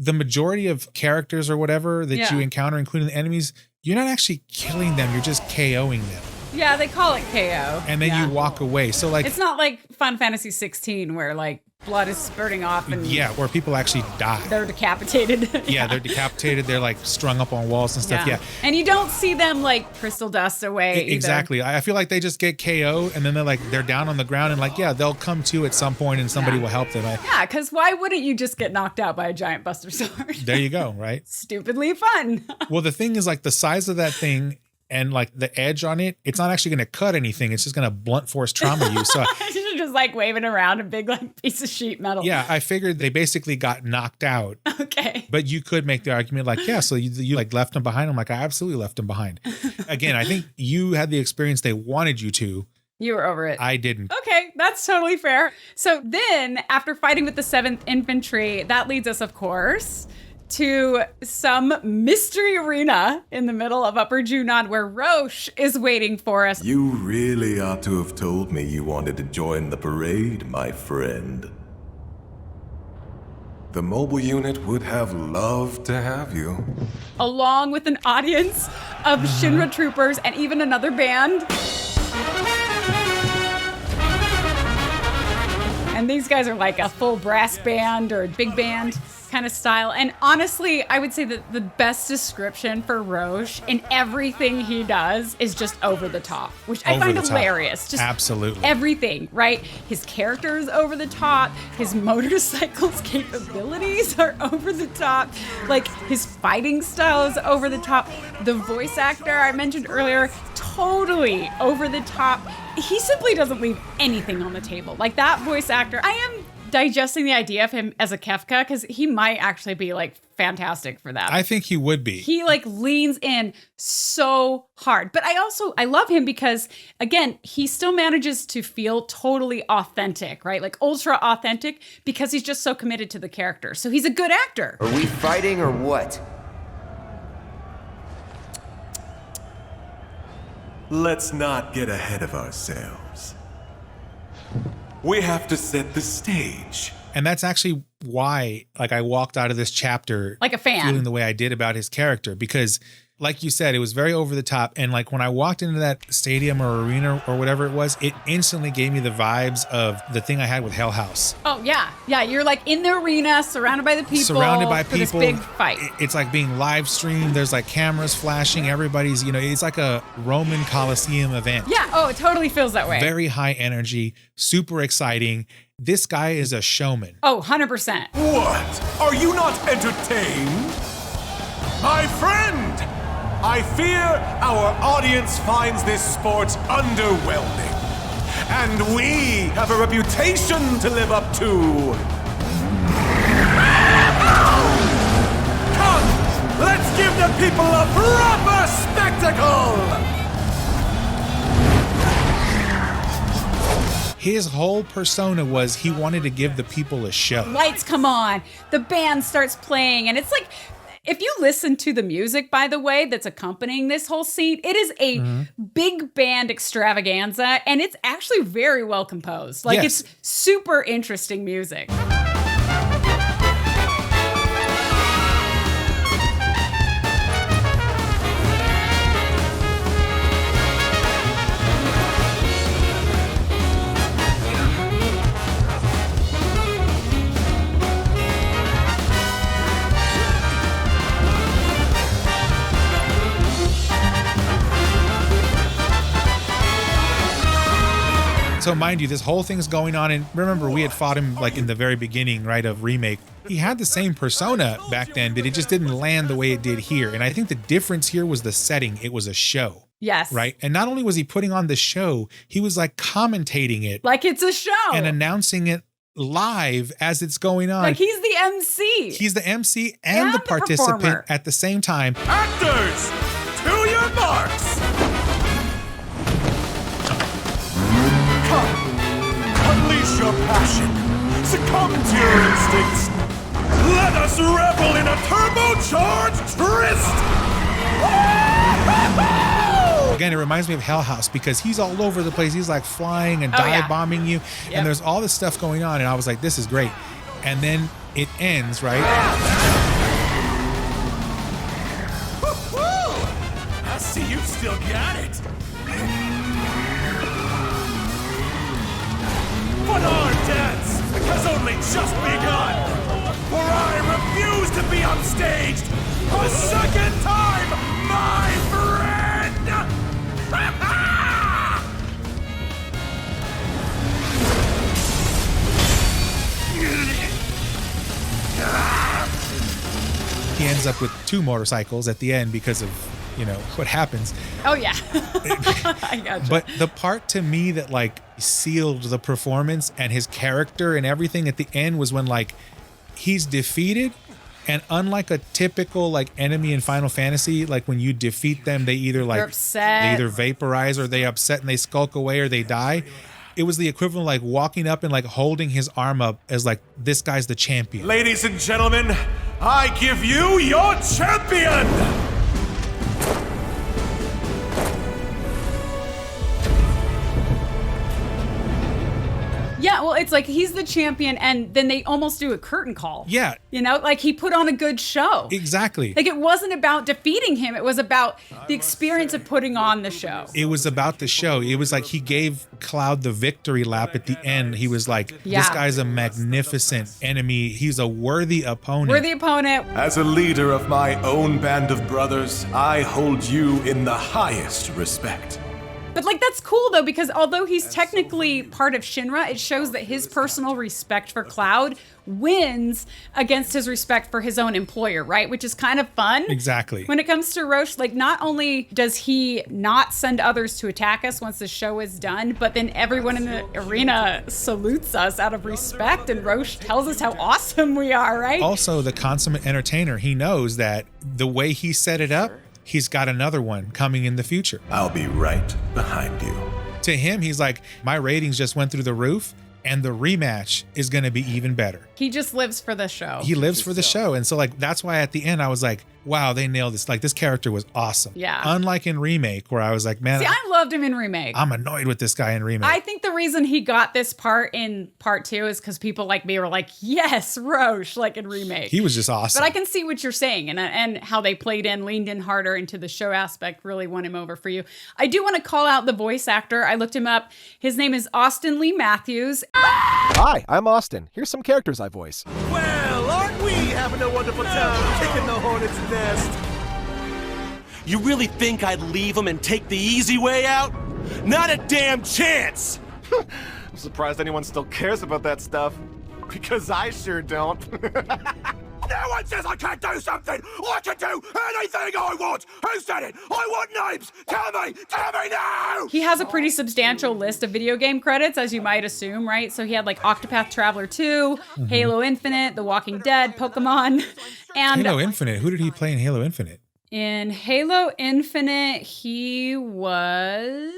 The majority of characters or whatever that you encounter, including the enemies, you're not actually killing them. You're just KOing them. Yeah, they call it KO. And then you walk away. So like, it's not like Final Fantasy XVI where like blood is spurting off and where people actually die. They're decapitated. They're decapitated. They're like strung up on walls and stuff. Yeah. And you don't see them like crystal dust away. Exactly. I feel like they just get KO and then they're down on the ground and like, they'll come to at some point and somebody will help them. Because why wouldn't you just get knocked out by a giant buster sword? There you go, right? Stupidly fun. Well, the thing is like the size of that thing and like the edge on it, it's not actually going to cut anything. It's just going to blunt force trauma you. So you're just like waving around a big like piece of sheet metal. Yeah, I figured they basically got knocked out. Okay. But you could make the argument like, so you like left them behind. I'm like, I absolutely left them behind. Again, I think you had the experience they wanted you to. You were over it. I didn't. Okay, that's totally fair. So then, after fighting with the 7th Infantry, that leads us, of course, to some mystery arena in the middle of Upper Junon where Roche is waiting for us. You really ought to have told me you wanted to join the parade, my friend. The mobile unit would have loved to have you. Along with an audience of Shinra troopers and even another band. And these guys are like a full brass band or a big band kind of style. And honestly, I would say that the best description for Roche in everything he does is just over the top, which I find hilarious. Just absolutely everything, right? His character is over the top. His motorcycle's capabilities are over the top. Like his fighting style is over the top. The voice actor I mentioned earlier, totally over the top. He simply doesn't leave anything on the table. Like that voice actor, I am digesting the idea of him as a Kefka because he might actually be like fantastic for that. I think he would be. He like leans in so hard. But I love him because again, he still manages to feel totally authentic, right? Like ultra authentic because he's just so committed to the character. So he's a good actor. Are we fighting or what? Let's not get ahead of ourselves. we have to set the stage. And that's actually why, like, I walked out of this chapter like a fan, feeling the way I did about his character, because like you said, it was very over the top. And like when I walked into that stadium or arena or whatever it was, it instantly gave me the vibes of the thing I had with Hell House. Oh yeah. Yeah. You're like in the arena, surrounded by the people. Surrounded by for people. This big fight. It's like being live streamed. There's like cameras flashing. Everybody's, it's like a Roman Coliseum event. Yeah. Oh, it totally feels that way. Very high energy, super exciting. This guy is a showman. Oh, 100%. What? Are you not entertained? My friend! I fear our audience finds this sport underwhelming. And we have a reputation to live up to. Come, let's give the people a proper spectacle! His whole persona was he wanted to give the people a show. Lights come on, the band starts playing, and it's like, if you listen to the music, by the way, that's accompanying this whole scene, it is a big band extravaganza, and it's actually very well composed. Like, yes. It's super interesting music. So mind you, this whole thing's going on, and remember, we had fought him like in the very beginning, right, of Remake. He had the same persona back then, but it just didn't land the way it did here. And I think the difference here was the setting. It was a show. Yes. Right? And not only was he putting on the show, he was like commentating it. Like it's a show. And announcing it live as it's going on. Like he's the MC. He's the MC and the participant performer at the same time. Actors, to your marks! Come, unleash your passion. Succumb to your instincts. Let us revel in a turbocharged tryst! Again, it reminds me of Hell House because he's all over the place. He's like flying and dive bombing you. Yep. And there's all this stuff going on. And I was like, this is great. And then it ends, right? I see you've still got it. But our dance has only just begun. For I refuse to be upstaged a second time, my friend! He ends up with 2 motorcycles at the end because of, what happens. Oh, yeah. I gotcha. But the part to me that like sealed the performance and his character and everything at the end was when like he's defeated. And unlike a typical like enemy in Final Fantasy, like when you defeat them, they either like they either vaporize or they upset and they skulk away or they die. It was the equivalent of like walking up and like holding his arm up as like, this guy's the champion. Ladies and gentlemen, I give you your champion! Yeah, well, it's like he's the champion, and then they almost do a curtain call. Yeah. Like he put on a good show. Exactly. Like it wasn't about defeating him. It was about the experience of putting on the show. It was about the show. It was like he gave Cloud the victory lap at the end. He was like, this guy's a magnificent enemy. He's a worthy opponent. Worthy opponent. As a leader of my own band of brothers, I hold you in the highest respect. But like that's cool though, because although he's technically part of Shinra, it shows that his personal respect for Cloud wins against his respect for his own employer, right? Which is kind of fun. Exactly. When it comes to Roche, like not only does he not send others to attack us once the show is done, but then everyone in the arena salutes us out of respect, and Roche tells us how awesome we are, right? Also, the consummate entertainer, he knows that the way he set it up, he's got another one coming in the future. I'll be right behind you. To him, he's like, my ratings just went through the roof, and the rematch is going to be even better. He just lives for the show. He lives for the show. And so like, that's why at the end I was like, wow, they nailed this. Like, this character was awesome. Yeah. Unlike in Remake, where I was like, man, See, I loved him in Remake. I'm annoyed with this guy in Remake. I think the reason he got this part in part 2 is because people like me were like, yes, Roche, like in Remake. He was just awesome. But I can see what you're saying and how they leaned in harder into the show aspect really won him over for you. I do want to call out the voice actor. I looked him up. His name is Austin Lee Matthews. Hi, I'm Austin. Here's some characters I voice. Well, aren't we having a wonderful time kicking the hornet's nest? You really think I'd leave him and take the easy way out? Not a damn chance! I'm surprised anyone still cares about that stuff. Because I sure don't. No one says I can't do something! I can do anything I want! Who said it? I want names! Tell me now! He has a pretty substantial list of video game credits, as you might assume, right? So he had like Octopath Traveler 2, Halo Infinite, The Walking Dead, Pokemon, and Halo Infinite. Who did he play in Halo Infinite? in Halo Infinite, he was...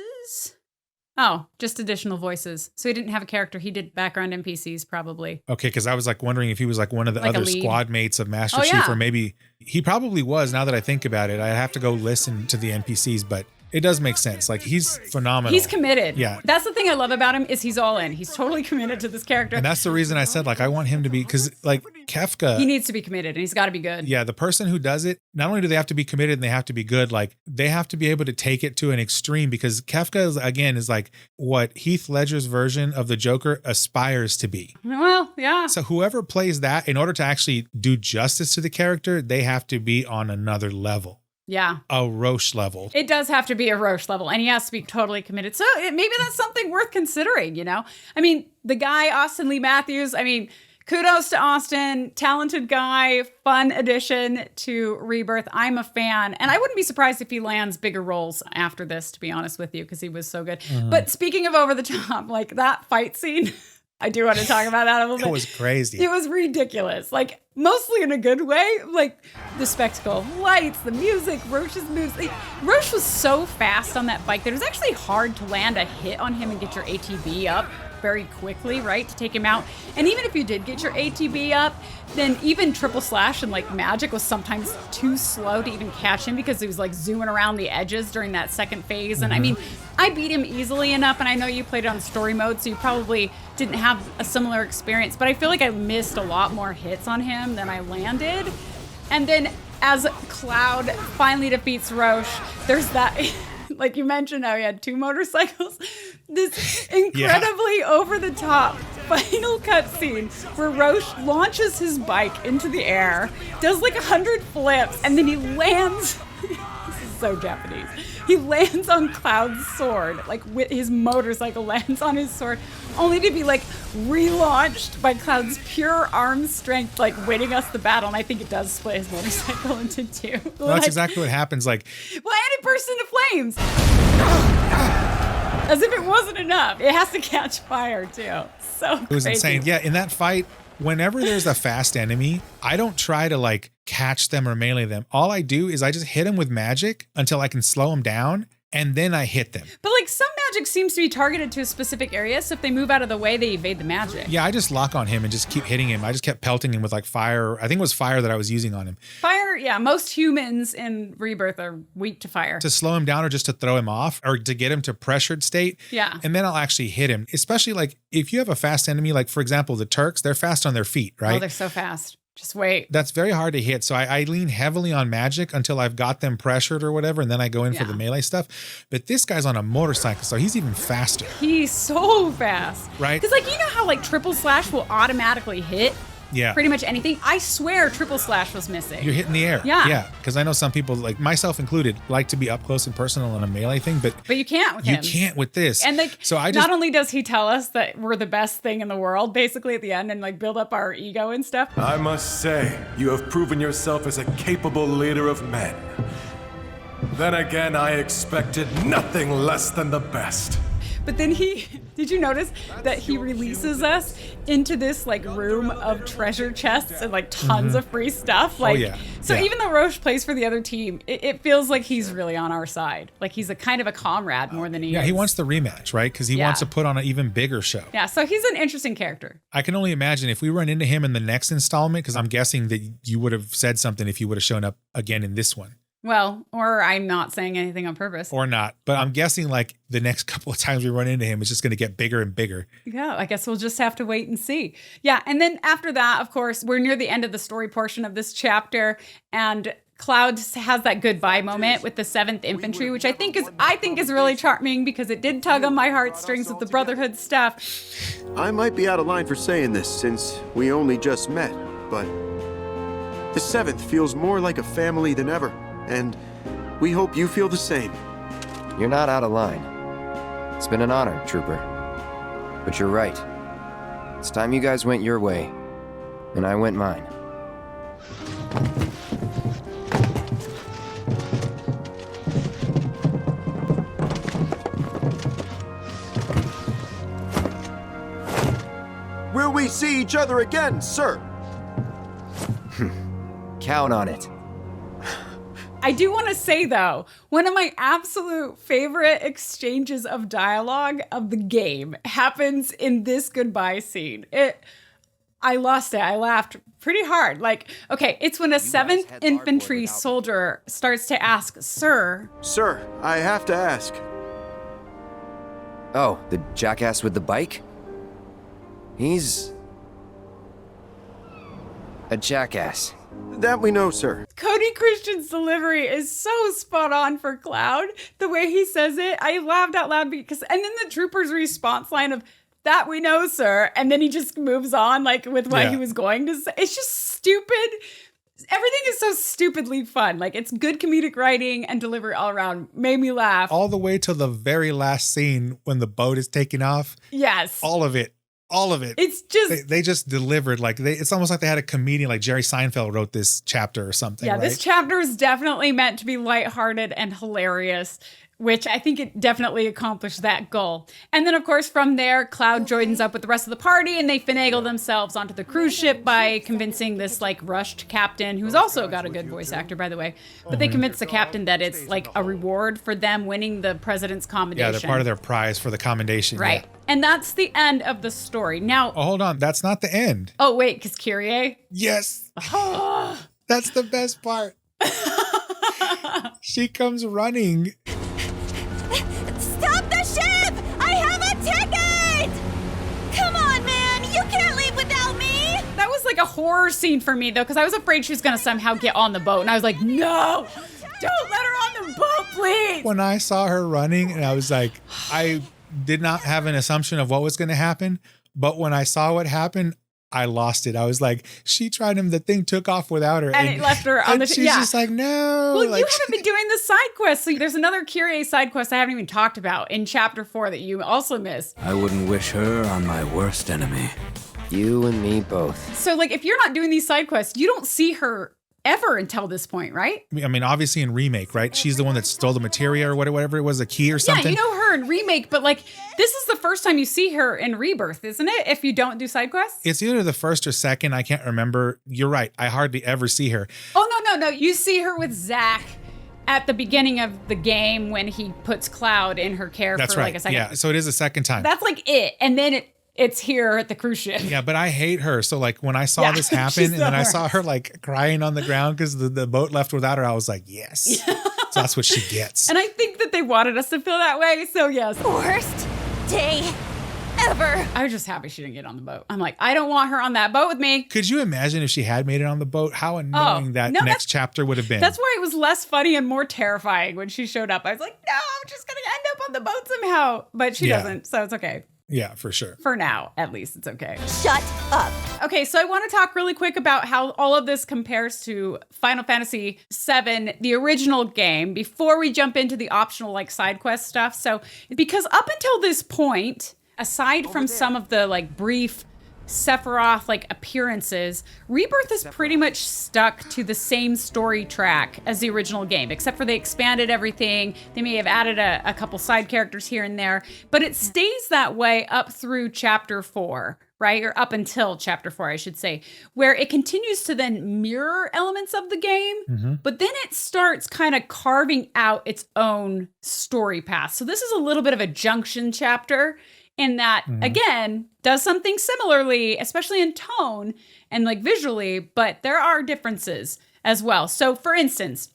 Oh, just additional voices. So he didn't have a character. He did background NPCs probably. Okay, because I was like wondering if he was like one of the Like a other lead? squad mates of Master Chief, or maybe he probably was. Now that I think about it, I have to go listen to the NPCs, but it does make sense. Like, he's phenomenal. He's committed. Yeah. That's the thing I love about him is he's all in. He's totally committed to this character. And that's the reason I said, like, I want him to be, because like Kefka. He needs to be committed and he's got to be good. Yeah, the person who does it, not only do they have to be committed and they have to be good, like they have to be able to take it to an extreme, because Kefka is like what Heath Ledger's version of the Joker aspires to be. Well, yeah. So whoever plays that, in order to actually do justice to the character, they have to be on another level. Yeah. A Roche level. It does have to be a Roche level, and he has to be totally committed. So maybe that's something worth considering, you know? I mean, the guy, Austin Lee Matthews, I mean, kudos to Austin, talented guy, fun addition to Rebirth. I'm a fan, and I wouldn't be surprised if he lands bigger roles after this, to be honest with you, because he was so good. But speaking of over the top, like that fight scene... I do want to talk about that a little bit. It was crazy. It was ridiculous. Like, mostly in a good way. Like, the spectacle of lights, the music, Roche's moves. Like, Roche was so fast on that bike that it was actually hard to land a hit on him and get your ATB up very quickly, right? To take him out. And even if you did get your ATB up, then even triple slash and like magic was sometimes too slow to even catch him because he was like zooming around the edges during that second phase. And I mean, I beat him easily enough, and I know you played it on story mode, so you probably didn't have a similar experience, but I feel like I missed a lot more hits on him than I landed. And then as Cloud finally defeats Roche, there's that... Like you mentioned how he had 2 motorcycles. This incredibly over-the-top final cutscene where Roche launches his bike into the air, does like 100 flips, and then he lands. This is so Japanese. He lands on Cloud's sword, like with his motorcycle lands on his sword, only to be like relaunched by Cloud's pure arm strength, like winning us the battle. And I think it does split his motorcycle into 2. Well, that's exactly what happens. Like, well, and it bursts into flames. As if it wasn't enough. It has to catch fire too. So it was crazy. insane. Yeah, in that fight, whenever there's a fast enemy, I don't try to like catch them or melee them. All I do is I just hit them with magic until I can slow them down, and then I hit them. But like some magic seems to be targeted to a specific area, so if they move out of the way, they evade the magic. Yeah, I just lock on him and just keep hitting him. I just kept pelting him with like fire. I think it was fire that I was using on him. Fire, yeah, most humans in Rebirth are weak to fire. To slow him down or just to throw him off or to get him to pressured state. Yeah. And then I'll actually hit him. Especially like if you have a fast enemy, like for example, the Turks, they're fast on their feet, right? Oh, they're so fast. Just wait. That's very hard to hit. So I lean heavily on magic until I've got them pressured or whatever, and then I go in for the melee stuff. But this guy's on a motorcycle, so he's even faster. He's so fast. Right? Because like, you know how like triple slash will automatically hit Yeah. pretty much anything? I swear triple slash was missing. You're hitting the air. Yeah. Yeah. Because I know some people, like myself included, like to be up close and personal in a melee thing, but you can't with you him. can't with this. And like, so I just, not only does he tell us that we're the best thing in the world, basically at the end, and like build up our ego and stuff. I must say, you have proven yourself as a capable leader of men. Then again, I expected nothing less than the best. But then did you notice that he releases us into this like room of treasure chests and like tons of free stuff? Like, so even though Roche plays for the other team, it feels like he's really on our side. Like he's a kind of a comrade more than he is. Yeah, he wants the rematch, right? Because he wants to put on an even bigger show. Yeah, so he's an interesting character. I can only imagine if we run into him in the next installment, because I'm guessing that you would have said something if he would have shown up again in this one. Well, or I'm not saying anything on purpose. Or not. But I'm guessing like the next couple of times we run into him, it's just going to get bigger and bigger. Yeah, I guess we'll just have to wait and see. Yeah, and then after that, of course, we're near the end of the story portion of this chapter, and Cloud has that goodbye moment with the 7th Infantry, which I think is really charming because it did tug on my heartstrings with the Brotherhood stuff. I might be out of line for saying this since we only just met, but the 7th feels more like a family than ever, and we hope you feel the same. You're not out of line. It's been an honor, Trooper. But you're right. It's time you guys went your way, and I went mine. Will we see each other again, sir? Count on it. I do want to say, though, one of my absolute favorite exchanges of dialogue of the game happens in this goodbye scene. I lost it. I laughed pretty hard. Like, okay, it's when a 7th Infantry soldier starts to ask, Sir. Sir, I have to ask. Oh, the jackass with the bike? He's a jackass. That we know, sir. Cody Christian's delivery is so spot on for Cloud. The way he says it, I laughed out loud because, and then the trooper's response line of, that we know, sir. And then he just moves on like with what he was going to say. It's just stupid. Everything is so stupidly fun. Like it's good comedic writing and delivery all around. Made me laugh. All the way to the very last scene when the boat is taking off. Yes. All of it. All of it. It's just they just delivered like it's almost like they had a comedian like Jerry Seinfeld wrote this chapter or something. Yeah, right? This chapter is definitely meant to be lighthearted and hilarious, which I think it definitely accomplished that goal. And then, of course, from there, Cloud joins up with the rest of the party and they finagle themselves onto the cruise ship by convincing this like rushed captain, who's also got a good voice actor, by the way. But they convince the captain that it's like a reward for them winning the president's commendation. Yeah, they're part of their prize for the commendation. Right. Yeah. And that's the end of the story. Now, oh, hold on. That's not the end. Oh, wait, because Kyrie? Yes. That's the best part. She comes running. Stop the ship! I have a ticket! Come on, man! You can't leave without me! That was like a horror scene for me, though, because I was afraid she was going to somehow get on the boat. And I was like, no! Don't let her on the boat, please! When I saw her running, and I was like, I did not have an assumption of what was going to happen. But when I saw what happened, I lost it. I was like, she tried him. The thing took off without her. And it left her on the she's just like, no. Well, like, you haven't been doing the side quest. So there's another Kyrie side quest I haven't even talked about in chapter 4 that you also missed. I wouldn't wish her on my worst enemy. You and me both. So like, if you're not doing these side quests, you don't see her ever until this point, right? I mean, obviously in Remake, right? She's the one that stole the materia or whatever it was, a key or something. Yeah, you know her in Remake, but like, this is the first time you see her in Rebirth, isn't it? If you don't do side quests? It's either the first or second. I can't remember. You're right. I hardly ever see her. Oh, no. You see her with Zack at the beginning of the game when he puts Cloud in her care That's for right. like a second. Yeah, so it is a second time. That's like it. And then it's here at the cruise ship. Yeah, but I hate her. So like when I saw this happen and then I saw her like crying on the ground because the boat left without her, I was like, yes. So that's what she gets. And I think that they wanted us to feel that way. So yes. Worst day ever. I was just happy she didn't get on the boat. I'm like, I don't want her on that boat with me. Could you imagine if she had made it on the boat? How annoying next chapter would have been. That's why it was less funny and more terrifying when she showed up. I was like, no, I'm just going to end up on the boat somehow. But she doesn't, so it's okay. Yeah, for sure. For now, at least, it's okay. Shut up. Okay, so I want to talk really quick about how all of this compares to Final Fantasy VII, the original game, before we jump into the optional like side quest stuff. So, because up until this point, aside from some of the like brief Sephiroth like appearances, Rebirth is pretty much stuck to the same story track as the original game, except for they expanded everything. They may have added a couple side characters here and there, but it stays that way up through chapter 4, right? Or up until chapter 4, I should say, where it continues to then mirror elements of the game, but then it starts kind of carving out its own story path. So this is a little bit of a junction chapter in that, again, does something similarly, especially in tone and like visually, but there are differences as well. So for instance,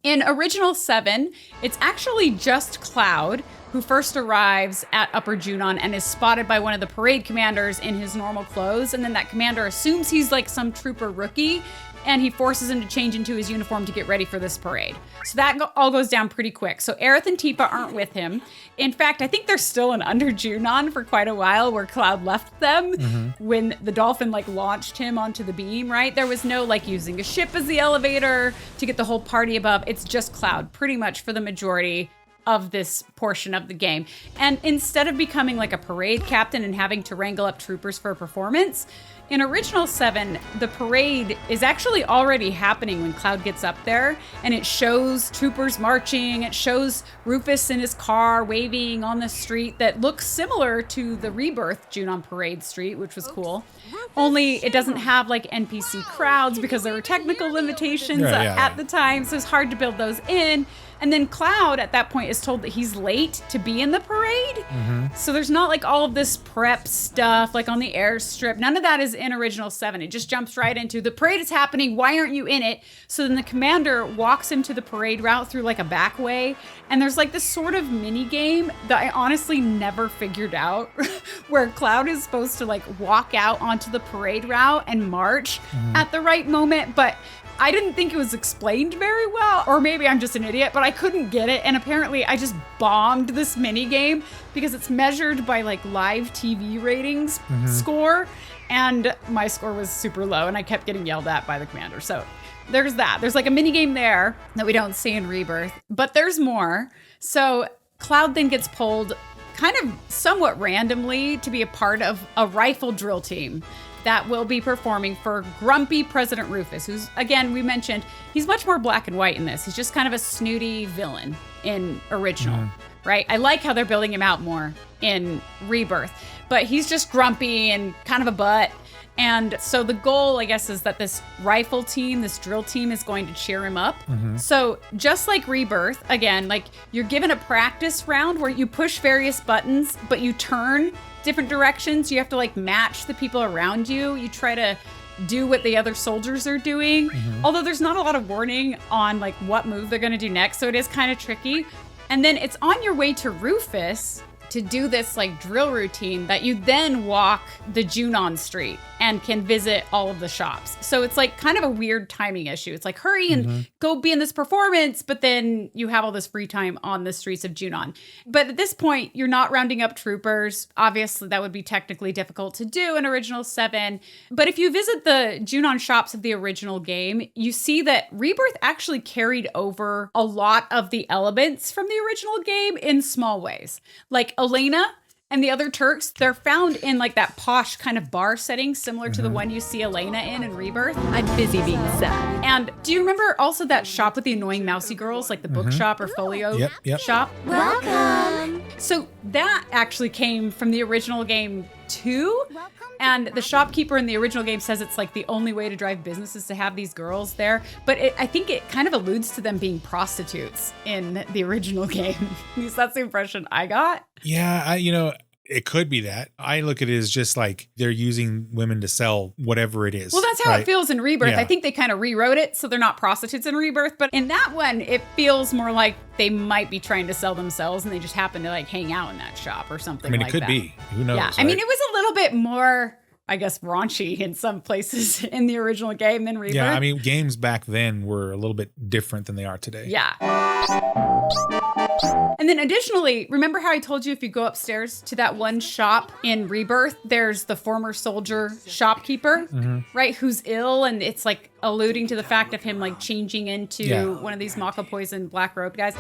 in original 7, it's actually just Cloud who first arrives at Upper Junon and is spotted by one of the parade commanders in his normal clothes. And then that commander assumes he's like some trooper rookie, and he forces him to change into his uniform to get ready for this parade. So that all goes down pretty quick. So Aerith and Tifa aren't with him. In fact, I think they're still in Under Junon for quite a while, where Cloud left them when the dolphin like launched him onto the beam, right? There was no like using a ship as the elevator to get the whole party above. It's just Cloud pretty much for the majority of this portion of the game. And instead of becoming like a parade captain and having to wrangle up troopers for a performance, in original 7, the parade is actually already happening when Cloud gets up there, and it shows troopers marching. It shows Rufus in his car waving on the street that looks similar to the Rebirth Junon parade street, which was cool. Only it doesn't have like NPC crowds because there were technical limitations at the time, so it's hard to build those in. And then Cloud at that point is told that he's late to be in the parade. So there's not like all of this prep stuff like on the airstrip. None of that is in original 7. It just jumps right into the parade is happening. Why aren't you in it? So then the commander walks him to the parade route through like a back way. And there's like this sort of mini game that I honestly never figured out where Cloud is supposed to like walk out onto the parade route and march at the right moment. But I didn't think it was explained very well, or maybe I'm just an idiot, but I couldn't get it. And apparently I just bombed this mini game because it's measured by like live TV ratings score. And my score was super low and I kept getting yelled at by the commander. So there's that. There's like a mini game there that we don't see in Rebirth, but there's more. So Cloud then gets pulled kind of somewhat randomly to be a part of a rifle drill team that will be performing for grumpy President Rufus, who's, again, we mentioned, he's much more black and white in this. He's just kind of a snooty villain in original, right? I like how they're building him out more in Rebirth, but he's just grumpy and kind of a butt. And so the goal, I guess, is that this rifle team, this drill team is going to cheer him up. So just like Rebirth, again, like you're given a practice round where you push various buttons, but you turn different directions. You have to like match the people around you. You try to do what the other soldiers are doing. Although there's not a lot of warning on like what move they're going to do next. So it is kind of tricky. And then it's on your way to Rufus to do this like drill routine that you then walk the Junon street and can visit all of the shops. So it's like kind of a weird timing issue. It's like hurry and go be in this performance, but then you have all this free time on the streets of Junon. But at this point, you're not rounding up troopers. Obviously, that would be technically difficult to do in original 7. But if you visit the Junon shops of the original game, you see that Rebirth actually carried over a lot of the elements from the original game in small ways. Like Elena and the other Turks, they're found in like that posh kind of bar setting similar to the one you see Elena in Rebirth. I'm busy being sad. And do you remember also that shop with the annoying mousy girls, like the bookshop or folio shop? Welcome. So that actually came from the original game too. And the shopkeeper in the original game says it's like the only way to drive business is to have these girls there. But I think it kind of alludes to them being prostitutes in the original game. At least that's the impression I got. Yeah, it could be that. I look at it as just like they're using women to sell whatever it is. Well, that's how it feels in Rebirth. I think they kind of rewrote it so they're not prostitutes in Rebirth. But in that one, it feels more like they might be trying to sell themselves and they just happen to like hang out in that shop or something like that. I mean, it could be. Who knows? Yeah, right? I mean, it was a little bit more, I guess, raunchy in some places in the original game than Rebirth. Yeah, I mean, games back then were a little bit different than they are today. Yeah. And then additionally, remember how I told you if you go upstairs to that one shop in Rebirth, there's the former soldier shopkeeper, right, who's ill, and it's like alluding to the fact of him like changing into one of these Mako poison black robe guys.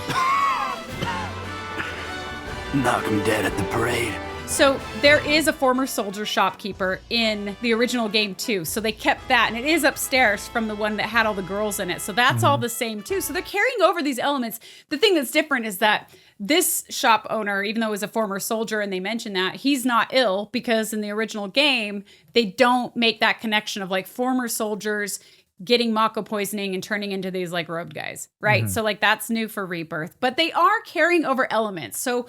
Knock him dead at the parade. So there is a former soldier shopkeeper in the original game too. So they kept that, and it is upstairs from the one that had all the girls in it. So that's all the same too. So they're carrying over these elements. The thing that's different is that this shop owner, even though he was a former soldier and they mention that, he's not ill, because in the original game, they don't make that connection of like former soldiers getting Mako poisoning and turning into these like robed guys, right? So like that's new for Rebirth, but they are carrying over elements. So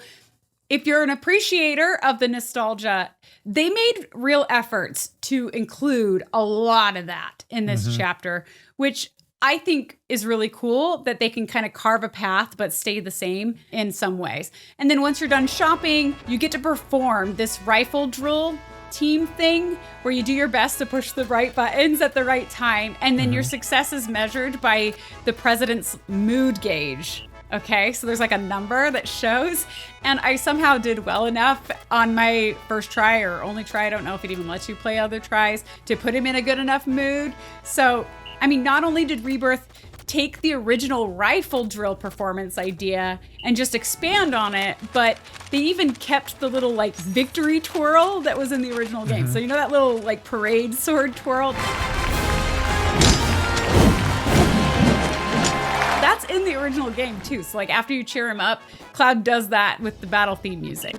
if you're an appreciator of the nostalgia, they made real efforts to include a lot of that in this chapter, which I think is really cool, that they can kind of carve a path but stay the same in some ways. And then once you're done shopping, you get to perform this rifle drill team thing where you do your best to push the right buttons at the right time. And then your success is measured by the president's mood gauge. Okay, so there's like a number that shows, and I somehow did well enough on my first try or only try, I don't know if it even lets you play other tries, to put him in a good enough mood. So, I mean, not only did Rebirth take the original rifle drill performance idea and just expand on it, but they even kept the little like victory twirl that was in the original game. So you know that little like parade sword twirl? That's in the original game too. So like after you cheer him up, Cloud does that with the battle theme music.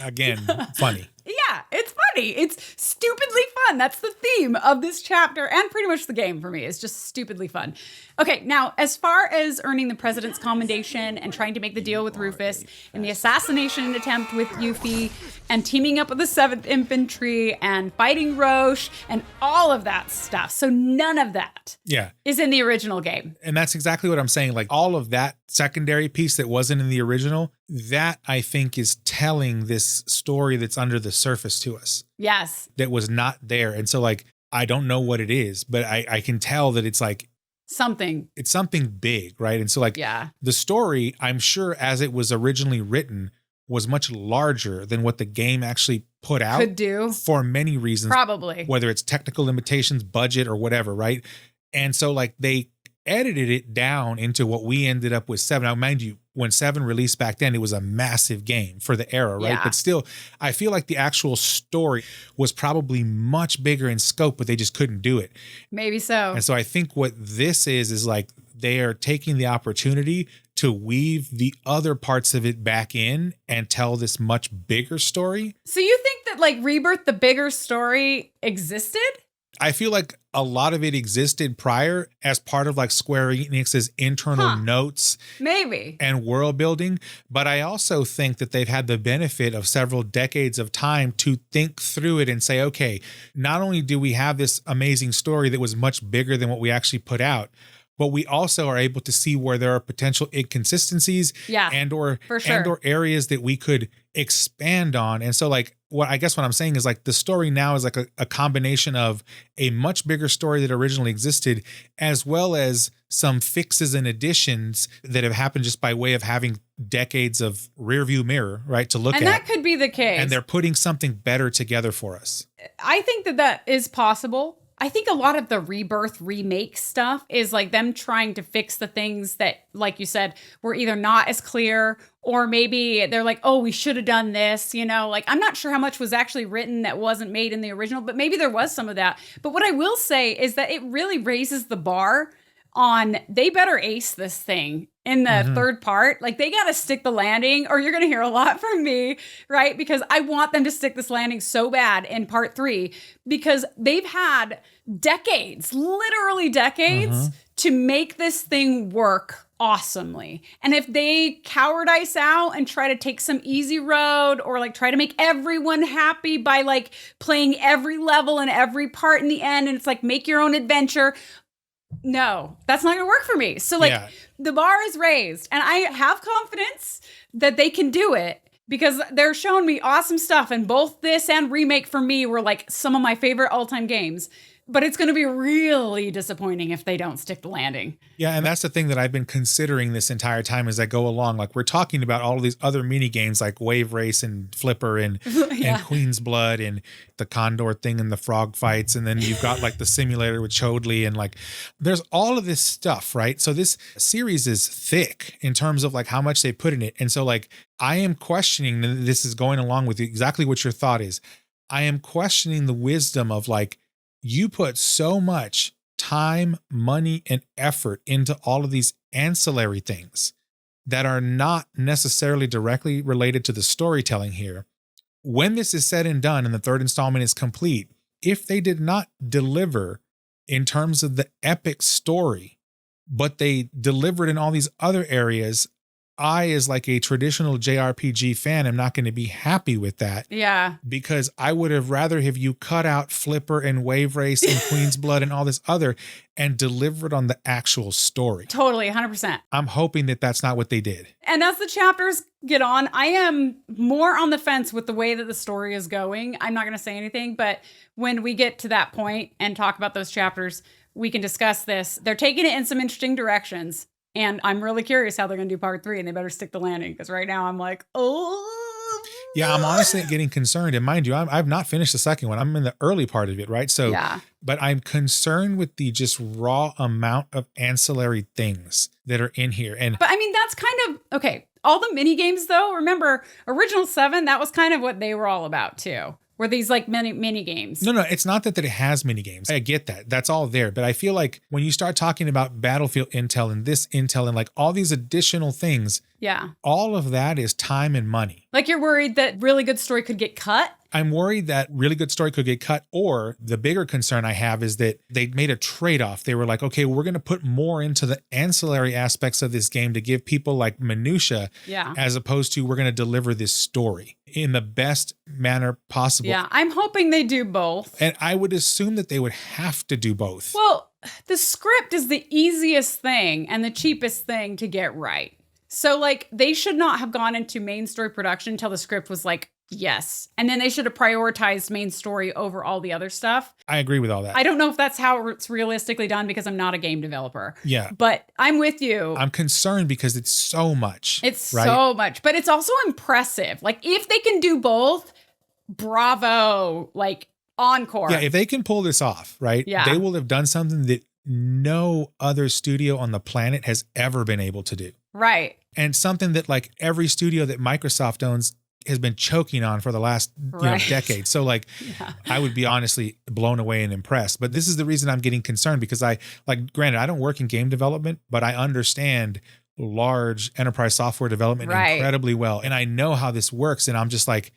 Again, funny. Yeah, it's funny. It's stupidly fun. That's the theme of this chapter and pretty much the game for me. It's just stupidly fun. Okay, now, as far as earning the president's commendation and trying to make the deal with Rufus and the assassination attempt with Yuffie and teaming up with the 7th Infantry and fighting Roche and all of that stuff. So none of that is in the original game. And that's exactly what I'm saying. Like all of that secondary piece that wasn't in the original, that I think is telling this story that's under the surface to us. Yes. That was not there. And so like, I don't know what it is, but I can tell that it's like, it's something big, right? And so like the story, I'm sure as it was originally written, was much larger than what the game actually put out. Could do. For many reasons. Probably. Whether it's technical limitations, budget, or whatever, right? And so like they edited it down into what we ended up with 7. Now, mind you, when 7 released back then, it was a massive game for the era, right? Yeah. But still, I feel like the actual story was probably much bigger in scope, but they just couldn't do it. Maybe so. And so I think what this is like they are taking the opportunity to weave the other parts of it back in and tell this much bigger story. So you think that like Rebirth, the bigger story, existed? I feel like a lot of it existed prior as part of like Square Enix's internal notes. Maybe. And world building. But I also think that they've had the benefit of several decades of time to think through it and say, okay, not only do we have this amazing story that was much bigger than what we actually put out, but we also are able to see where there are potential inconsistencies and or areas that we could expand on. And so like what I'm saying is like the story now is like a combination of a much bigger story that originally existed, as well as some fixes and additions that have happened just by way of having decades of rear view mirror, right, to look at. And that could be the case. And they're putting something better together for us. I think that is possible. I think a lot of the Rebirth remake stuff is like them trying to fix the things that, like you said, were either not as clear, or maybe they're like, oh, we should have done this, you know, like I'm not sure how much was actually written that wasn't made in the original, but maybe there was some of that. But what I will say is that it really raises the bar on they better ace this thing in the third part. Like they got to stick the landing, or you're going to hear a lot from me, right? Because I want them to stick this landing so bad in part 3, because they've had decades, literally decades, to make this thing work awesomely. And if they cowardice out and try to take some easy road, or like try to make everyone happy by like playing every level and every part in the end, and it's like make your own adventure, no, that's not gonna work for me. So like the bar is raised, and I have confidence that they can do it, because they're showing me awesome stuff, and both this and Remake for me were like some of my favorite all-time games. But it's going to be really disappointing if they don't stick the landing. Yeah, and that's the thing that I've been considering this entire time as I go along. Like, we're talking about all of these other mini games like Wave Race and Flipper and, and Queen's Blood and the Condor thing and the frog fights. And then you've got like the simulator with Chadley and like, there's all of this stuff, right? So this series is thick in terms of like how much they put in it. And so like, I am questioning, and this is going along with exactly what your thought is. I am questioning the wisdom of like, you put so much time, money, and effort into all of these ancillary things that are not necessarily directly related to the storytelling here. When this is said and done and the third installment is complete, if they did not deliver in terms of the epic story, but they delivered in all these other areas, I, as like a traditional JRPG fan, am not going to be happy with that. Yeah. Because I would have rather have you cut out Flipper and Wave Race and Queen's Blood and all this other and delivered on the actual story. Totally, 100%. I'm hoping that that's not what they did. And as the chapters get on, I am more on the fence with the way that the story is going. I'm not going to say anything, but when we get to that point and talk about those chapters, we can discuss this. They're taking it in some interesting directions. And I'm really curious how they're going to do part 3, and they better stick the landing, because right now I'm like, oh. Yeah, I'm honestly getting concerned. And mind you, I've not finished the second one. I'm in the early part of it, right? So, yeah. But I'm concerned with the just raw amount of ancillary things that are in here. But I mean, that's kind of, okay, all the mini games though, remember, Original 7, that was kind of what they were all about too. Were these like mini games? No, it's not that it has mini games. I get that. That's all there. But I feel like when you start talking about Battlefield Intel and this Intel and like all these additional things, yeah, all of that is time and money. Like you're worried that really good story could get cut? I'm worried that really good story could get cut, or the bigger concern I have is that they made a trade-off. They were like, okay, we're going to put more into the ancillary aspects of this game to give people like minutia, as opposed to we're going to deliver this story in the best manner possible. Yeah, I'm hoping they do both. And I would assume that they would have to do both. Well, the script is the easiest thing and the cheapest thing to get right. So like they should not have gone into main story production until the script was like, yes. And then they should have prioritized main story over all the other stuff. I agree with all that. I don't know if that's how it's realistically done because I'm not a game developer. Yeah. But I'm with you. I'm concerned because it's so much. It's right? So much. But it's also impressive. Like if they can do both, bravo. Like encore. Yeah, if they can pull this off, right? Yeah. They will have done something that no other studio on the planet has ever been able to do. Right. And something that like every studio that Microsoft owns has been choking on for the last decade. So like, I would be honestly blown away and impressed. But this is the reason I'm getting concerned, because I, like, granted, I don't work in game development, but I understand large enterprise software development incredibly well. And I know how this works. And I'm just like,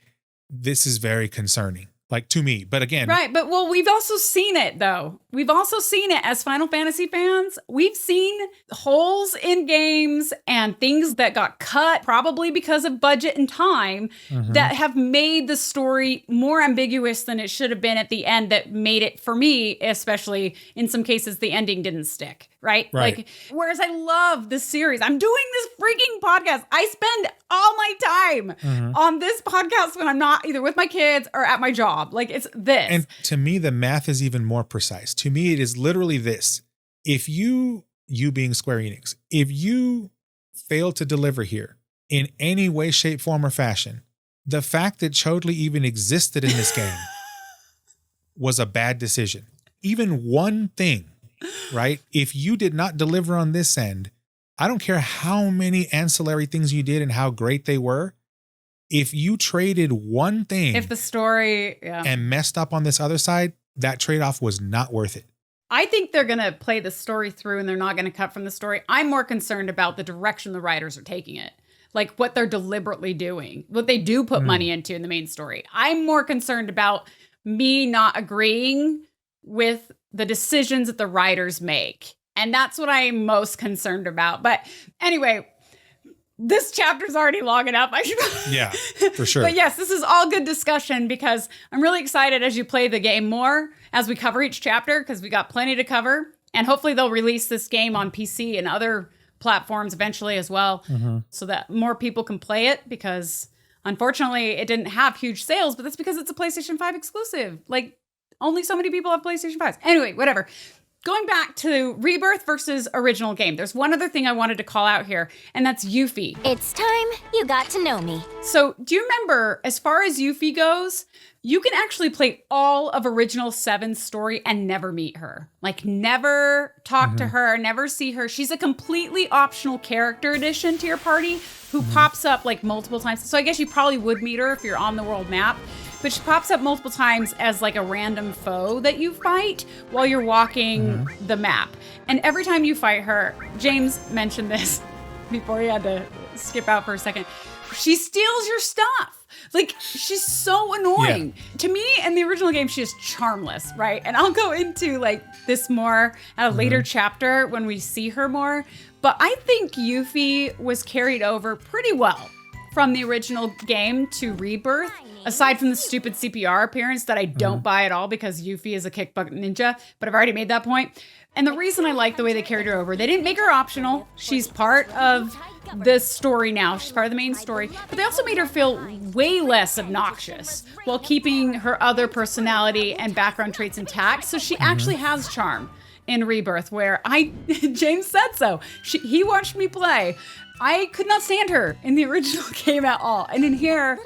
this is very concerning. Like to me, but again. Right, but well, we've also seen it though. We've also seen it as Final Fantasy fans. We've seen holes in games and things that got cut probably because of budget and time that have made the story more ambiguous than it should have been at the end, that made it, for me, especially in some cases, the ending didn't stick. Right? Like, whereas I love this series. I'm doing this freaking podcast. I spend all my time on this podcast when I'm not either with my kids or at my job. Like, it's this. And to me, the math is even more precise. To me, it is literally this. If you being Square Enix, if you fail to deliver here in any way, shape, form, or fashion, the fact that Chadley even existed in this game was a bad decision. Even one thing. Right? If you did not deliver on this end, I don't care how many ancillary things you did and how great they were. If you traded one thing, if the story and messed up on this other side, that trade-off was not worth it. I think they're going to play the story through and they're not going to cut from the story. I'm more concerned about the direction the writers are taking it. Like what they're deliberately doing, what they do put money into in the main story. I'm more concerned about me not agreeing with the decisions that the writers make. And that's what I'm most concerned about. But anyway, this chapter's already long enough. Yeah, for sure. But yes, this is all good discussion because I'm really excited as you play the game more, as we cover each chapter, because we got plenty to cover. And hopefully they'll release this game on PC and other platforms eventually as well, so that more people can play it, because unfortunately it didn't have huge sales, but that's because it's a PlayStation 5 exclusive. Like, Only so many people have PlayStation 5s. Anyway, whatever. Going back to Rebirth versus original game, there's one other thing I wanted to call out here, and that's Yuffie. It's time you got to know me. So, do you remember, as far as Yuffie goes, you can actually play all of original 7's story and never meet her. Like, never talk to her, never see her. She's a completely optional character addition to your party who pops up like multiple times. So I guess you probably would meet her if you're on the world map. But she pops up multiple times as like a random foe that you fight while you're walking the map. And every time you fight her, James mentioned this before he had to skip out for a second, she steals your stuff. Like, she's so annoying. Yeah. To me, in the original game, she is charmless, right? And I'll go into like this more at a later chapter when we see her more. But I think Yuffie was carried over pretty well from the original game to Rebirth, aside from the stupid CPR appearance that I don't buy at all because Yuffie is a kick butt ninja, but I've already made that point. And the reason I like the way they carried her over, they didn't make her optional. She's part of the story now. She's part of the main story. But they also made her feel way less obnoxious while keeping her other personality and background traits intact. So she actually has charm in Rebirth, where James said so. He watched me play. I could not stand her in the original game at all. And in here,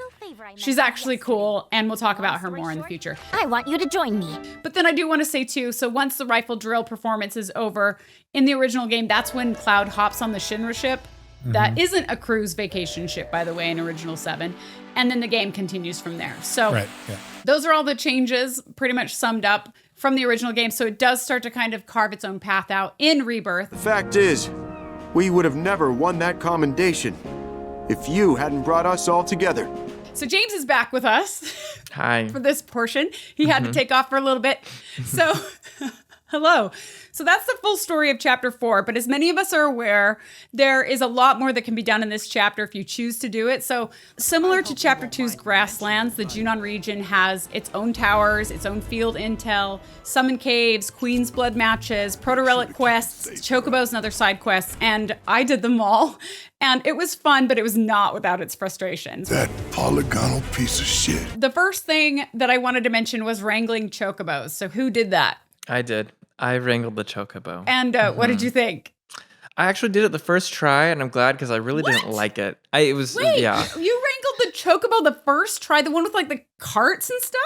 she's actually cool, and we'll talk about her more in the future. I want you to join me. But then I do want to say too, so once the rifle drill performance is over, in the original game, that's when Cloud hops on the Shinra ship. That isn't a cruise vacation ship, by the way, in original 7. And then the game continues from there. So those are all the changes pretty much summed up from the original game. So it does start to kind of carve its own path out in Rebirth. The fact is, we would have never won that commendation if you hadn't brought us all together. So James is back with us. Hi. For this portion. He had to take off for a little bit. So, hello. So that's the full story of Chapter 4. But as many of us are aware, there is a lot more that can be done in this chapter if you choose to do it. So similar to Chapter 2's Grasslands, the Junon region has its own towers, its own field intel, summon caves, Queen's Blood matches, proto-relic quests, chocobos, and other side quests. And I did them all. And it was fun, but it was not without its frustrations. That polygonal piece of shit. The first thing that I wanted to mention was wrangling chocobos. So who did that? I did. I wrangled the chocobo. And what did you think? I actually did it the first try, and I'm glad because I really didn't like it. Wait, you wrangled the chocobo the first try? The one with like the carts and stuff?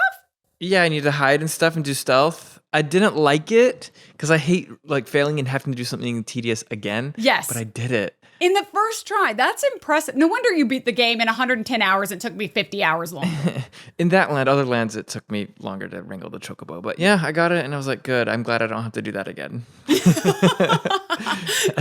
Yeah, I need to hide and stuff and do stealth. I didn't like it because I hate like failing and having to do something tedious again. Yes. But I did it. In the first try. That's impressive. No wonder you beat the game in 110 hours. It took me 50 hours long. In that land, other lands, it took me longer to wrangle the chocobo. But yeah, I got it, and I was like, good. I'm glad I don't have to do that again.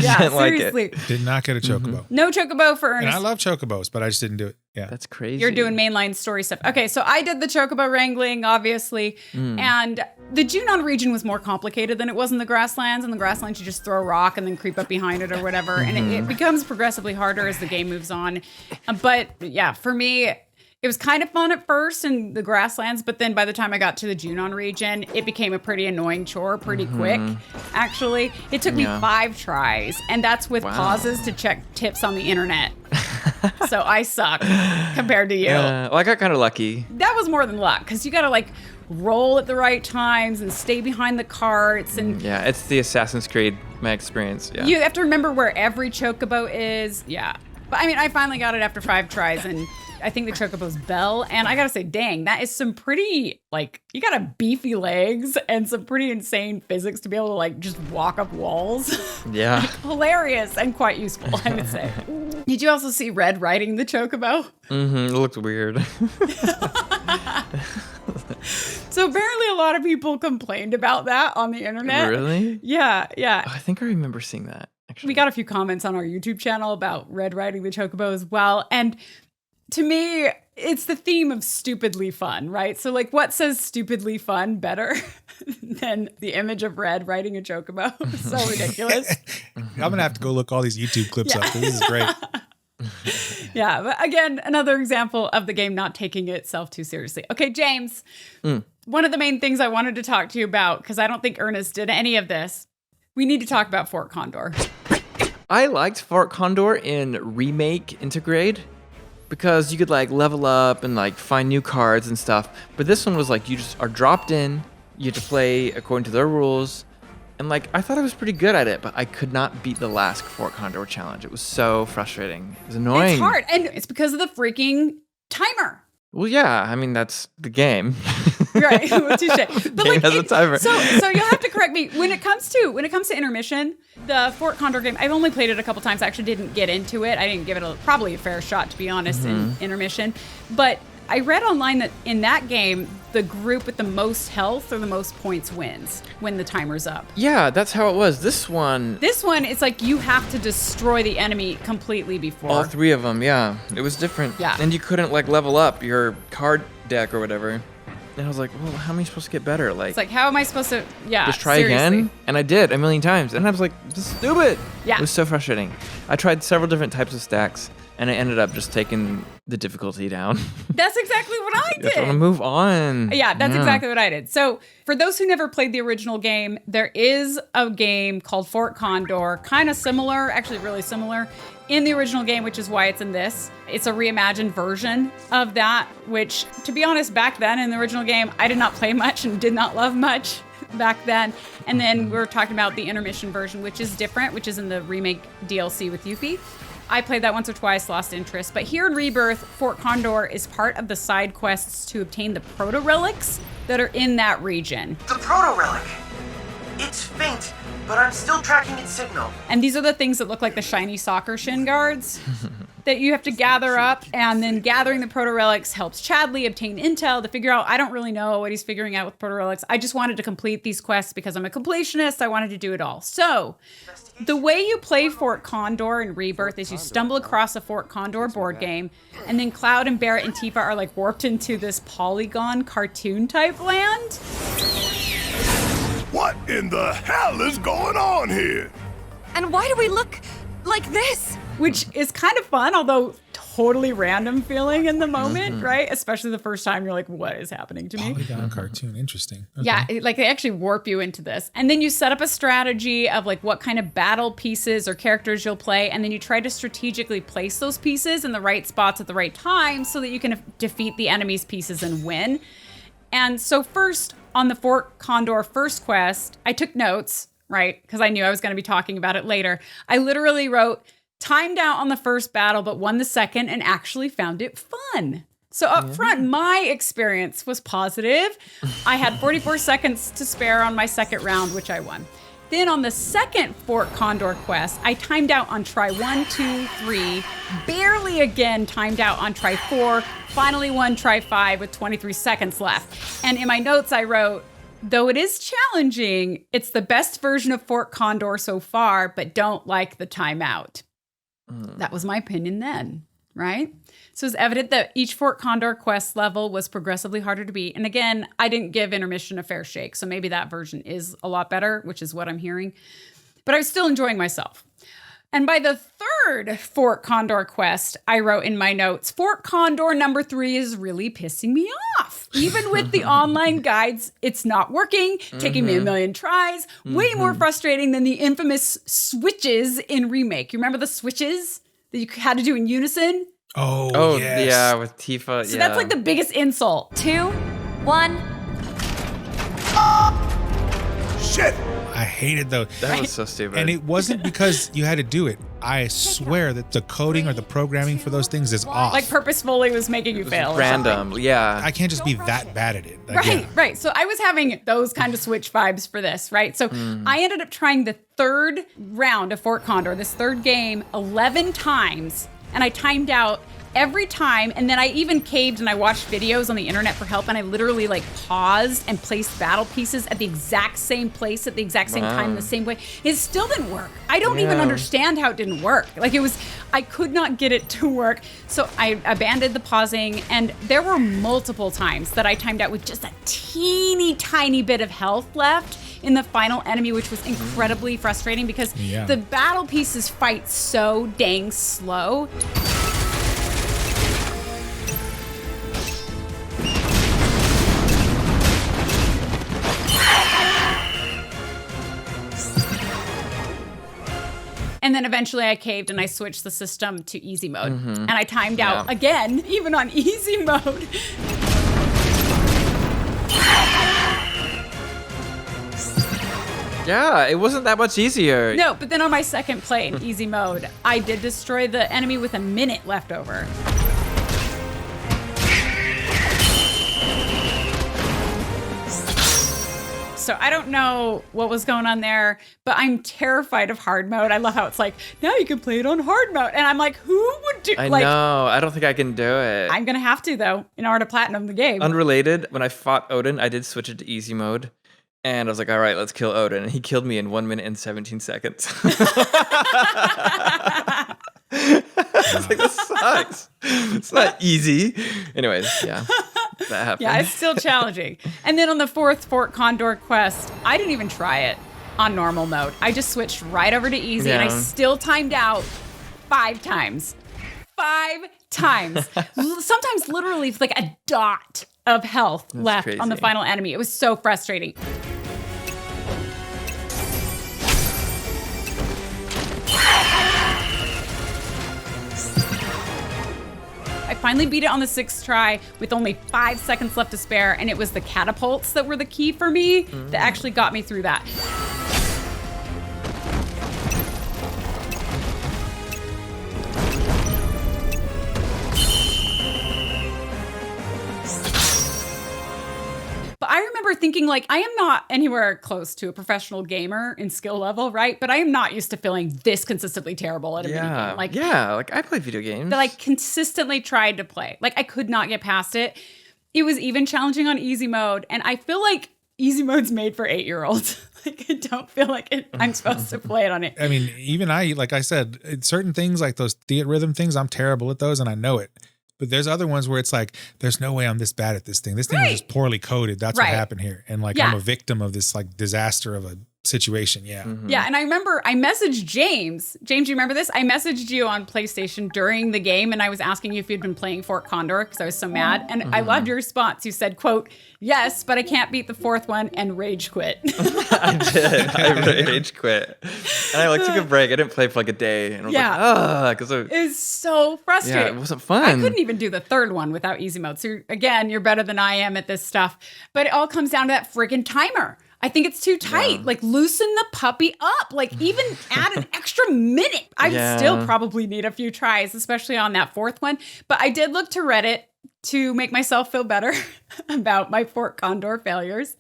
Yeah, seriously. Like it. Did not get a chocobo. No chocobo for Ernest. And I love chocobos, but I just didn't do it. Yeah. That's crazy. You're doing mainline story stuff. Okay, so I did the chocobo wrangling, obviously. And the Junon region was more complicated than it was in the Grasslands. In the Grasslands, you just throw a rock and then creep up behind it or whatever. And it becomes progressively harder as the game moves on. But yeah, for me, it was kind of fun at first in the Grasslands, but then by the time I got to the Junon region, it became a pretty annoying chore pretty quick, actually. It took me 5 tries, and that's with pauses to check tips on the internet. So I suck compared to you. Well, I got kind of lucky. That was more than luck, because you got to like roll at the right times and stay behind the carts. And yeah, it's the Assassin's Creed, my experience. Yeah. You have to remember where every chocobo is. Yeah. But I mean, I finally got it after 5 tries, and I think the chocobo's bell. And I gotta say, dang, that is some pretty, like, you got a beefy legs and some pretty insane physics to be able to, like, just walk up walls. Yeah. Like, hilarious and quite useful, I would say. Did you also see Red riding the chocobo? It looked weird. So apparently a lot of people complained about that on the internet. Really? Yeah, yeah. Oh, I think I remember seeing that, actually. We got a few comments on our YouTube channel about Red riding the chocobo as well. And to me, it's the theme of stupidly fun, right? So like, what says stupidly fun better than the image of Red riding a chocobo? It's so ridiculous. I'm going to have to go look all these YouTube clips up. This is great. Yeah, but again, another example of the game not taking itself too seriously. Okay, James, one of the main things I wanted to talk to you about, because I don't think Ernest did any of this, we need to talk about Fort Condor. I liked Fort Condor in Remake Integrate because you could like level up and like find new cards and stuff. But this one was like you just are dropped in, You had to play according to their rules. And like, I thought I was pretty good at it, but I could not beat the last Fort Condor challenge. It was so frustrating. It was annoying. It's hard, and it's because of the freaking timer. Well, yeah, I mean, that's the game. Right, well, touche. But Game has a timer. So you'll have to correct me when it comes to intermission. The Fort Condor game, I've only played it a couple times. I actually didn't get into it. I didn't give it probably a fair shot, to be honest, in intermission. But I read online that in that game, the group with the most health or the most points wins when the timer's up. Yeah, that's how it was. This one, it's like you have to destroy the enemy completely before. all three of them, yeah. It was different. Yeah. And you couldn't like level up your card deck or whatever. And I was like, well, how am I supposed to get better? Like, it's like, how am I supposed to, just try seriously. again? And I did a million times. And I was like, this is stupid. Yeah. It was so frustrating. I tried several different types of stacks, and I ended up just taking the difficulty down. That's exactly what I I did. just want to move on. Yeah, that's exactly what I did. So for those who never played the original game, there is a game called Fort Condor, kind of similar, actually really similar, in the original game, which is why it's in this. It's a reimagined version of that, which, to be honest, back then in the original game, I did not play much and did not love much back then. And then we're talking about the intermission version, which is different, which is in the remake DLC with Yuffie. I played that once or twice, lost interest. But here in Rebirth, Fort Condor is part of the side quests to obtain the proto-relics that are in that region. The proto-relic. It's faint, but I'm still tracking its signal. And these are the things that look like the shiny soccer shin guards that you have to gather up. And then gathering the proto-relics helps Chadley obtain intel to figure out, I don't really know what he's figuring out with proto-relics. I just wanted to complete these quests because I'm a completionist. I wanted to do it all. So the way you play Fort Condor in Rebirth is you stumble across a Fort Condor board game, and then Cloud and Barret and Tifa are like warped into this polygon cartoon type land. What in the hell is going on here? And why do we look like this? Which is kind of fun, although totally random feeling in the moment, right? Especially the first time you're like, what is happening to me? Polygon cartoon, interesting. Okay. Yeah, like they actually warp you into this. And then you set up a strategy of like what kind of battle pieces or characters you'll play, and then you try to strategically place those pieces in the right spots at the right time so that you can defeat the enemy's pieces and win. And so first, on the Fort Condor first quest, I took notes, right? Because I knew I was going to be talking about it later. I literally wrote, timed out on the first battle, but won the second and actually found it fun. So up front, my experience was positive. I had 44 seconds to spare on my second round, which I won. Then on the second Fort Condor quest, I timed out on try 1, 2, 3, barely again timed out on try 4, finally won try 5 with 23 seconds left. And in my notes I wrote, though it is challenging, it's the best version of Fort Condor so far, but don't like the timeout. That was my opinion then, right? So it's evident that each Fort Condor quest level was progressively harder to beat. And again, I didn't give intermission a fair shake, so maybe that version is a lot better, which is what I'm hearing. But I was still enjoying myself. And by the third Fort Condor quest, I wrote in my notes, Fort Condor number 3 is really pissing me off. Even with the online guides, it's not working, taking me a million tries, way more frustrating than the infamous switches in Remake. You remember the switches that you had to do in unison? Oh yes. Yeah, with Tifa. So that's like the biggest insult. 2, 1. Shit! I hated those. That was so stupid. And it wasn't because you had to do it. I swear that the coding or the programming for those things is off. Like purposefully was making you fail. Random, yeah. I can't just be that bad at it. Like, Right. So I was having those kind of switch vibes for this, right? So I ended up trying the third round of Fort Condor, this third game, 11 times. And I timed out every time. And then I even caved and I watched videos on the internet for help. And I literally like paused and placed battle pieces at the exact same place at the exact same time, the same way. It still didn't work. I don't even understand how it didn't work. Like I could not get it to work. So I abandoned the pausing. And there were multiple times that I timed out with just a teeny tiny bit of health left in the final enemy, which was incredibly frustrating because the battle pieces fight so dang slow. And then eventually I caved and I switched the system to easy mode. And I timed out again, even on easy mode. Yeah, it wasn't that much easier. No, but then on my second play in easy mode, I did destroy the enemy with a minute left over. So I don't know what was going on there, but I'm terrified of hard mode. I love how it's like, now you can play it on hard mode. And I'm like, who would do I know. I don't think I can do it. I'm going to have to, though, in order to platinum the game. Unrelated, when I fought Odin, I did switch it to easy mode. And I was like, all right, let's kill Odin. And he killed me in 1 minute and 17 seconds. I was like, this sucks. It's not easy. Anyways, yeah. That happened. Yeah, it's still challenging. And then on the fourth Fort Condor quest, I didn't even try it on normal mode. I just switched right over to easy, and I still timed out 5 times. 5 times. Sometimes literally like a dot of health left crazy. on the final enemy. It was so frustrating. I finally beat it on the 6th try with only 5 seconds left to spare, and it was the catapults that were the key for me that actually got me through that. But I remember thinking, like, I am not anywhere close to a professional gamer in skill level, right? But I am not used to feeling this consistently terrible at a minigame. Like, like I play video games. That I consistently tried to play. Like, I could not get past it. It was even challenging on easy mode. And I feel like easy mode's made for 8-year-olds. Like, I don't feel like I'm supposed to play it on it. I mean, even like I said, certain things like those rhythm things, I'm terrible at those and I know it. But there's other ones where it's like, there's no way I'm this bad at this thing. This thing was just poorly coded. That's what happened here. And like, I'm a victim of this like disaster of a situation. Yeah. Yeah. And I remember I messaged James. James, you remember this? I messaged you on PlayStation during the game, and I was asking you if you'd been playing Fort Condor because I was so mad. And I loved your response. You said, quote, yes, but I can't beat the 4th one, and rage quit. I did. I rage quit. And I like took a break. I didn't play for like a day. And I was like, because it was so frustrating. Yeah, it wasn't fun. I couldn't even do the 3rd one without easy mode. So again, you're better than I am at this stuff. But it all comes down to that friggin' timer. I think it's too tight. Like, loosen the puppy up. Like, even add an extra minute. I would still probably need a few tries, especially on that 4th one. But I did look to Reddit to make myself feel better about my Fort Condor failures.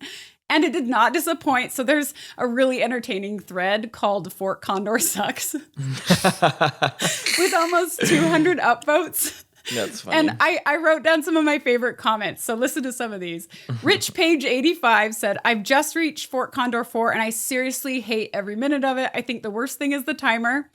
And it did not disappoint. So there's a really entertaining thread called Fort Condor Sucks with almost 200 upvotes. That's funny. And I wrote down some of my favorite comments. So listen to some of these. Rich Page 85 said, I've just reached Fort Condor 4 and I seriously hate every minute of it. I think the worst thing is the timer.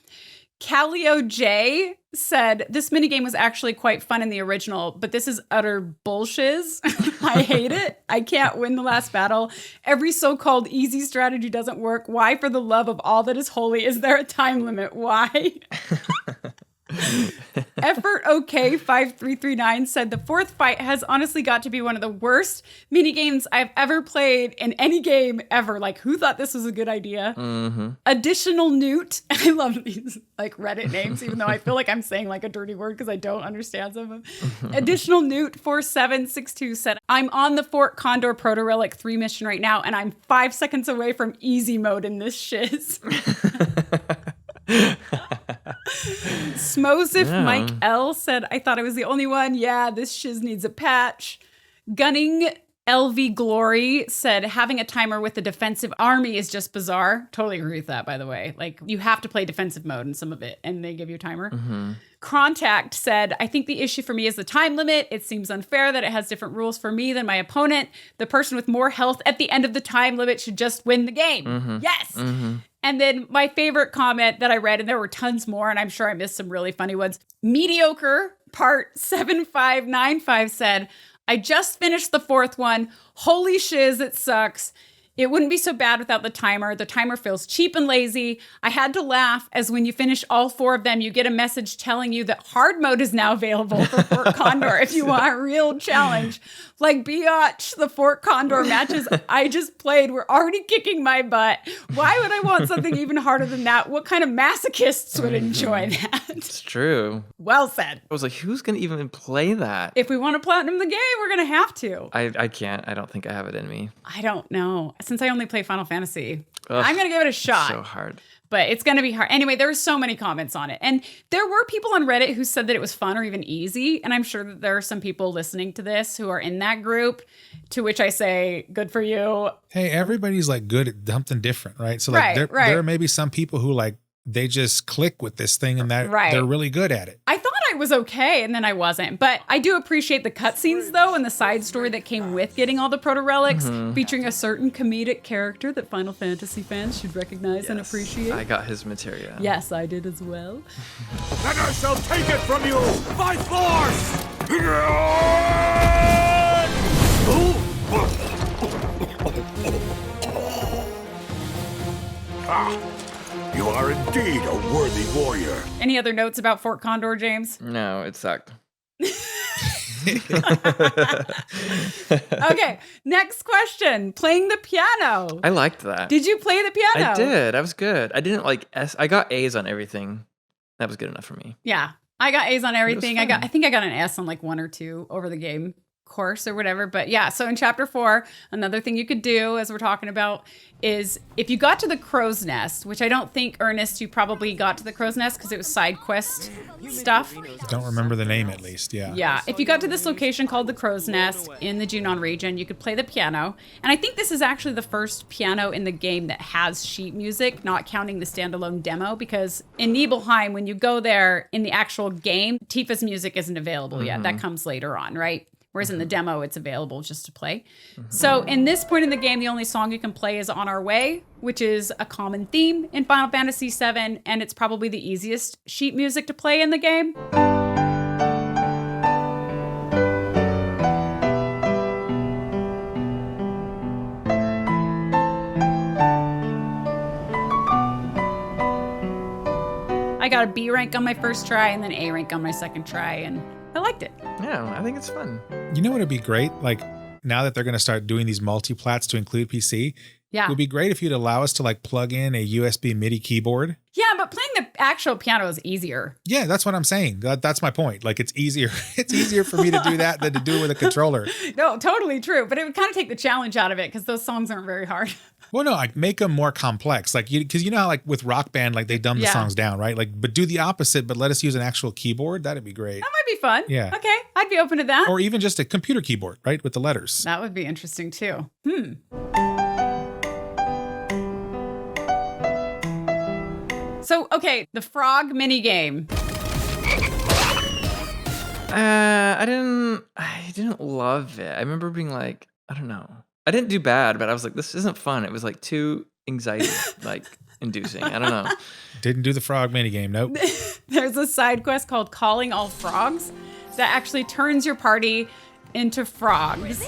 Calio J said, this minigame was actually quite fun in the original, but this is utter bullshiz. I hate it. I can't win the last battle. Every so-called easy strategy doesn't work. Why, for the love of all that is holy, is there a time limit? Why? Effort OK 5339 said the 4th fight has honestly got to be one of the worst minigames I've ever played in any game ever. Like, who thought this was a good idea? Additional Newt. I love these like Reddit names, even though I feel like I'm saying like a dirty word because I don't understand some of them. Additional Newt 4762 said, I'm on the Fort Condor Proto Relic 3 mission right now, and I'm 5 seconds away from easy mode in this shiz. Smosif Mike L said, I thought I was the only one. Yeah, this shiz needs a patch. Gunning LV Glory said, having a timer with a defensive army is just bizarre. Totally agree with that, by the way. Like, you have to play defensive mode in some of it, and they give you a timer. Contact said, I think the issue for me is the time limit. It seems unfair that it has different rules for me than my opponent. The person with more health at the end of the time limit should just win the game. Yes. And then my favorite comment that I read, and there were tons more, and I'm sure I missed some really funny ones. Mediocre Part 7595 said, I just finished the 4th one. Holy shiz, it sucks. It wouldn't be so bad without the timer. The timer feels cheap and lazy. I had to laugh as when you finish all 4 of them, you get a message telling you that hard mode is now available for Fort Condor if you want a real challenge. Like, biatch, the Fort Condor matches I just played were already kicking my butt. Why would I want something even harder than that? What kind of masochists would enjoy that? It's true. Well said. I was like, who's going to even play that? If we want to platinum the game, we're going to have to. I can't. I don't think I have it in me. I don't know. since I only play Final Fantasy, I'm going to give it a shot. So hard. But it's going to be hard. Anyway, there were so many comments on it. And there were people on Reddit who said that it was fun or even easy. And I'm sure that there are some people listening to this who are in that group, to which I say, good for you. Hey, everybody's like good at something different, right? So like there may be some people who like, they just click with this thing and that they're really good at it. I thought I was okay and then I wasn't. But I do appreciate the cutscenes though and the side story that came with getting all the proto relics, featuring a certain comedic character that Final Fantasy fans should recognize and appreciate. I got his material. Yes, I did as well. And I shall take it from you by force! You are indeed a worthy warrior. Any other notes about Fort Condor, James? No, it sucked. Okay, next question. Playing the piano. I liked that. Did you play the piano? I did. I was good. I didn't like I got A's on everything. That was good enough for me. Yeah. I got A's on everything. I think I got an S on like 1 or 2 over the game course or whatever. But yeah, so in chapter 4, another thing you could do, as we're talking about, is if you got to the crow's nest, which I don't think, Ernest, you probably got to the crow's nest because it was side quest stuff. Don't remember the name at least, yeah. Yeah, if you got to this location called the crow's nest in the Junon region, you could play the piano. And I think this is actually the first piano in the game that has sheet music, not counting the standalone demo, because in Nibelheim, when you go there in the actual game, Tifa's music isn't available yet. That comes later on, right? Whereas in the demo, it's available just to play. So in this point in the game, the only song you can play is On Our Way, which is a common theme in Final Fantasy VII, and it's probably the easiest sheet music to play in the game. I got a B rank on my first try and then A rank on my second try, and I liked it. Yeah, I think it's fun. You know what would be great? Like, now that they're going to start doing these multi-plats to include PC, it would be great if you'd allow us to like plug in a USB MIDI keyboard. Yeah, but playing the actual piano is easier. Yeah, that's what I'm saying. That's my point. Like, it's easier. It's easier for me to do that than to do it with a controller. No, totally true. But it would kind of take the challenge out of it because those songs aren't very hard. Well, no, like make them more complex. Like, because you know how like with Rock Band, like they dumb the songs down, right? Like, but do the opposite, but let us use an actual keyboard. That'd be great. That might be fun. Yeah. Okay, I'd be open to that. Or even just a computer keyboard, right? With the letters. That would be interesting too. So, okay, the frog minigame. I didn't love it. I remember being like, I don't know. I didn't do bad, but I was like, this isn't fun. It was like too anxiety inducing. I don't know. Didn't do the frog minigame, nope. There's a side quest called Calling All Frogs that actually turns your party into frogs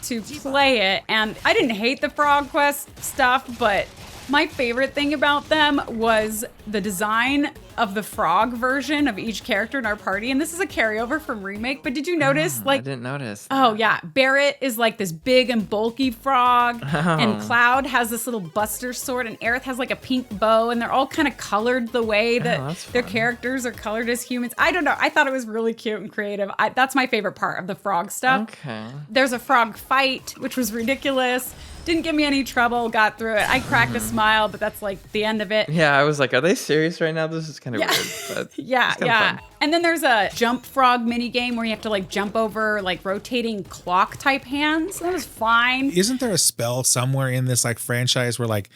to play it. And I didn't hate the frog quest stuff, but my favorite thing about them was the design of the frog version of each character in our party. And this is a carryover from Remake, but did you notice? I didn't notice. Oh yeah, Barret is like this big and bulky frog, and Cloud has this little buster sword, and Aerith has like a pink bow, and they're all kind of colored the way that their characters are colored as humans. I don't know. I thought it was really cute and creative. That's my favorite part of the frog stuff. Okay. There's a frog fight, which was ridiculous. Didn't give me any trouble, got through it. I cracked a smile, but that's like the end of it. Yeah, I was like, are they serious right now? This is kind of weird. But yeah. Fun. And then there's a jump frog mini game where you have to like jump over like rotating clock type hands. That was fine. Isn't there a spell somewhere in this like franchise where like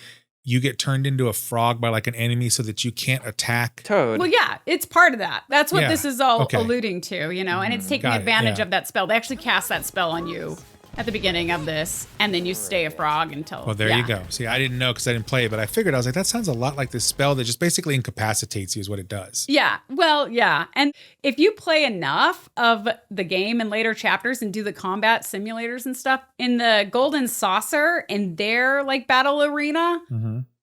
you get turned into a frog by like an enemy so that you can't attack? Toad. Well, yeah, it's part of that. That's what this is all alluding to, you know, and it's taking advantage of that spell. They actually cast that spell on you at the beginning of this, and then you stay a frog until... Well, there you go. See, I didn't know because I didn't play it, but I figured, I was like, that sounds a lot like this spell that just basically incapacitates you is what it does. Yeah, well, yeah. And if you play enough of the game in later chapters and do the combat simulators and stuff, in the Golden Saucer, in their like battle arena,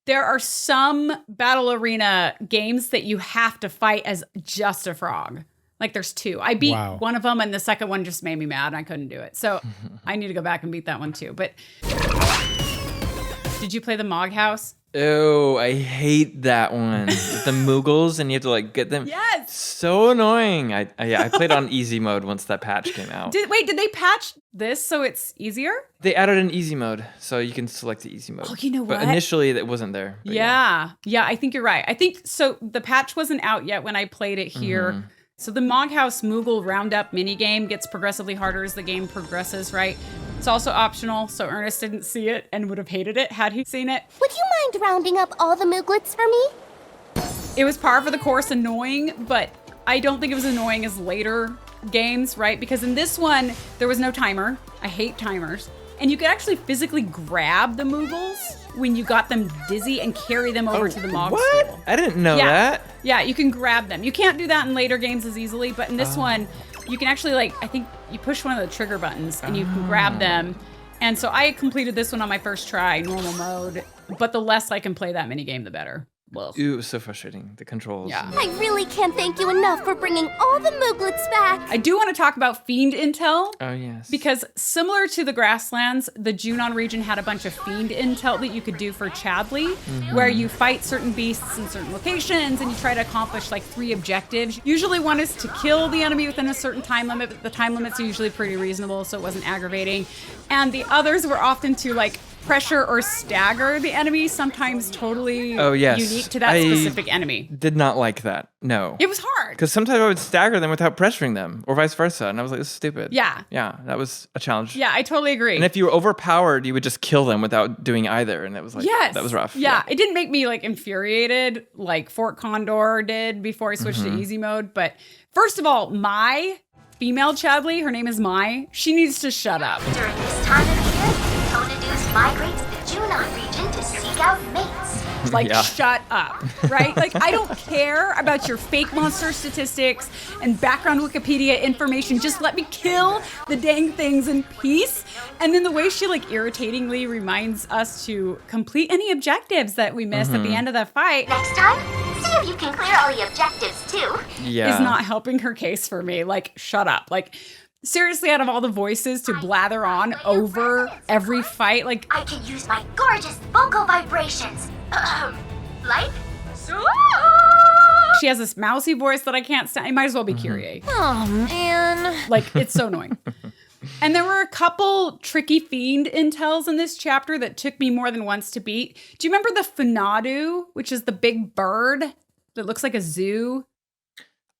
there are some battle arena games that you have to fight as just a frog. Like there's 2. I beat one of them and the second one just made me mad and I couldn't do it. So I need to go back and beat that one too. But did you play the Mog House? Oh, I hate that one. With the Moogles, and you have to like get them. Yes. So annoying. I played on easy mode once that patch came out. Did they patch this so it's easier? They added an easy mode, so you can select the easy mode. Oh, you know what? But initially, that wasn't there. Yeah, I think you're right. I think so. The patch wasn't out yet when I played it here. Mm-hmm. So the Mog House Moogle Roundup minigame gets progressively harder as the game progresses, right? It's also optional, so Ernest didn't see it and would have hated it had he seen it. Would you mind rounding up all the Mooglets for me? It was par for the course annoying, but I don't think it was annoying as later games, right? Because in this one, there was no timer. I hate timers. And you could actually physically grab the Moogles when you got them dizzy and carry them over to the Mog School. I didn't know that. Yeah, you can grab them. You can't do that in later games as easily, but in this one, you can actually I think you push one of the trigger buttons and you can grab them. And so I completed this one on my first try, normal mode, but the less I can play that minigame, the better. Well, Ooh, it was so frustrating. The controls. Yeah. I really can't thank you enough for bringing all the Mooglets back. I do want to talk about Fiend Intel. Oh, yes. Because similar to the Grasslands, the Junon region had a bunch of Fiend Intel that you could do for Chadley, where you fight certain beasts in certain locations and you try to accomplish 3 objectives. Usually one is to kill the enemy within a certain time limit, but the time limits are usually pretty reasonable, so it wasn't aggravating. And the others were often to pressure or stagger the enemy, sometimes totally unique to that specific enemy. Did not like that. No. It was hard. Because sometimes I would stagger them without pressuring them, or vice versa. And I was like, this is stupid. Yeah. Yeah, that was a challenge. Yeah, I totally agree. And if you were overpowered, you would just kill them without doing either. And it was that was rough. Yeah, it didn't make me infuriated like Fort Condor did before I switched to easy mode. But first of all, my female Chadley, her name is Mai, she needs to shut up. During this time of year, Conadoos migrate to the Junon region to seek out mates. Shut up, right? I don't care about your fake monster statistics and background Wikipedia information. Just let me kill the dang things in peace. And then the way she irritatingly reminds us to complete any objectives that we missed at the end of the fight. Next time, see if you can clear all the objectives too. Is not helping her case for me. Shut up. Seriously, out of all the voices to blather on over every fight, I can use my gorgeous vocal vibrations. She has this mousy voice that I can't stand. It might as well be Kyrie. Oh, man. It's so annoying. And there were a couple tricky fiend intels in this chapter that took me more than once to beat. Do you remember the Funadu, which is the big bird that looks like a zoo?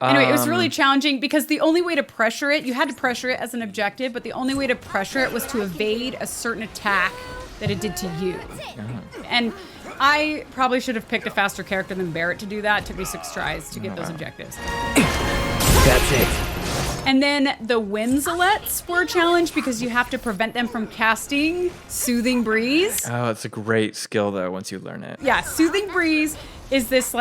Anyway, it was really challenging because the only way to pressure it, you had to pressure it as an objective, but the only way to pressure it was to evade a certain attack that it did to you. And I probably should have picked a faster character than Barret to do that. It took me 6 tries to get those objectives. That's it. And then the Whimsalets were a challenge because you have to prevent them from casting Soothing Breeze. Oh, it's a great skill though once you learn it. Yeah, Soothing Breeze is this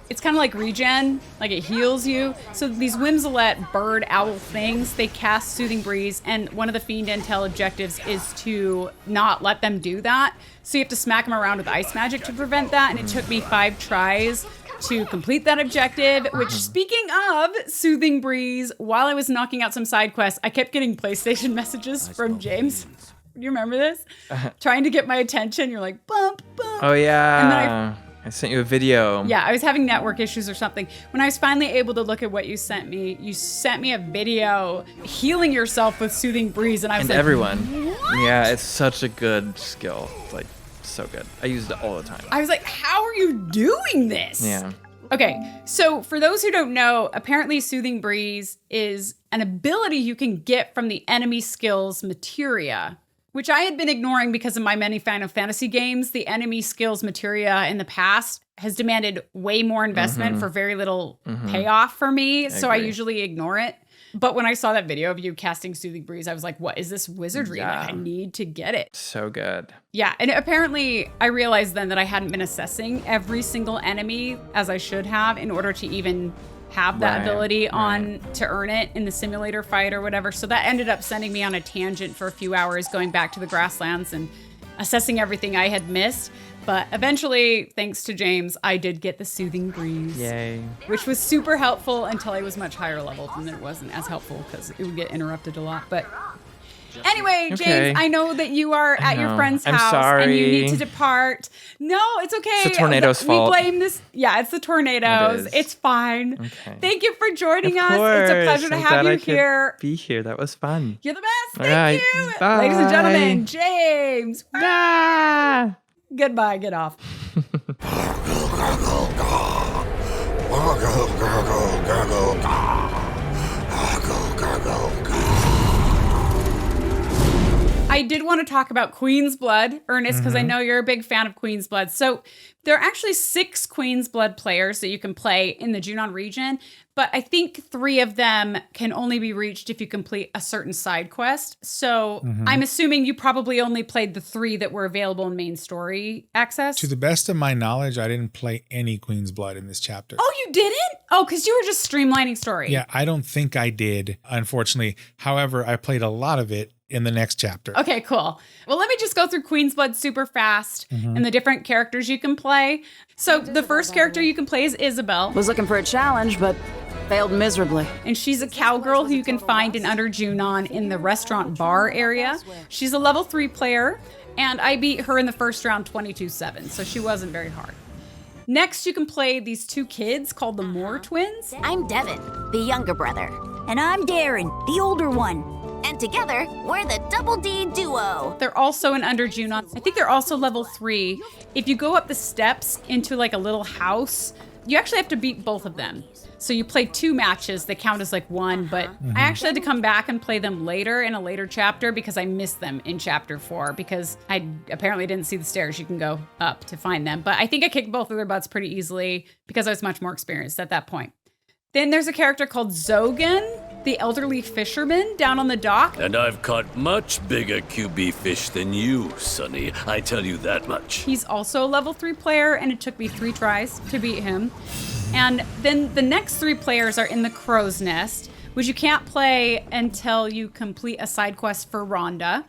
it's kind of like regen, it heals you. So these Whimsalet bird owl things, they cast Soothing Breeze, and one of the Fiend Intel objectives is to not let them do that. So you have to smack them around with ice magic to prevent that, and it took me 5 tries to complete that objective, which, speaking of Soothing Breeze, while I was knocking out some side quests, I kept getting PlayStation messages from James. Do you remember this? Trying to get my attention. You're like, bump, bump. Oh, yeah. And then I sent you a video. Yeah, I was having network issues or something. When I was finally able to look at what you sent me a video healing yourself with Soothing Breeze, and I was everyone. What? Yeah, it's such a good skill. It's so good. I use it all the time. I was like, how are you doing this? Yeah. Okay, so for those who don't know, apparently Soothing Breeze is an ability you can get from the enemy skills materia, which I had been ignoring because of my many Final Fantasy games. The enemy skills materia in the past has demanded way more investment for very little payoff for me, so I usually ignore it. But when I saw that video of you casting Soothing Breeze, I was like, what is this wizardry? I need to get it. So good. Yeah, and apparently I realized then that I hadn't been assessing every single enemy as I should have in order to even have that ability on to earn it in the simulator fight or whatever. So that ended up sending me on a tangent for a few hours going back to the Grasslands and assessing everything I had missed. But eventually, thanks to James, I did get the Soothing Breeze. Yay. Which was super helpful until I was much higher level, and it wasn't as helpful because it would get interrupted a lot. But Anyway, James, Okay. I know that you are at your know. friend's I'm house and you need sorry. to depart. No, it's okay. It's the tornado's fault. We blame this. Yeah, it's the tornadoes. It is. It's fine. Okay. Thank you for joining Of us. course. It's a pleasure to I'm have glad you I could here. Be here. That was fun. You're the best. All Thank right. you. Bye. Ladies and gentlemen, James. Ah. Goodbye. Get off. I did want to talk about Queen's Blood, Ernest, because I know you're a big fan of Queen's Blood. So there are actually 6 Queen's Blood players that you can play in the Junon region, but I think 3 of them can only be reached if you complete a certain side quest. So I'm assuming you probably only played the 3 that were available in main story access. To the best of my knowledge, I didn't play any Queen's Blood in this chapter. Oh, you didn't? Oh, because you were just streamlining story. Yeah, I don't think I did, unfortunately. However, I played a lot of it in the next chapter. Okay, cool. Well, let me just go through Queen's Blood super fast and the different characters you can play. So the first character you can play is Isabel. Was looking for a challenge, but failed miserably. And she's a cowgirl who you can find in Under Junon in the restaurant bar area. She's a level 3 player, and I beat her in the first round 22-7, so she wasn't very hard. Next, you can play these 2 kids called the Moore twins. I'm Devin, the younger brother. And I'm Darren, the older one. And together, we're the Double D duo. They're also in Under Junon. I think they're also level 3. If you go up the steps into like a little house, you actually have to beat both of them. So you play 2 matches. They count as like 1, but I actually had to come back and play them later in a later chapter because I missed them in chapter 4 because I apparently didn't see the stairs you can go up to find them. But I think I kicked both of their butts pretty easily because I was much more experienced at that point. Then there's a character called Zogan, the elderly fisherman down on the dock. And I've caught much bigger QB fish than you, Sonny. I tell you that much. He's also a level 3 player, and it took me 3 tries to beat him. And then the next 3 players are in the Crow's Nest, which you can't play until you complete a side quest for Rhonda,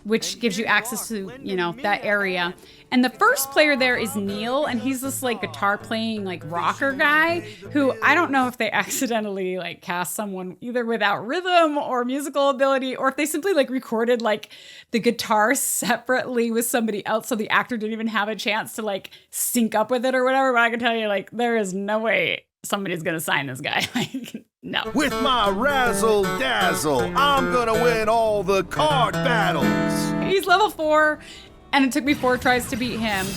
which gives you access to, you know, that area. And the first player there is Neil, and he's this like guitar playing like rocker guy who I don't know if they accidentally like cast someone either without rhythm or musical ability, or if they simply like recorded like the guitar separately with somebody else so the actor didn't even have a chance to like sync up with it or whatever. But I can tell you, like, there is no way somebody's gonna sign this guy. Like, no. With my razzle dazzle, I'm gonna win all the card battles. He's level 4, and it took me 4 tries to beat him.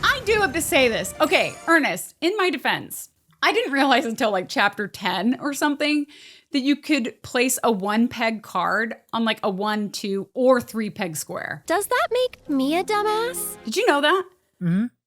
I do have to say this. Okay, Ernest, in my defense, I didn't realize until like chapter 10 or something that you could place a 1 peg card on like a 1, 2, or 3 peg square. Does that make me a dumbass? Did you know that?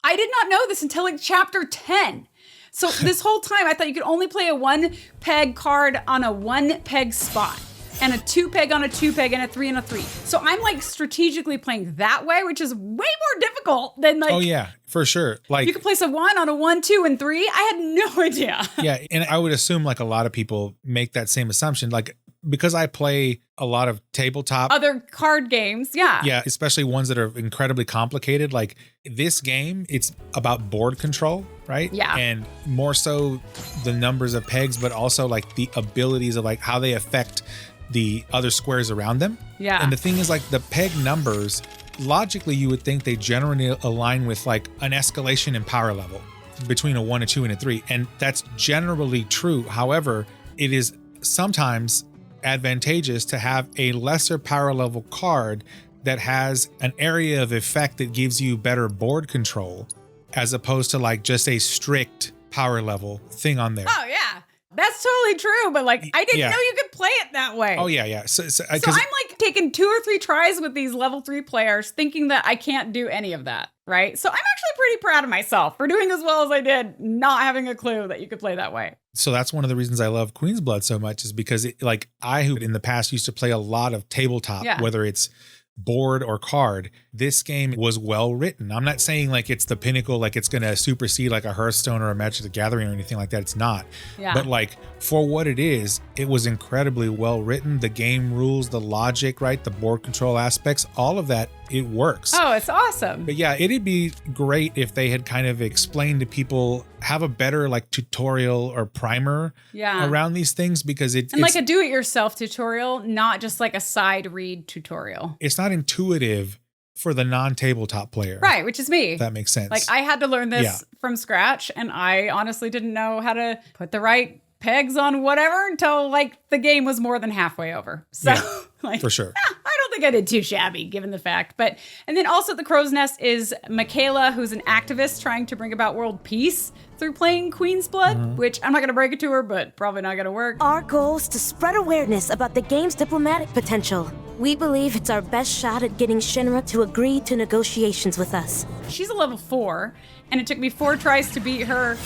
I did not know this until like chapter 10. So this whole time I thought you could only play a 1 peg card on a 1 peg spot, and a 2 peg on a 2 peg, and a 3 on a 3. So I'm like strategically playing that way, which is way more difficult than like. Oh yeah, for sure. Like you could place a 1 on a 1, 2, and 3. I had no idea. Yeah, and I would assume like a lot of people make that same assumption. Like because I play a lot of tabletop Other card games, yeah. Yeah, especially ones that are incredibly complicated. Like this game, it's about board control, right? Yeah. And more so the numbers of pegs, but also like the abilities of like how they affect the other squares around them. Yeah. And the thing is like the peg numbers, logically you would think they generally align with like an escalation in power level between a 1, a 2, and a 3. And that's generally true. However, it is sometimes advantageous to have a lesser power level card that has an area of effect that gives you better board control as opposed to like just a strict power level thing on there. Oh yeah, that's totally true. But like, I didn't Yeah. know you could play it that way. Oh yeah. So I'm like taking 2 or 3 tries with these level 3 players thinking that I can't do any of that, right? So I'm actually pretty proud of myself for doing as well as I did, not having a clue that you could play that way. So that's one of the reasons I love Queen's Blood so much is because it, like I, who in the past used to play a lot of tabletop, Yeah. whether it's board or card, this game was well written. I'm not saying like it's the pinnacle, like it's going to supersede like a Hearthstone or a Magic the Gathering or anything like that. It's not. Yeah. But like for what it is, it was incredibly well written. The game rules, the logic, right? The board control aspects, all of that it works. Oh, it's awesome. But yeah, it'd be great if they had kind of explained to people, have a better like tutorial or primer around these things, because it's like a do-it-yourself tutorial, not just like a side read tutorial. It's not intuitive for the non-tabletop player. Right, which is me. If that makes sense. Like I had to learn this from scratch, and I honestly didn't know how to put the right pegs on whatever until like the game was more than halfway over. So like, for sure. I don't think I did too shabby given the fact. But, and then also at the Crow's Nest is Michaela, who's an activist trying to bring about world peace through playing Queen's Blood, which I'm not going to break it to her, but probably not going to work. Our goal is to spread awareness about the game's diplomatic potential. We believe it's our best shot at getting Shinra to agree to negotiations with us. She's a level 4, and it took me 4 tries to beat her.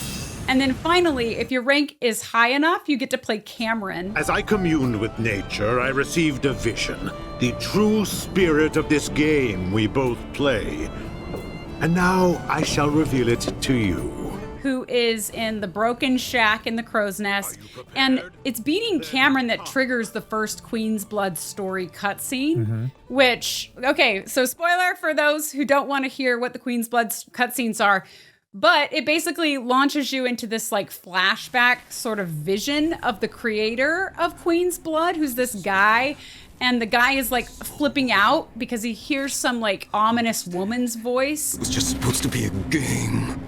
And then finally, if your rank is high enough, you get to play Cameron. As I communed with nature, I received a vision. The true spirit of this game we both play. And now I shall reveal it to you. Who is in the broken shack in the Crow's Nest. And it's beating Cameron that triggers the first Queen's Blood story cutscene. Which, okay, so spoiler for those who don't want to hear what the Queen's Blood cutscenes are. But it basically launches you into this like flashback sort of vision of the creator of Queen's Blood, who's this guy. And the guy is like flipping out because he hears some like ominous woman's voice. It was just supposed to be a game.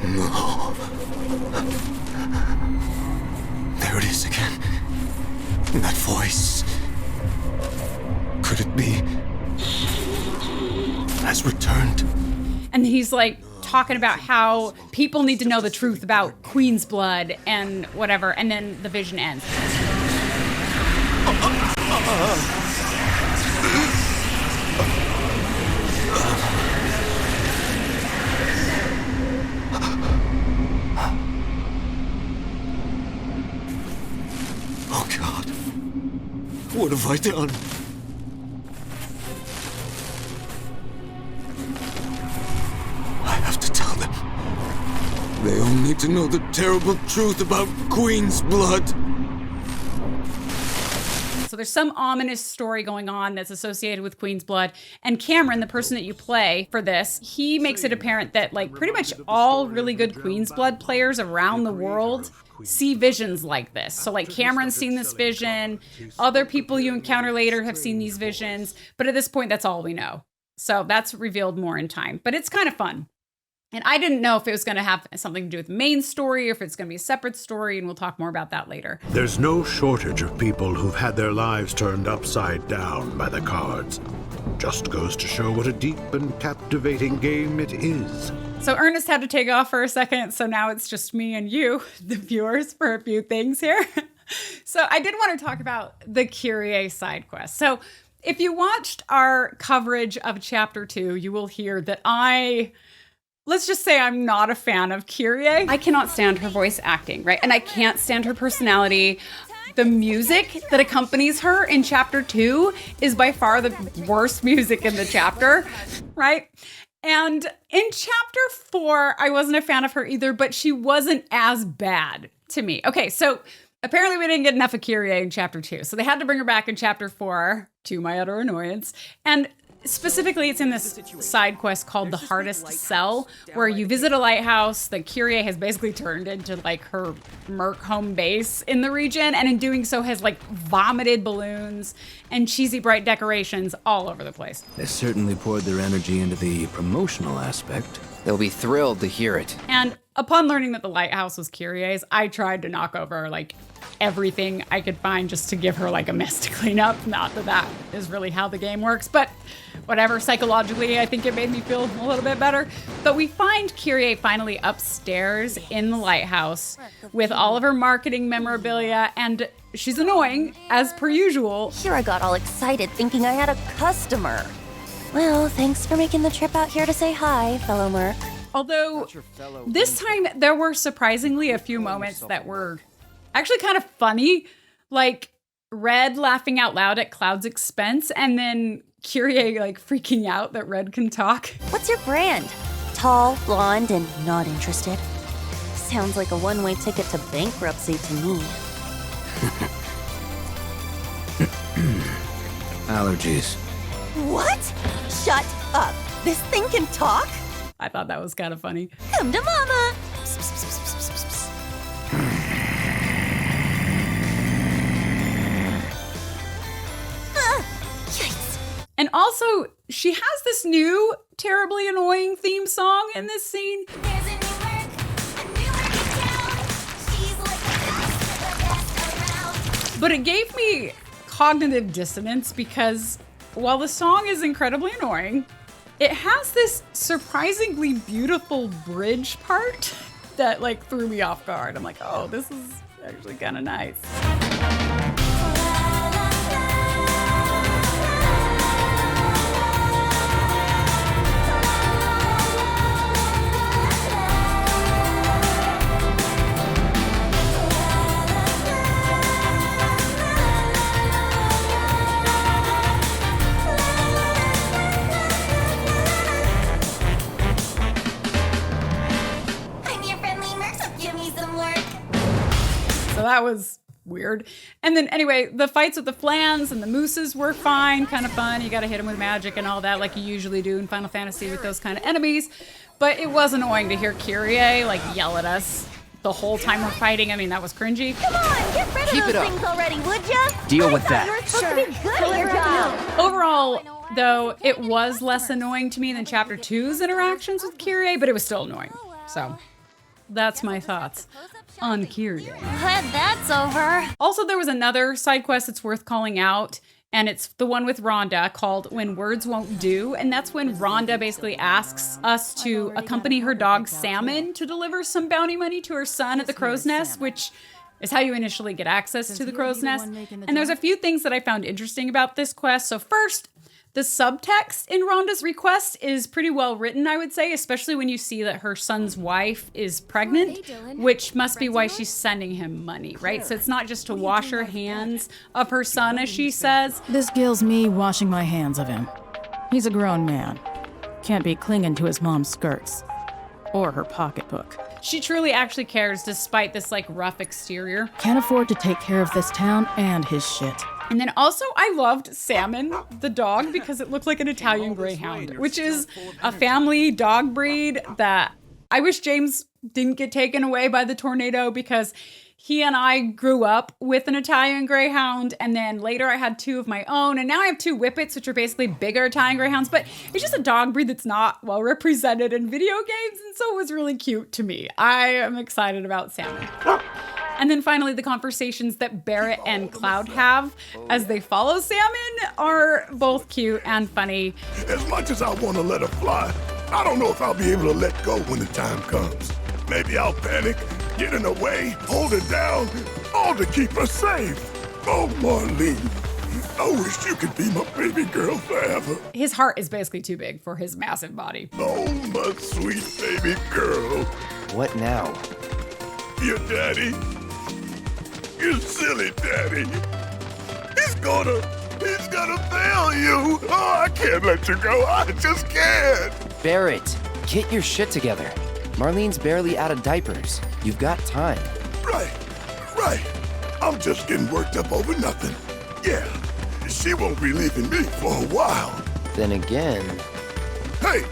No. There it is again. That voice. Could it be? Has returned. And he's like talking about how people need to know the truth about Queen's Blood and whatever, and then the vision ends. Oh God, what have I done? They all need to know the terrible truth about Queen's Blood. So there's some ominous story going on that's associated with Queen's Blood. And Cameron, the person that you play for this, he makes it apparent that like pretty much all really good Queen's Blood players around the world see visions like this. So like Cameron's seen this vision. Other people you encounter later have seen these visions. But at this point, that's all we know. So that's revealed more in time. But it's kind of fun. And I didn't know if it was going to have something to do with the main story or if it's going to be a separate story, and we'll talk more about that later. There's no shortage of people who've had their lives turned upside down by the cards. Just goes to show what a deep and captivating game it is. So Ernest had to take off for a second, so now it's just me and you, the viewers, for a few things here. So I did want to talk about the Kyrie side quest. So if you watched our coverage of Chapter 2, you will hear that let's just say I'm not a fan of Kyrie. I cannot stand her voice acting, right? And I can't stand her personality. The music that accompanies her in Chapter 2 is by far the worst music in the chapter, right? And in Chapter 4, I wasn't a fan of her either, but she wasn't as bad to me. Okay, so apparently we didn't get enough of Kyrie in Chapter 2, so they had to bring her back in Chapter 4, to my utter annoyance. And specifically, it's in this side quest called The Hardest Cell, where you visit a lighthouse that Kyrie has basically turned into like her merc home base in the region, and in doing so has like vomited balloons and cheesy bright decorations all over the place. They certainly poured their energy into the promotional aspect. They'll be thrilled to hear it. And upon learning that the lighthouse was Kyrie's, I tried to knock over like everything I could find just to give her like a mess to clean up. Not that that is really how the game works, but whatever. Psychologically, I think it made me feel a little bit better. But we find Kyrie finally upstairs in the lighthouse with all of her marketing memorabilia, and she's annoying, as per usual. Here I got all excited thinking I had a customer. Well, thanks for making the trip out here to say hi, fellow merc. Although, this time there were surprisingly a few moments that were actually kind of funny, like Red laughing out loud at Cloud's expense, and then Kyrie like freaking out that Red can talk. What's your brand? Tall, blonde, and not interested. Sounds like a one-way ticket to bankruptcy to me. Allergies. What? Shut up. This thing can talk? I thought that was kind of funny. Come to mama. Yikes. And also, she has this new terribly annoying theme song in this scene. But it gave me cognitive dissonance because while the song is incredibly annoying, it has this surprisingly beautiful bridge part that like threw me off guard. I'm like, oh, this is actually kind of nice. That was weird. And then anyway, the fights with the flans and the mooses were fine, kind of fun. You got to hit them with magic and all that like you usually do in Final Fantasy with those kind of enemies. But it was annoying to hear Kyrie like yell at us the whole time we're fighting. I mean, that was cringy. Come on, get rid of those things already, would ya? Deal with that. You're supposed to be good at your job. Overall, though, it was less annoying to me than Chapter 2's interactions with Kyrie, but it was still annoying. So that's my thoughts on Kyrie. Glad that's over. Also, there was another side quest that's worth calling out, and it's the one with Rhonda called When Words Won't Do. And that's when Rhonda basically asks us to accompany her dog Salmon to deliver some bounty money to her son at the Crow's Nest, which is how you initially get access to the Crow's Nest. And there's a few things that I found interesting about this quest. So first, the subtext in Rhonda's request is pretty well written, I would say, especially when you see that her son's wife is pregnant, which must be why she's sending him money, right? So it's not just to wash her hands of her son, as she says. This gills me washing my hands of him. He's a grown man. Can't be clinging to his mom's skirts. Or her pocketbook. She truly actually cares despite this like rough exterior. Can't afford to take care of this town and his shit. And then also I loved Salmon, the dog, because it looked like an Italian Greyhound, which is a family dog breed that I wish James didn't get taken away by the tornado, because he and I grew up with an Italian Greyhound, and then later I had 2 of my own, and now I have 2 Whippets, which are basically bigger Italian Greyhounds, but it's just a dog breed that's not well represented in video games, and so it was really cute to me. I am excited about Salmon. And then finally, the conversations that Barret and Cloud have as they follow Salmon are both cute and funny. As much as I want to let her fly, I don't know if I'll be able to let go when the time comes. Maybe I'll panic, get in the way, hold it down, all to keep her safe. Oh, Marlene, I wish you could be my baby girl forever. His heart is basically too big for his massive body. Oh, my sweet baby girl. What now? Your daddy. You silly daddy. He's gonna fail you. Oh, I can't let you go. I just can't. Barret, get your shit together. Marlene's barely out of diapers. You've got time. Right. I'm just getting worked up over nothing. Yeah, she won't be leaving me for a while. Then again... Hey!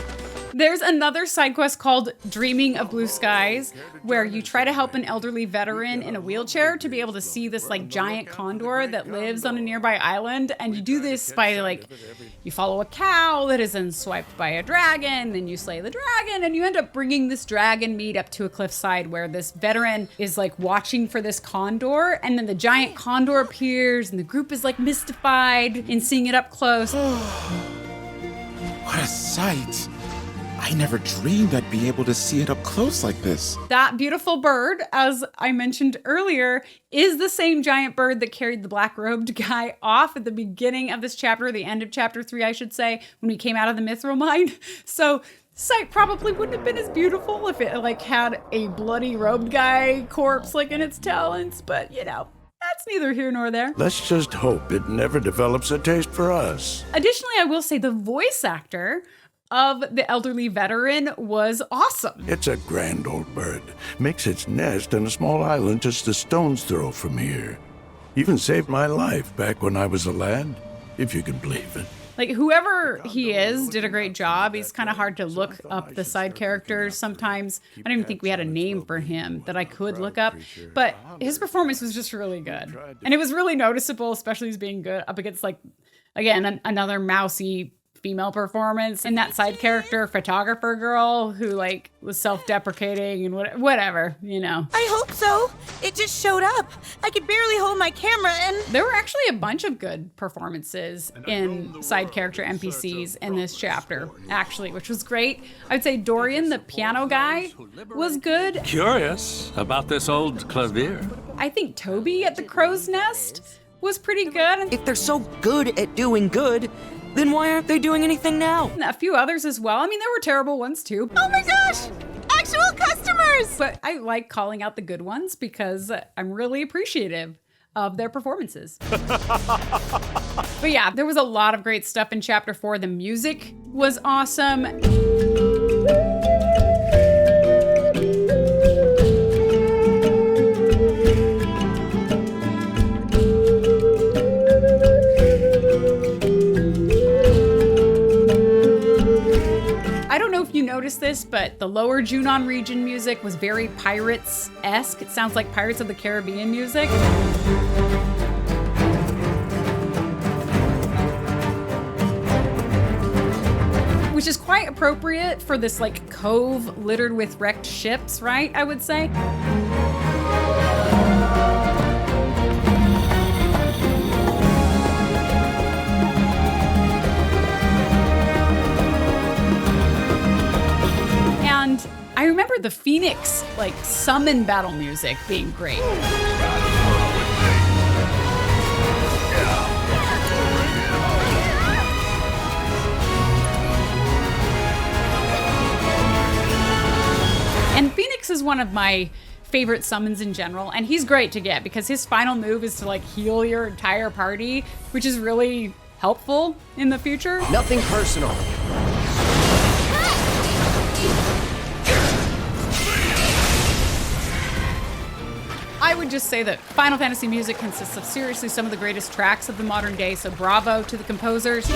There's another side quest called Dreaming of Blue Skies, where you try to help an elderly veteran in a wheelchair to be able to see this like giant condor that lives on a nearby island. And you do this by like, you follow a cow that is then swiped by a dragon, then you slay the dragon, and you end up bringing this dragon meat up to a cliffside where this veteran is like watching for this condor, and then the giant condor appears and the group is like mystified in seeing it up close. What a sight. I never dreamed I'd be able to see it up close like this. That beautiful bird, as I mentioned earlier, is the same giant bird that carried the black-robed guy off at the beginning of this chapter, the end of chapter 3, I should say, when we came out of the Mythril Mine. So sight probably wouldn't have been as beautiful if it like had a bloody robed guy corpse like in its talons, but you know, that's neither here nor there. Let's just hope it never develops a taste for us. Additionally, I will say the voice actor of the elderly veteran was awesome. It's a grand old bird. Makes its nest on a small island just a stone's throw from here. Even saved my life back when I was a lad. if you can believe it. Like, whoever he is did a great job. He's kind of hard to look up the side characters sometimes. I don't even think we had a name for him that I could look up. But his performance was just really good. And it was really noticeable, especially as being good up against, like, again, another mousy female performance. And that side character photographer girl who, like, was self-deprecating and whatever, you know. I hope so. It just showed up. I could barely hold my camera and... There were actually a bunch of good performances in side character NPCs in this chapter, actually, which was great. I would say Dorian, the piano guy, was good. Curious about this old clavier. I think Toby at the Crow's Nest was pretty good. If they're so good at doing good, then why aren't they doing anything now? And a few others as well. I mean, there were terrible ones too. Oh my gosh! Actual customers! But I like calling out the good ones because I'm really appreciative of their performances. But yeah, there was a lot of great stuff in Chapter 4. The music was awesome. I don't know if you noticed this, but the lower Junon region music was very Pirates-esque. It sounds like Pirates of the Caribbean music. Which is quite appropriate for this like cove littered with wrecked ships, right? I would say. And I remember the Phoenix like summon battle music being great. And Phoenix is one of my favorite summons in general, and he's great to get because his final move is to like heal your entire party, which is really helpful in the future. Nothing personal. I would just say that Final Fantasy music consists of seriously some of the greatest tracks of the modern day, so bravo to the composers.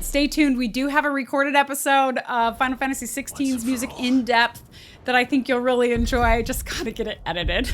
Stay tuned, we do have a recorded episode of Final Fantasy XVI's music in depth that I think you'll really enjoy. I just gotta get it edited.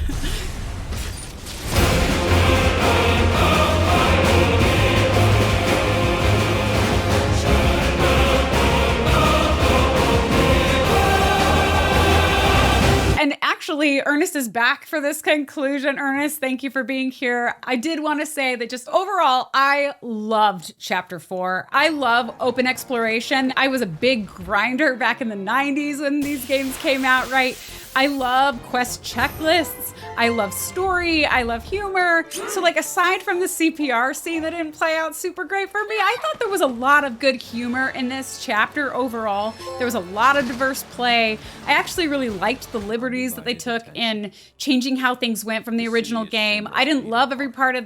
And actually, Ernest is back for this conclusion. Ernest, thank you for being here. I did want to say that just overall, I loved Chapter 4. I love open exploration. I was a big grinder back in the 90s when these games came out, right? I love quest checklists. I love story. I love humor. So like aside from the CPR scene that didn't play out super great for me, I thought there was a lot of good humor in this chapter overall. There was a lot of diverse play. I actually really liked the liberties that they took in changing how things went from the original game. I didn't love every part of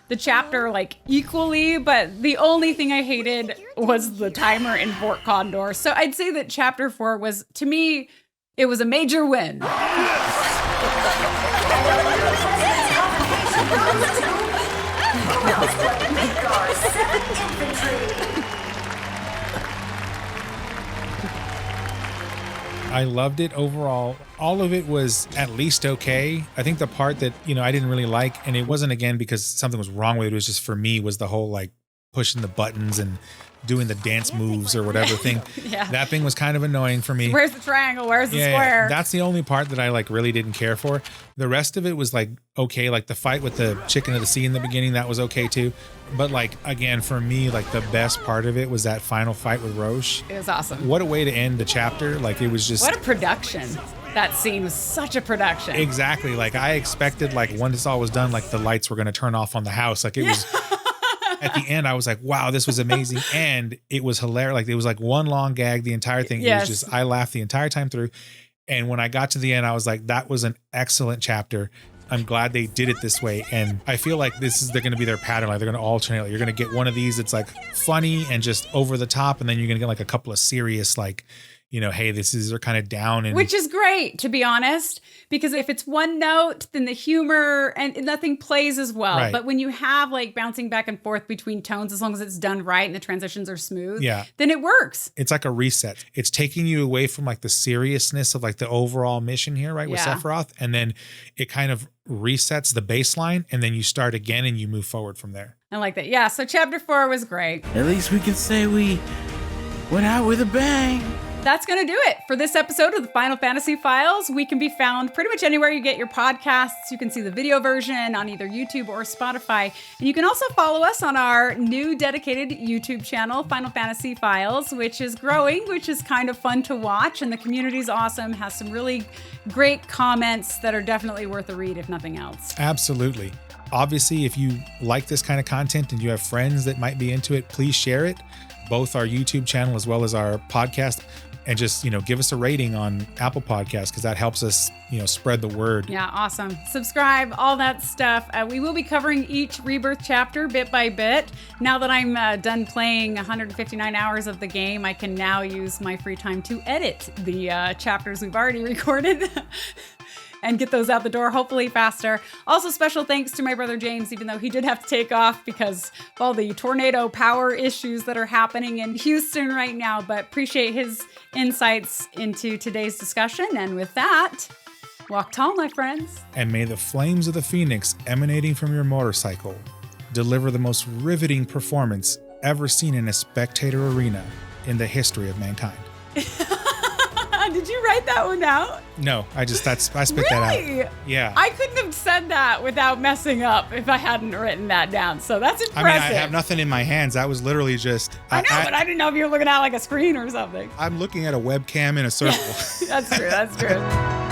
the chapter like equally, but the only thing I hated was the timer in Fort Condor. So I'd say that Chapter 4 was, to me, it was a major win. I loved it overall. All of it was at least okay. I think the part that, I didn't really like, and it wasn't again because something was wrong with it, it was just for me, was the whole like pushing the buttons and doing the dance moves or whatever thing. Yeah. That thing was kind of annoying for me. Where's the triangle? Where's the square? That's the only part that I like really didn't care for. The rest of it was like okay, like the fight with the chicken of the sea in the beginning, that was okay too. But like again, for me, like the best part of it was that final fight with Roche. It was awesome. What a way to end the chapter. Like it was just what a production. That scene was such a production. Exactly. Like I expected like when this all was done, like the lights were gonna turn off on the house. Like it was at the end, I was like, wow, this was amazing. And it was hilarious. Like it was like one long gag, the entire thing. Yes. It was just, I laughed the entire time through. And when I got to the end, I was like, that was an excellent chapter. I'm glad they did it this way. And I feel like they're going to be their pattern. Like they're going to alternate. Like, you're going to get one of these that's like funny and just over the top. And then you're going to get like a couple of serious, like, hey, they're kind of down. And which is great, to be honest, because if it's one note, then the humor and nothing plays as well. Right. But when you have like bouncing back and forth between tones, as long as it's done right and the transitions are smooth, then it works. It's like a reset. It's taking you away from like the seriousness of like the overall mission here, right, with Sephiroth. And then it kind of resets the baseline, and then you start again and you move forward from there. I like that. Yeah, so chapter 4 was great. At least we can say we went out with a bang. That's going to do it for this episode of the Final Fantasy Files. We can be found pretty much anywhere you get your podcasts. You can see the video version on either YouTube or Spotify. And you can also follow us on our new dedicated YouTube channel, Final Fantasy Files, which is growing, which is kind of fun to watch. And the community's awesome, has some really great comments that are definitely worth a read, if nothing else. Absolutely. Obviously, if you like this kind of content and you have friends that might be into it, please share it, both our YouTube channel as well as our podcast. And just, give us a rating on Apple Podcasts, because that helps us, spread the word. Yeah, awesome. Subscribe, all that stuff. We will be covering each Rebirth chapter bit by bit. Now that I'm done playing 159 hours of the game, I can now use my free time to edit the chapters we've already recorded. And get those out the door, hopefully faster. Also, special thanks to my brother James, even though he did have to take off because of all the tornado power issues that are happening in Houston right now. But appreciate his insights into today's discussion. And with that, walk tall, my friends. And may the flames of the Phoenix emanating from your motorcycle deliver the most riveting performance ever seen in a spectator arena in the history of mankind. Did you write that one out? No, I spit that out. Yeah. I couldn't have said that without messing up if I hadn't written that down. So that's impressive. I have nothing in my hands. That was literally just... I know, but I didn't know if you were looking at like a screen or something. I'm looking at a webcam in a circle. That's true.